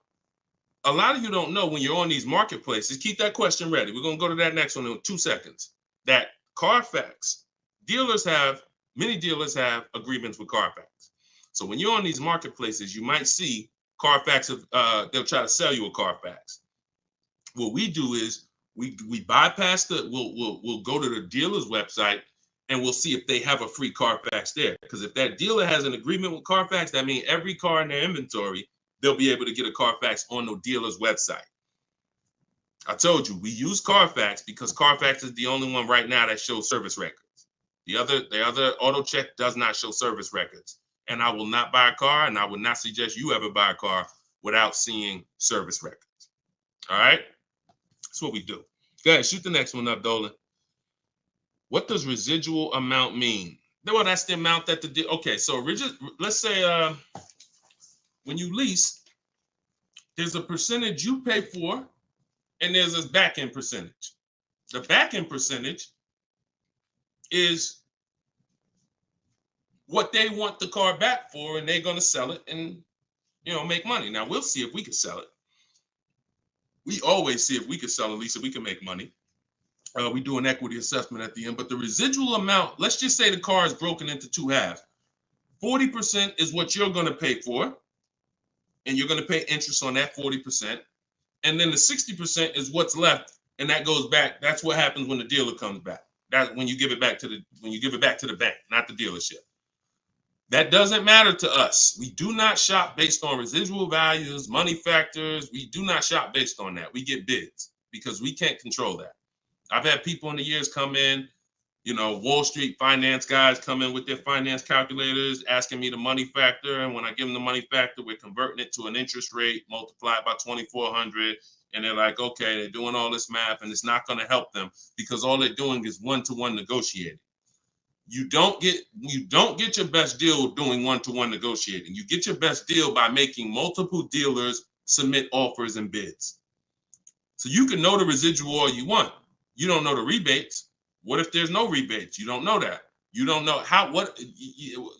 a lot of you don't know when you're on these marketplaces. Keep that question ready. We're gonna go to that next one in 2 seconds. That Carfax, many dealers have agreements with Carfax. So when you're on these marketplaces, you might see Carfax, they'll try to sell you a Carfax. What we do is we bypass we'll go to the dealer's website and we'll see if they have a free Carfax there. Because if that dealer has an agreement with Carfax, that means every car in their inventory, they'll be able to get a Carfax on the dealer's website. I told you, we use Carfax because Carfax is the only one right now that shows service records. The other auto check does not show service records. And I will not buy a car, and I would not suggest you ever buy a car without seeing service records. All right? That's what we do. Go ahead, shoot the next one up, Dolan. What does residual amount mean? Well, that's the amount that okay, so let's say when you lease, there's a percentage you pay for, and there's a back-end percentage. The back-end percentage is what they want the car back for, and they're going to sell it and, make money. Now, we'll see if we can sell it. We always see if we can sell a lease, if we can make money. We do an equity assessment at the end, but the residual amount, let's just say the car is broken into 2 halves. 40% is what you're going to pay for, and you're going to pay interest on that 40%. And then the 60% is what's left, and that goes back. That's what happens when the dealer comes back. That's when you give it back to the bank, not the dealership. That doesn't matter to us. We do not shop based on residual values, money factors. We do not shop based on that. We get bids because we can't control that. I've had people in the years come in, Wall Street finance guys come in with their finance calculators, asking me the money factor. And when I give them the money factor, we're converting it to an interest rate multiplied by 2,400. And they're like, okay, they're doing all this math, and it's not going to help them because all they're doing is one-to-one negotiating. You don't get your best deal doing one-to-one negotiating. You get your best deal by making multiple dealers submit offers and bids. So you can know the residual all you want. You don't know the rebates. What if there's no rebates? You don't know that. You don't know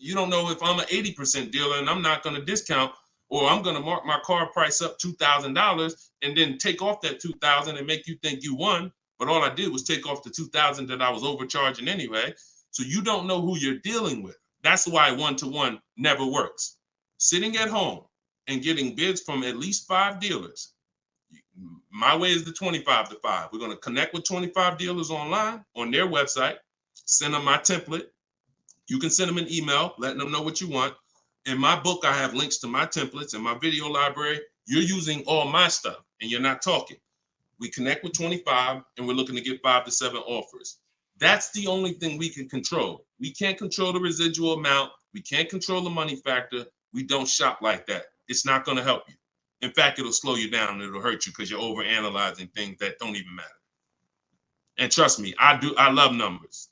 you don't know if I'm an 80% dealer and I'm not going to discount, or I'm going to mark my car price up $2,000 and then take off that $2,000 and make you think you won. But all I did was take off the $2,000 that I was overcharging anyway. So you don't know who you're dealing with. That's why one-to-one never works. Sitting at home and getting bids from at least 5 dealers. My way is the 25-to-5. We're going to connect with 25 dealers online on their website, send them my template. You can send them an email, letting them know what you want. In my book, I have links to my templates and my video library. You're using all my stuff and you're not talking. We connect with 25 and we're looking to get 5 to 7 offers. That's the only thing we can control. We can't control the residual amount. We can't control the money factor. We don't shop like that. It's not going to help you. In fact, it'll slow you down and it'll hurt you because you're overanalyzing things that don't even matter. And trust me, I love numbers.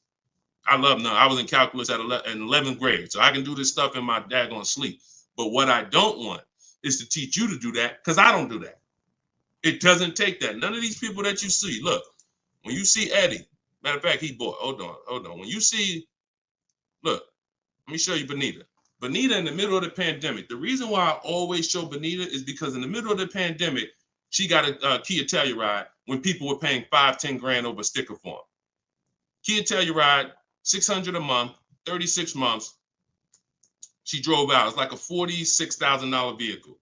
I love numbers. I was in calculus in 11th grade, so I can do this stuff in my daggone sleep. But what I don't want is to teach you to do that, because I don't do that. It doesn't take that. None of these people that you see, look, when you see Eddie, matter of fact, he bought, hold on. When you see, look, let me show you Benita. Benita in the middle of the pandemic. The reason why I always show Benita is because in the middle of the pandemic, She got a Kia Telluride when people were paying 5-10 grand over sticker form. Kia Telluride, $600 a month, 36 months. She drove out. It's like a $46,000 vehicle.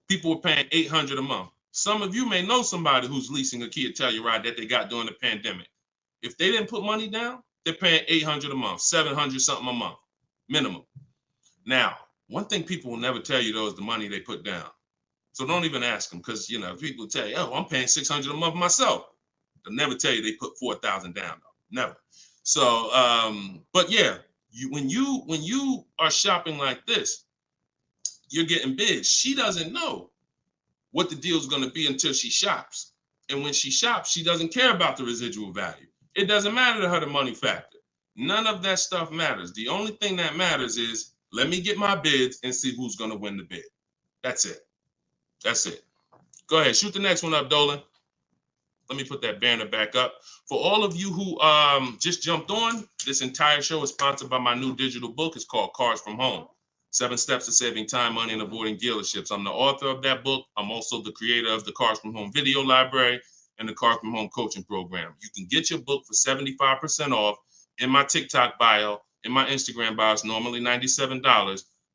People were paying $800 a month. Some of you may know somebody who's leasing a Kia Telluride that they got during the pandemic. If they didn't put money down, they're paying $800 a month, $700 something a month, minimum. Now, one thing people will never tell you though is the money they put down. So don't even ask them, because people tell you, oh, I'm paying $600 a month myself. They'll never tell you they put $4,000 down though. Never. So, but yeah, when you are shopping like this, you're getting bids. She doesn't know what the deal is going to be until she shops. And when she shops, she doesn't care about the residual value. It doesn't matter to her the money factor. None of that stuff matters. The only thing that matters is, let me get my bids and see who's going to win the bid. That's it. That's it. Go ahead. Shoot the next one up, Dolan. Let me put that banner back up. For all of you who just jumped on, this entire show is sponsored by my new digital book. It's called Cars from Home. 7 Steps to Saving Time, Money, and Avoiding Dealerships. I'm the author of that book. I'm also the creator of the Cars from Home video library and the Cars from Home coaching program. You can get your book for 75% off in my TikTok bio, in my Instagram bio. It's normally $97,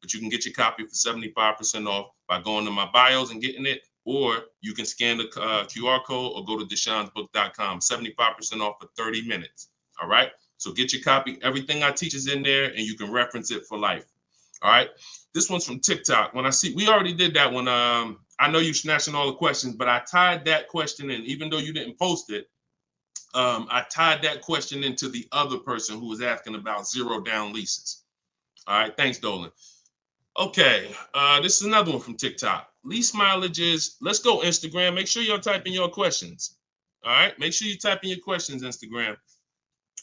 but you can get your copy for 75% off by going to my bios and getting it, or you can scan the QR code or go to deshonsbook.com. 75% off for 30 minutes. All right? So get your copy. Everything I teach is in there, and you can reference it for life. All right, this one's from TikTok. When I see, we already did that one. I know you're snatching all the questions, but I tied that question in, even though you didn't post it. I tied that question into the other person who was asking about 0 down leases. All right, thanks, Dolan. Okay, this is another one from TikTok. Lease mileages. Let's go, Instagram. Make sure y'all type in your questions. All right, make sure you type in your questions, Instagram.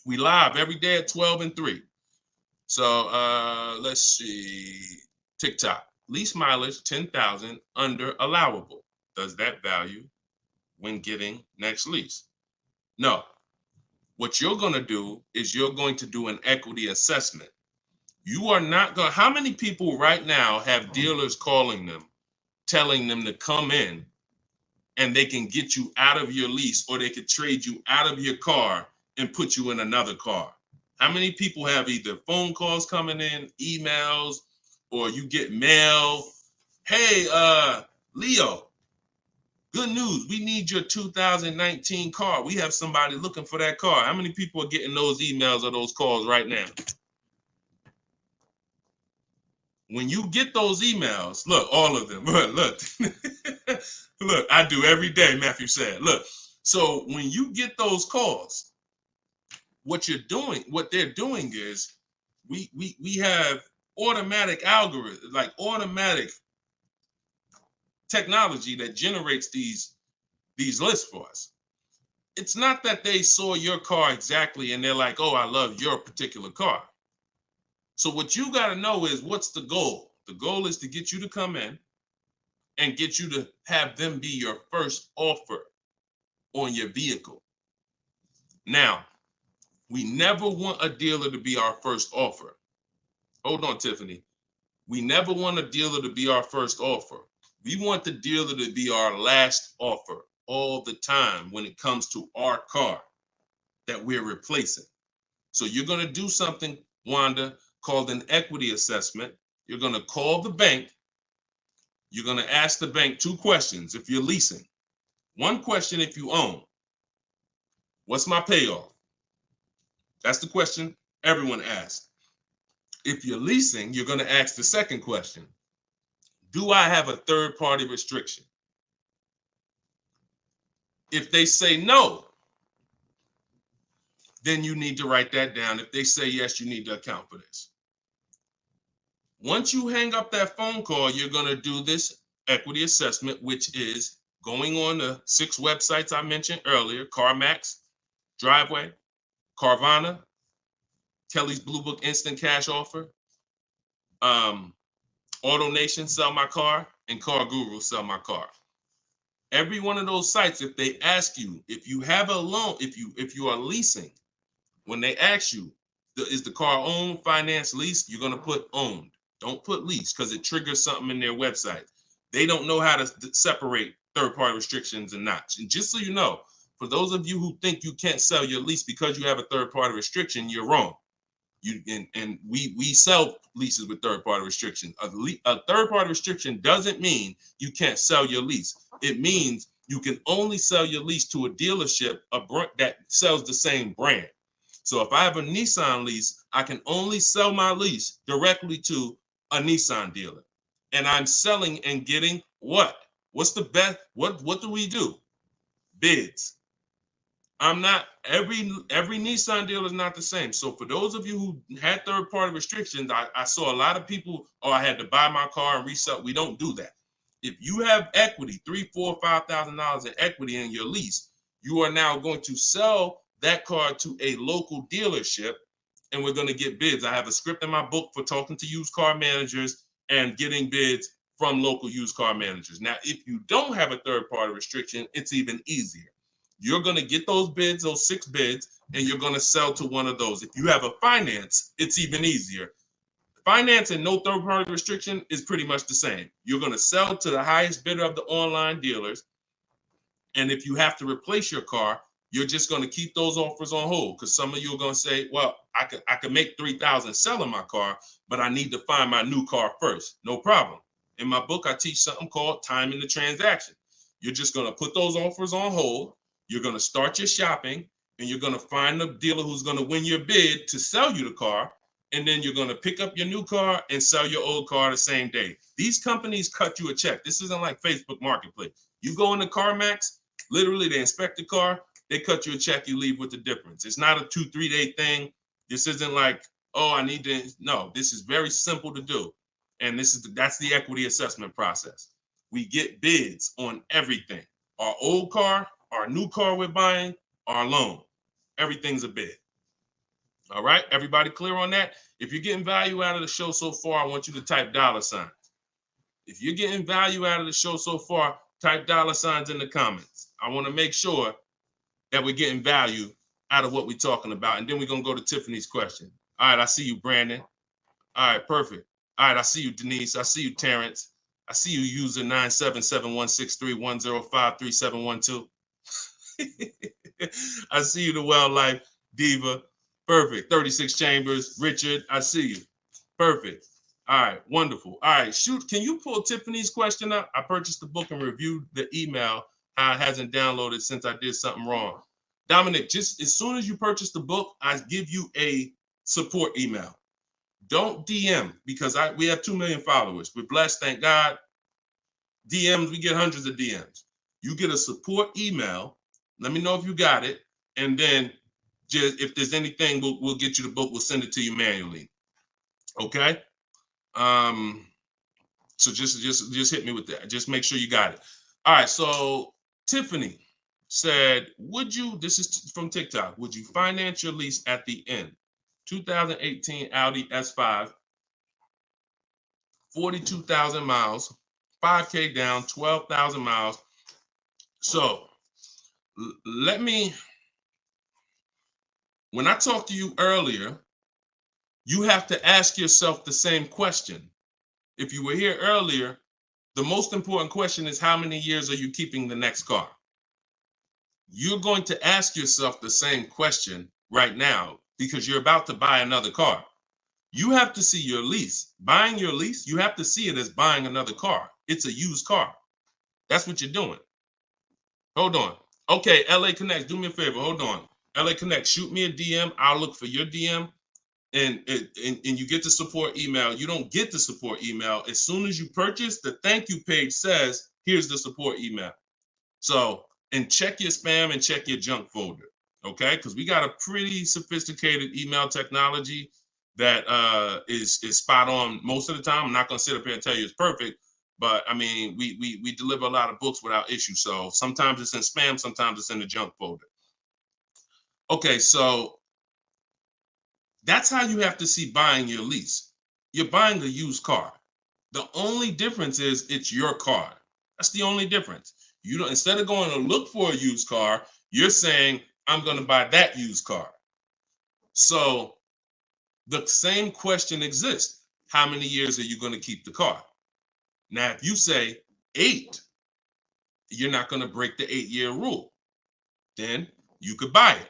We live every day at 12 and 3. So let's see, TikTok, lease mileage 10,000 under allowable. Does that value when getting next lease? No. What you're going to do is you're going to do an equity assessment. You are not going to, how many people right now have dealers calling them, telling them to come in and they can get you out of your lease, or they could trade you out of your car and put you in another car? How many people have either phone calls coming in, emails, or you get mail? Hey, Leo, good news. We need your 2019 car. We have somebody looking for that car. How many people are getting those emails or those calls right now? When you get those emails, look, all of them, look, look, I do every day, Matthew said. Look, so when you get those calls, what they're doing is we have automatic algorithms, like automatic technology that generates these lists for us. It's not that they saw your car exactly and they're like, oh, I love your particular car. So what you got to know is, what's the goal? The goal is to get you to come in and get you to have them be your first offer on your vehicle. Now, we never want a dealer to be our first offer. Hold on, Tiffany. We never want a dealer to be our first offer. We want the dealer to be our last offer all the time when it comes to our car that we're replacing. So you're going to do something, Wanda, called an equity assessment. You're going to call the bank. You're going to ask the bank 2 questions if you're leasing. 1 question if you own. What's my payoff? That's the question everyone asks. If you're leasing, you're going to ask the second question. Do I have a third-party restriction? If they say no, then you need to write that down. If they say yes, you need to account for this. Once you hang up that phone call, you're going to do this equity assessment, which is going on the 6 websites I mentioned earlier: CarMax, Driveway, Carvana, Kelly's Blue Book Instant Cash Offer, AutoNation, Sell My Car, and Car Guru, Sell My Car. Every one of those sites, if they ask you, if you have a loan, if you are leasing, when they ask you, is the car owned, finance, leased, you're going to put owned. Don't put lease, because it triggers something in their website. They don't know how to separate third-party restrictions and not. And just so you know, for those of you who think you can't sell your lease because you have a third-party restriction, you're wrong. We sell leases with third-party restriction. A third-party restriction doesn't mean you can't sell your lease. It means you can only sell your lease to a dealership that sells the same brand. So if I have a Nissan lease, I can only sell my lease directly to a Nissan dealer. And I'm selling and getting what? What's the best? What do we do? Bids. I'm not, every Nissan dealer is not the same. So for those of you who had third-party restrictions, I saw a lot of people, oh, I had to buy my car and resell. We don't do that. If you have equity, $3,000, $4,000, $5,000 in equity in your lease, you are now going to sell that car to a local dealership, and we're going to get bids. I have a script in my book for talking to used car managers and getting bids from local used car managers. Now, if you don't have a third-party restriction, it's even easier. You're going to get those bids, those 6 bids, and you're going to sell to one of those. If you have a finance, it's even easier. Finance and no third-party restriction is pretty much the same. You're going to sell to the highest bidder of the online dealers. And if you have to replace your car, you're just going to keep those offers on hold, because some of you are going to say, well, I could make $3,000 selling my car, but I need to find my new car first. No problem. In my book, I teach something called timing the transaction. You're just going to put those offers on hold. You're going to start your shopping, and you're going to find the dealer who's going to win your bid to sell you the car. And then you're going to pick up your new car and sell your old car the same day. These companies cut you a check. This isn't like Facebook Marketplace. You go into CarMax, literally they inspect the car, they cut you a check, you leave with the difference. It's not a 2-3 day thing. This isn't like, oh, I need to. No, this is very simple to do. And that's the equity assessment process. We get bids on everything. Our old car, our new car we're buying, our loan. Everything's a bid. All right, everybody clear on that? If you're getting value out of the show so far, I want you to type $sign. If you're getting value out of the show so far, type $signs in the comments. I want to make sure that we're getting value out of what we're talking about. And then we're going to go to Tiffany's question. All right, I see you, Brandon. All right, perfect. All right, I see you, Denise. I see you, Terrence. I see you, user 977-163-105-3712. I see you, the Wildlife Diva. Perfect. 36 Chambers. Richard, I see you. Perfect. All right. Wonderful. All right. Shoot. Can you pull Tiffany's question up? I purchased the book and reviewed the email. How it hasn't downloaded since I did something wrong. Dominic, just as soon as you purchase the book, I give you a support email. Don't DM, because we have 2 million followers. We're blessed. Thank God. DMs, we get hundreds of DMs. You get a support email. Let me know if you got it. And then just if there's anything, we'll get you the book. We'll send it to you manually. Okay. So just hit me with that. Just make sure you got it. All right. So Tiffany said, this is from TikTok, would you finance your lease at the end? 2018 Audi S5, 42,000 miles, 5K down, 12,000 miles. So when I talked to you earlier, you have to ask yourself the same question. If you were here earlier, the most important question is, how many years are you keeping the next car? You're going to ask yourself the same question right now, because you're about to buy another car. You have to see your lease. Buying your lease, you have to see it as buying another car. It's a used car. That's what you're doing. Hold on. Okay, LA Connect, do me a favor. Hold on. LA Connect, shoot me a DM. I'll look for your DM, and you get the support email. You don't get the support email. As soon as you purchase, the thank you page says, here's the support email. So, and check your spam and check your junk folder, okay? Because we got a pretty sophisticated email technology that is spot on most of the time. I'm not going to sit up here and tell you it's perfect, but I mean, we deliver a lot of books without issue. So sometimes it's in spam, sometimes it's in the junk folder. Okay, so that's how you have to see buying your lease. You're buying a used car. The only difference is it's your car. That's the only difference. You don't, instead of going to look for a used car, you're saying, I'm going to buy that used car. So the same question exists. How many years are you going to keep the car? Now, if you say 8, you're not going to break the 8-year rule. Then you could buy it.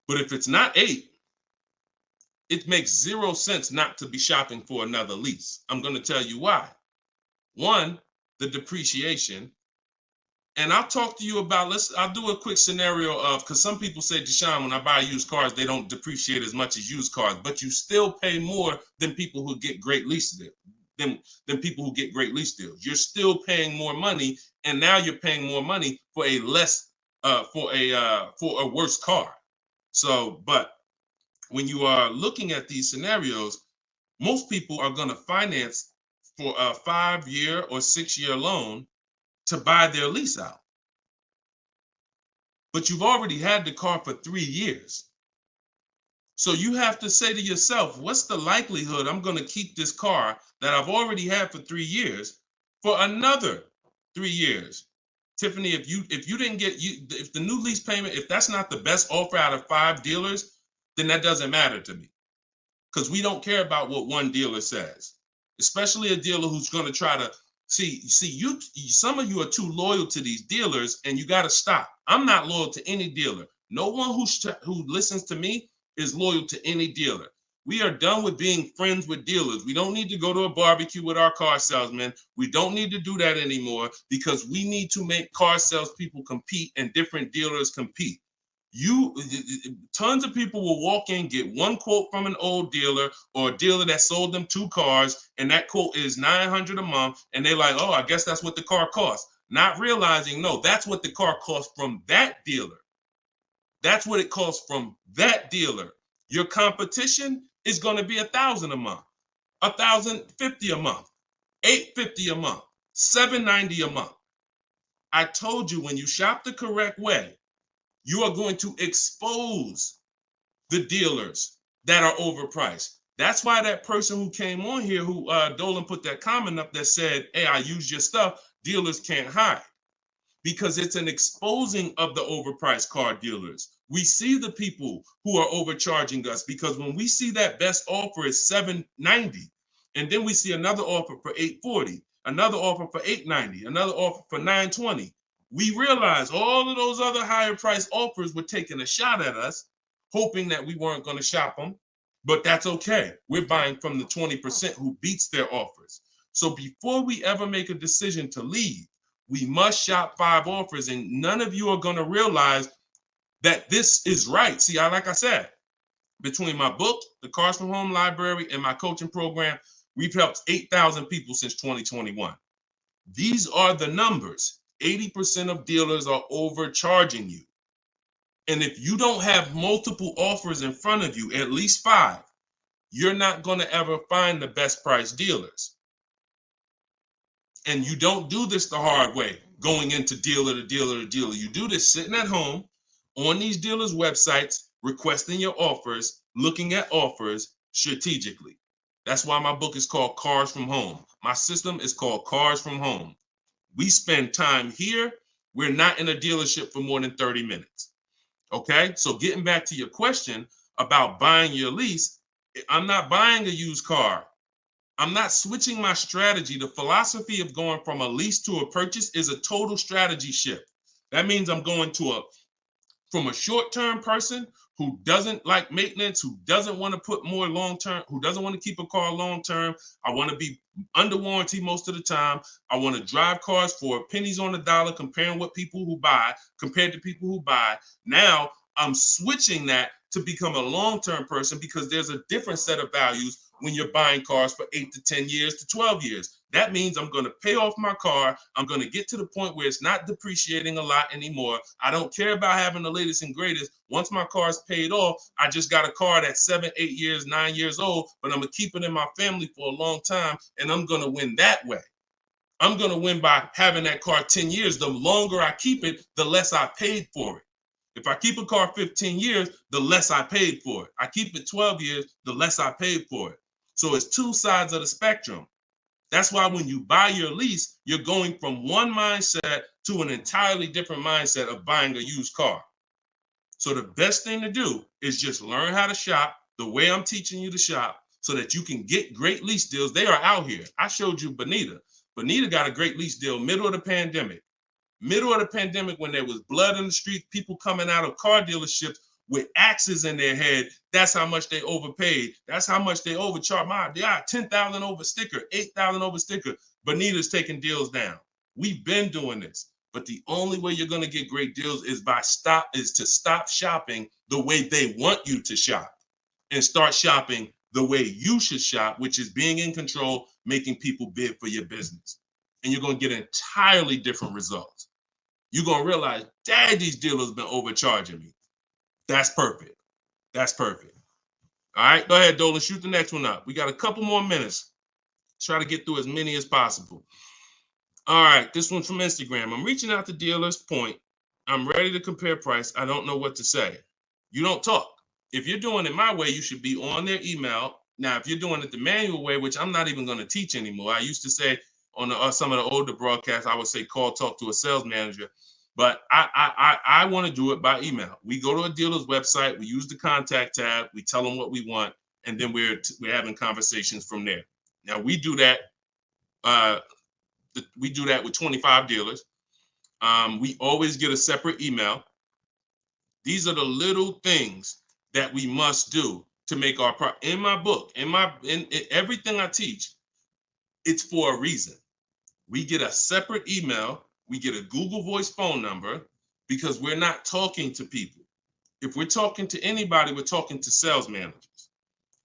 But if it's not 8, it makes 0 sense not to be shopping for another lease. I'm going to tell you why. One, the depreciation. And I'll talk to you about, I'll do a quick scenario of, because some people say, Deshone, when I buy used cars, they don't depreciate as much as used cars, but you still pay more than people who get great lease deals. Than people who get great lease deals. You're still paying more money, and now you're paying more money for a for a worse car. So, but when you are looking at these scenarios, most people are going to finance for a 5-year or 6-year loan to buy their lease out. But you've already had the car for 3 years. So you have to say to yourself, what's the likelihood I'm going to keep this car that I've already had for 3 years for another 3 years? Tiffany, if you didn't get if the new lease payment, if that's not the best offer out of 5 dealers, then that doesn't matter to me. Because we don't care about what one dealer says, especially a dealer who's going to try to see you. Some of you are too loyal to these dealers, and you got to stop. I'm not loyal to any dealer. No one who listens to me is loyal to any dealer. We are done with being friends with dealers. We don't need to go to a barbecue with our car salesman. We don't need to do that anymore, because we need to make car salespeople compete and different dealers compete. Tons of people will walk in, get one quote from an old dealer or a dealer that sold them 2 cars, and that quote is $900 a month, and they're like, oh, I guess that's what the car costs. Not realizing, no, that's what the car costs from that dealer. That's what it costs from that dealer. Your competition is going to be $1,000 a month, $1,050 a month, $850 a month, $790 a month. I told you, when you shop the correct way, you are going to expose the dealers that are overpriced. That's why that person who came on here, who Dolan put that comment up that said, hey, I use your stuff, dealers can't hide. Because it's an exposing of the overpriced car dealers. We see the people who are overcharging us, because when we see that best offer is $790, and then we see another offer for $840, another offer for $890, another offer for $920, we realize all of those other higher price offers were taking a shot at us, hoping that we weren't going to shop them. But that's okay. We're buying from the 20% who beats their offers. So before we ever make a decision to leave, we must shop 5 offers, and none of you are going to realize that this is right. See, like I said, between my book, the Cars from Home Library, and my coaching program, we've helped 8,000 people since 2021. These are the numbers. 80% of dealers are overcharging you. And if you don't have multiple offers in front of you, at least 5, you're not going to ever find the best price dealers. And you don't do this the hard way, going into dealer to dealer to dealer. You do this sitting at home on these dealers' websites, requesting your offers, looking at offers strategically. That's why my book is called Cars from Home. My system is called Cars from Home. We spend time here. We're not in a dealership for more than 30 minutes. Okay? So getting back to your question about buying your lease, I'm not buying a used car. I'm not switching my strategy. The philosophy of going from a lease to a purchase is a total strategy shift. That means I'm going from a short-term person who doesn't like maintenance, who doesn't want to put more long-term, who doesn't want to keep a car long-term. I want to be under warranty most of the time. I want to drive cars for pennies on the dollar, compared to people who buy. Now I'm switching that to become a long-term person, because there's a different set of values when you're buying cars for 8 to 10 years to 12 years. That means I'm going to pay off my car. I'm going to get to the point where it's not depreciating a lot anymore. I don't care about having the latest and greatest. Once my car's paid off, I just got a car that's 7, 8 years, 9 years old, but I'm going to keep it in my family for a long time, and I'm going to win that way. I'm going to win by having that car 10 years. The longer I keep it, the less I paid for it. If I keep a car 15 years, the less I paid for it. I keep it 12 years, the less I paid for it. So it's 2 sides of the spectrum. That's why when you buy your lease, you're going from one mindset to an entirely different mindset of buying a used car. So the best thing to do is just learn how to shop the way I'm teaching you to shop, so that you can get great lease deals. They are out here. I showed you Bonita. Bonita got a great lease deal middle of the pandemic. Middle of the pandemic, when there was blood in the street, people coming out of car dealerships with axes in their head. That's how much they overpaid. That's how much they overcharged. They got 10,000 over sticker, 8,000 over sticker. Bonita's taking deals down. We've been doing this, but the only way you're going to get great deals is to stop shopping the way they want you to shop and start shopping the way you should shop, which is being in control, making people bid for your business. And you're going to get entirely different results. You're going to realize, dang, these dealers been overcharging me. That's perfect. That's perfect. All right, go ahead, Dolan. Shoot the next one up. We got a couple more minutes. Try to get through as many as possible. All right, this one's from Instagram. I'm reaching out to dealers. Point. I'm ready to compare price. I don't know what to say. You don't talk. If you're doing it my way, you should be on their email. Now, if you're doing it the manual way, which I'm not even going to teach anymore. I used to say on some of the older broadcasts, I would say call, talk to a sales manager. But I want to do it by email. We go to a dealer's website, we use the contact tab, we tell them what we want, and then we're having conversations from there. Now we do that. We do that with 25 dealers. We always get a separate email. These are the little things that we must do to make our in my book, in everything I teach, it's for a reason. We get a separate email. We get a Google Voice phone number because we're not talking to people. If we're talking to anybody, we're talking to sales managers.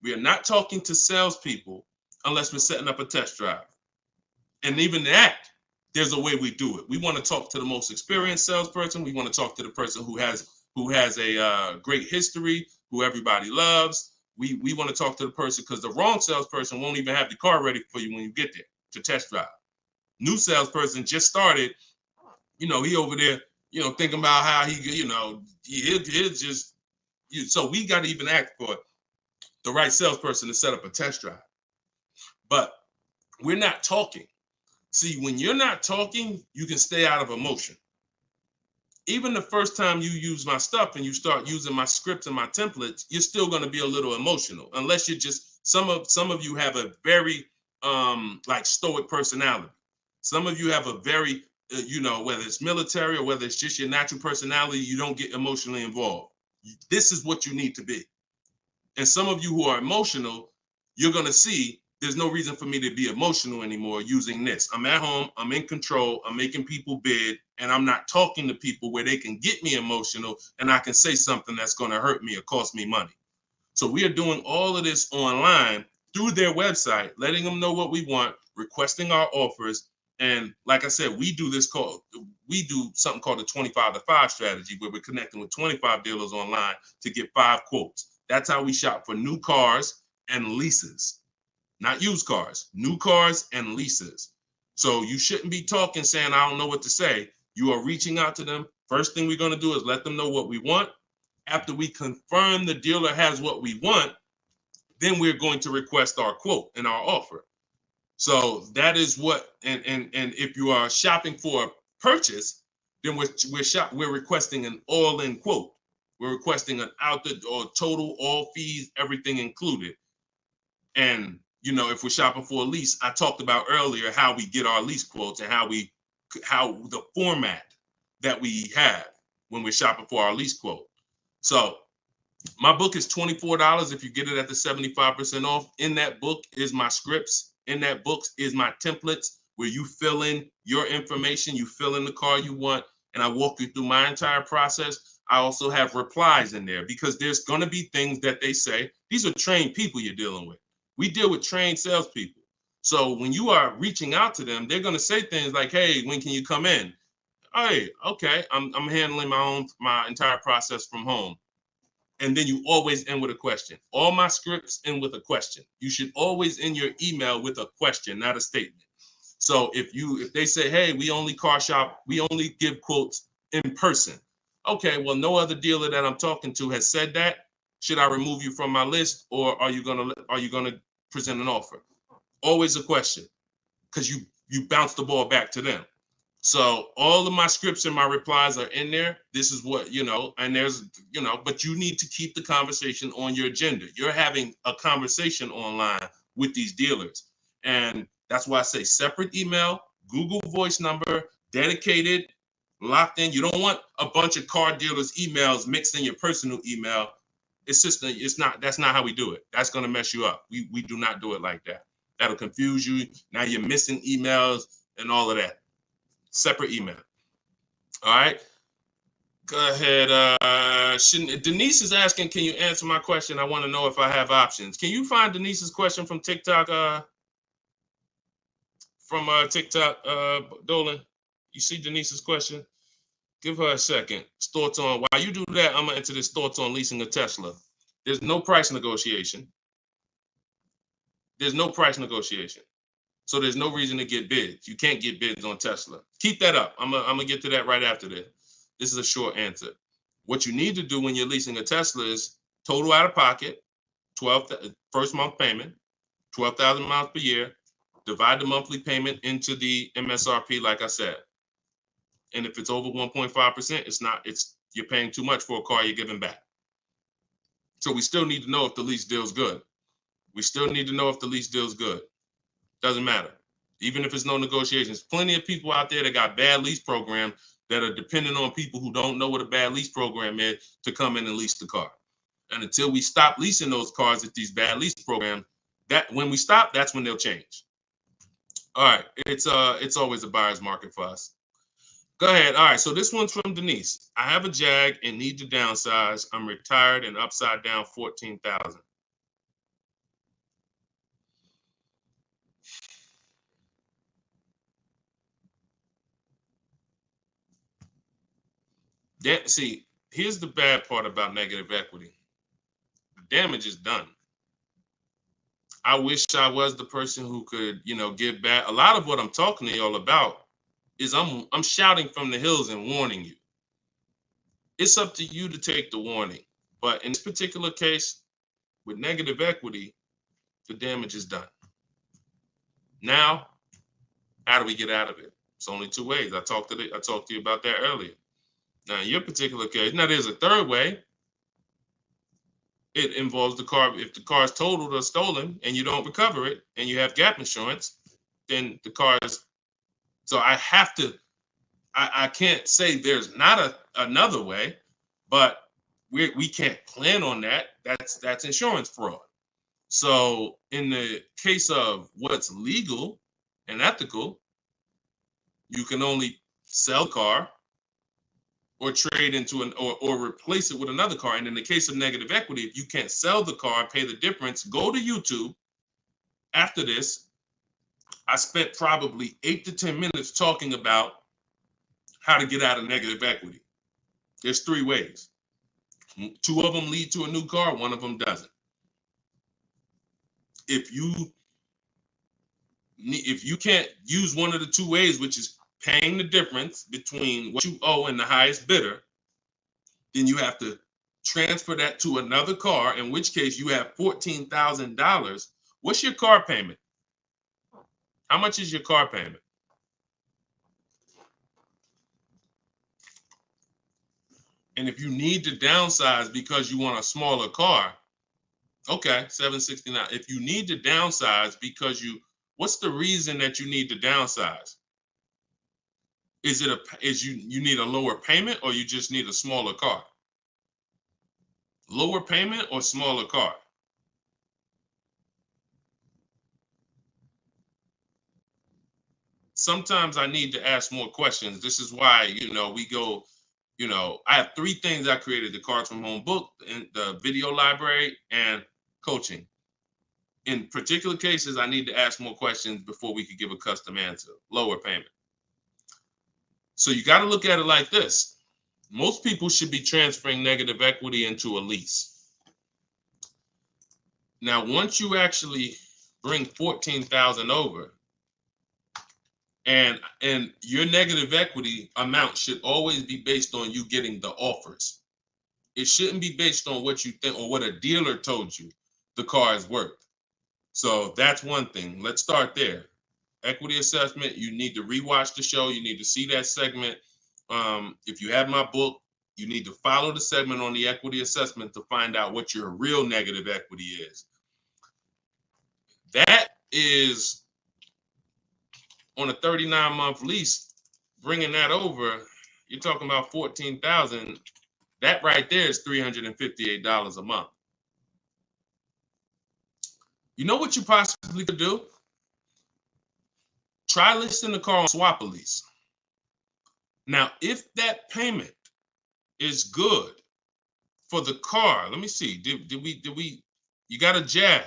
We are not talking to salespeople unless we're setting up a test drive. And even that, there's a way we do it. We want to talk to the most experienced salesperson. We want to talk to the person who has a great history, who everybody loves. We want to talk to the person because the wrong salesperson won't even have the car ready for you when you get there to test drive. New salesperson just started. He over there, thinking about how he'll just, so we got to even act for the right salesperson to set up a test drive. But we're not talking. See, when you're not talking, you can stay out of emotion. Even the first time you use my stuff and you start using my scripts and my templates, you're still going to be a little emotional, unless you're just, some of you have a very like stoic personality. Some of you have a very, whether it's military or whether it's just your natural personality, you don't get emotionally involved. This is what you need to be. And some of you who are emotional, you're going to see there's no reason for me to be emotional anymore using this. I'm at home, I'm in control, I'm making people bid, and I'm not talking to people where they can get me emotional and I can say something that's going to hurt me or cost me money. So we are doing all of this online through their website, letting them know what we want, requesting our offers. And like I said, we do something called the 25-to-5 strategy, where we're connecting with 25 dealers online to get 5 quotes. That's how we shop for new cars and leases, not used cars, new cars and leases. So you shouldn't be talking saying, I don't know what to say. You are reaching out to them. First thing we're going to do is let them know what we want. After we confirm the dealer has what we want, then we're going to request our quote and our offer. So that is what, and if you are shopping for a purchase, then we're requesting an all-in quote. We're requesting an or total, all fees, everything included. And if we're shopping for a lease, I talked about earlier how we get our lease quotes and how the format that we have when we're shopping for our lease quote. So my book is $24 if you get it at the 75% off. In that book is my scripts. In that book is my templates where you fill in your information, you fill in the car you want, and I walk you through my entire process. I also have replies in there because there's going to be things that they say. These are trained people you're dealing with. We deal with trained salespeople. So when you are reaching out to them, they're going to say things like, hey, when can you come in? Hey, okay, I'm handling my entire process from home. And then you always end with a question. All my scripts end with a question. You should always end your email with a question, not a statement. So if they say, hey, we only car shop, we only give quotes in person. Okay, well, no other dealer that I'm talking to has said that. Should I remove you from my list, or are you gonna present an offer? Always a question, because you bounce the ball back to them. So all of my scripts and my replies are in there. This is what, and there's, but you need to keep the conversation on your agenda. You're having a conversation online with these dealers. And That's why I say separate email, Google Voice number, dedicated, locked in. You don't want a bunch of car dealers' emails mixed in your personal email. That's not how we do it. That's going to mess you up. We do not do it like that. That'll confuse you. Now you're missing emails and all of that. Separate email. All right. Go ahead. Denise is asking, can you answer my question? I want to know if I have options. Can you find Denise's question from TikTok? Dolan? You see Denise's question? Give her a second. Thoughts on, while you do that, I'm going to enter this thoughts on leasing a Tesla. There's no price negotiation. There's no price negotiation. So there's no reason to get bids. You can't get bids on Tesla. Keep that up. I'm going to get to that right after this. This is a short answer. What you need to do when you're leasing a Tesla is total out of pocket, first month payment, 12,000 miles per year. Divide the monthly payment into the MSRP, like I said. And if it's over 1.5%, you're paying too much for a car you're giving back. So we still need to know if the lease deal's good. Doesn't matter. Even if it's no negotiations. Plenty of people out there that got bad lease programs that are dependent on people who don't know what a bad lease program is to come in and lease the car. And until we stop leasing those cars at these bad lease programs, when we stop, that's when they'll change. All right, it's always a buyer's market for us. Go ahead. All right, so this one's from Denise. I have a Jag and need to downsize. I'm retired and upside down 14,000. See, here's the bad part about negative equity. The damage is done. I wish I was the person who could, give back. A lot of what I'm talking to y'all about is I'm shouting from the hills and warning you. It's up to you to take the warning. But in this particular case, with negative equity, the damage is done. Now, how do we get out of it? It's only two ways. I talked to you about that earlier. Now, in your particular case, now there's a third way. It involves the car. If the car is totaled or stolen and you don't recover it and you have gap insurance, then the car is. So I can't say there's not another way, but we can't plan on that. That's insurance fraud. So in the case of what's legal and ethical, you can only sell a car or trade into or replace it with another car. And in the case of negative equity, if you can't sell the car and pay the difference, go to YouTube. After this, I spent probably 8 to 10 minutes talking about how to get out of negative equity. There's 3 ways. 2 of them lead to a new car, 1 of them doesn't. If you can't use one of the 2 ways, which is paying the difference between what you owe and the highest bidder, then you have to transfer that to another car, in which case you have $14,000. What's your car payment? How much is your car payment? And if you need to downsize because you want a smaller car, okay, $769. If you need to downsize because what's the reason that you need to downsize? Is you need a lower payment, or you just need a smaller car? Lower payment or smaller car? Sometimes I need to ask more questions. This is why, we go, I have 3 things I created: the Cards from Home book, and the video library, and coaching. In particular cases, I need to ask more questions before we could give a custom answer. Lower payment. So you got to look at it like this. Most people should be transferring negative equity into a lease. Now, once you actually bring 14,000 over, and your negative equity amount should always be based on you getting the offers. It shouldn't be based on what you think or what a dealer told you the car is worth. So that's one thing. Let's start there. Equity assessment, you need to rewatch the show. You need to see that segment. If you have my book, you need to follow the segment on the equity assessment to find out what your real negative equity is. That is on a 39-month lease, bringing that over, you're talking about $14,000. That right there is $358 a month. You know what you possibly could do? Try listing the car on Swap a Lease. Now, if that payment is good for the car, let me see. Did we? You got a Jag.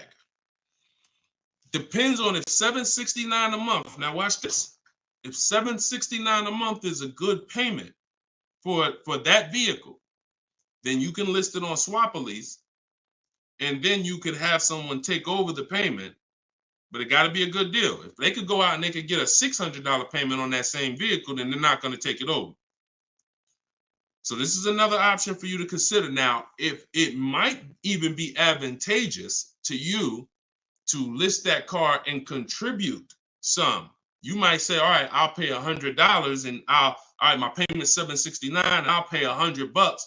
Depends on if $769 a month. Now watch this. If $769 a month is a good payment for that vehicle, then you can list it on Swap a Lease, and then you could have someone take over the payment. But it got to be a good deal. If they could go out and they could get a $600 payment on that same vehicle, then they're not going to take it over. So this is another option for you to consider. Now, if it might even be advantageous to you to list that car and contribute some. You might say, all right, I'll pay $100 and all right, my payment's $769, and I'll pay $100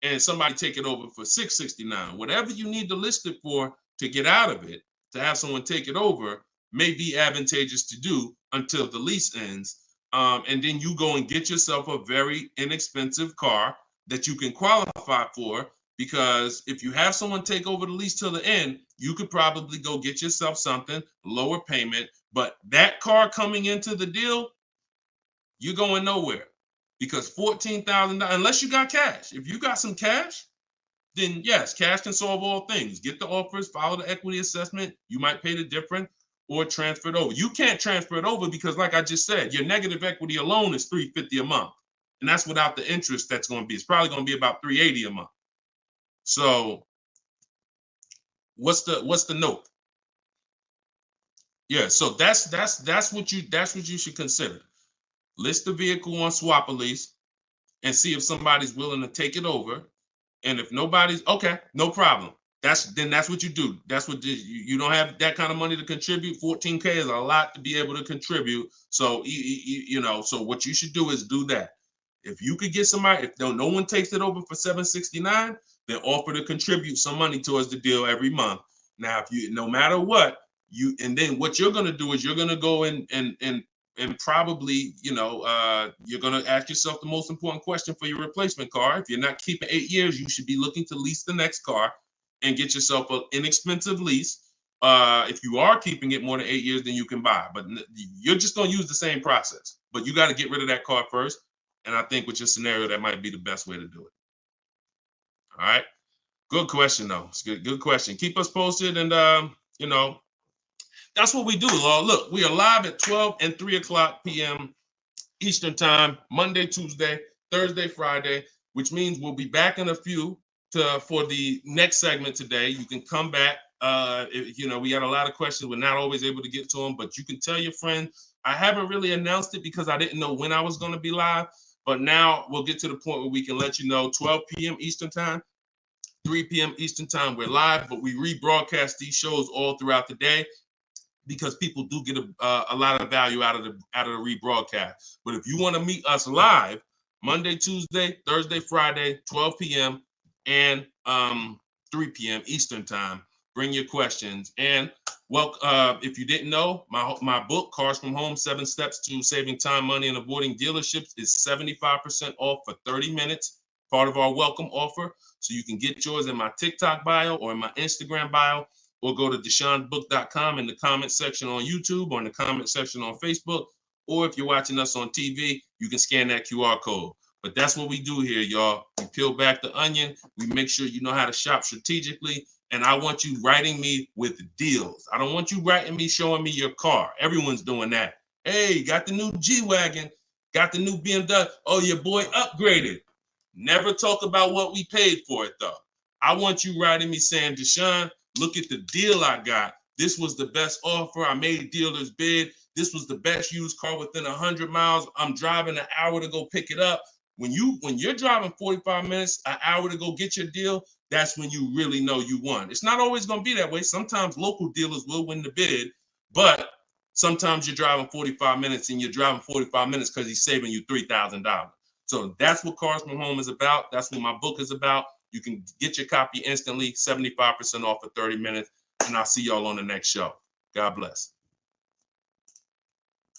and somebody take it over for $669. Whatever you need to list it for to get out of it, to have someone take it over, may be advantageous to do until the lease ends. And then you go and get yourself a very inexpensive car that you can qualify for, because if you have someone take over the lease till the end, you could probably go get yourself something, lower payment, but that car coming into the deal, you're going nowhere, because $14,000, unless you got cash. If you got some cash, then yes, cash can solve all things. Get the offers, follow the equity assessment. You might pay the difference or transfer it over. You can't transfer it over because, like I just said, your negative equity alone is $350 a month. And that's without the interest that's going to be. It's probably going to be about $380 a month. So what's the note? Yeah, so that's what you should consider. List the vehicle on Swap a Lease and see if somebody's willing to take it over. And if nobody's, okay, no problem. That's what you do. That's what you don't have that kind of money to contribute. $14K is a lot to be able to contribute. So so what you should do is do that. If you could get somebody, if no one takes it over for $769, then offer to contribute some money towards the deal every month. Now, if you, no matter what, and then what you're gonna do is you're gonna go and probably, you're going to ask yourself the most important question for your replacement car. If you're not keeping 8 years, you should be looking to lease the next car and get yourself an inexpensive lease. If you are keeping it more than 8 years, then you can buy. But you're just going to use the same process. But you got to get rid of that car first. And I think with your scenario, that might be the best way to do it. All right. Good question, though. It's good question. Keep us posted. And, that's what we do. Look, we are live at 12 and 3 o'clock p.m. Eastern time, Monday, Tuesday, Thursday, Friday, which means we'll be back in a few for the next segment today. You can come back. We had a lot of questions. We're not always able to get to them, but you can tell your friend. I haven't really announced it because I didn't know when I was going to be live, but now we'll get to the point where we can let you know 12 p.m. Eastern time, 3 p.m. Eastern time. We're live, but we rebroadcast these shows all throughout the day, because people do get a lot of value out of the rebroadcast. But if you want to meet us live, Monday, Tuesday, Thursday, Friday, 12 p.m. and 3 p.m. Eastern time, bring your questions. And if you didn't know, my book, Cars from Home, 7 Steps to Saving Time, Money, and Avoiding Dealerships, is 75% off for 30 minutes, part of our welcome offer. So you can get yours in my TikTok bio or in my Instagram bio, or go to DeshoneBook.com in the comment section on YouTube or in the comment section on Facebook. Or if you're watching us on TV, you can scan that QR code. But that's what we do here, y'all. We peel back the onion. We make sure you know how to shop strategically. And I want you writing me with deals. I don't want you writing me showing me your car. Everyone's doing that. Hey, got the new G-Wagon. Got the new BMW. Oh, your boy upgraded. Never talk about what we paid for it, though. I want you writing me saying, Deshone, look at the deal I got. This was the best offer. I made dealer's bid. This was the best used car within 100 miles. I'm driving an hour to go pick it up. When you're driving 45 minutes, an hour to go get your deal, that's when you really know you won. It's not always going to be that way. Sometimes local dealers will win the bid, but sometimes you're driving 45 minutes and you're driving 45 minutes because he's saving you $3,000. So that's what Cars from Home is about. That's what my book is about. You can get your copy instantly, 75% off for 30 minutes, and I'll see y'all on the next show. God bless.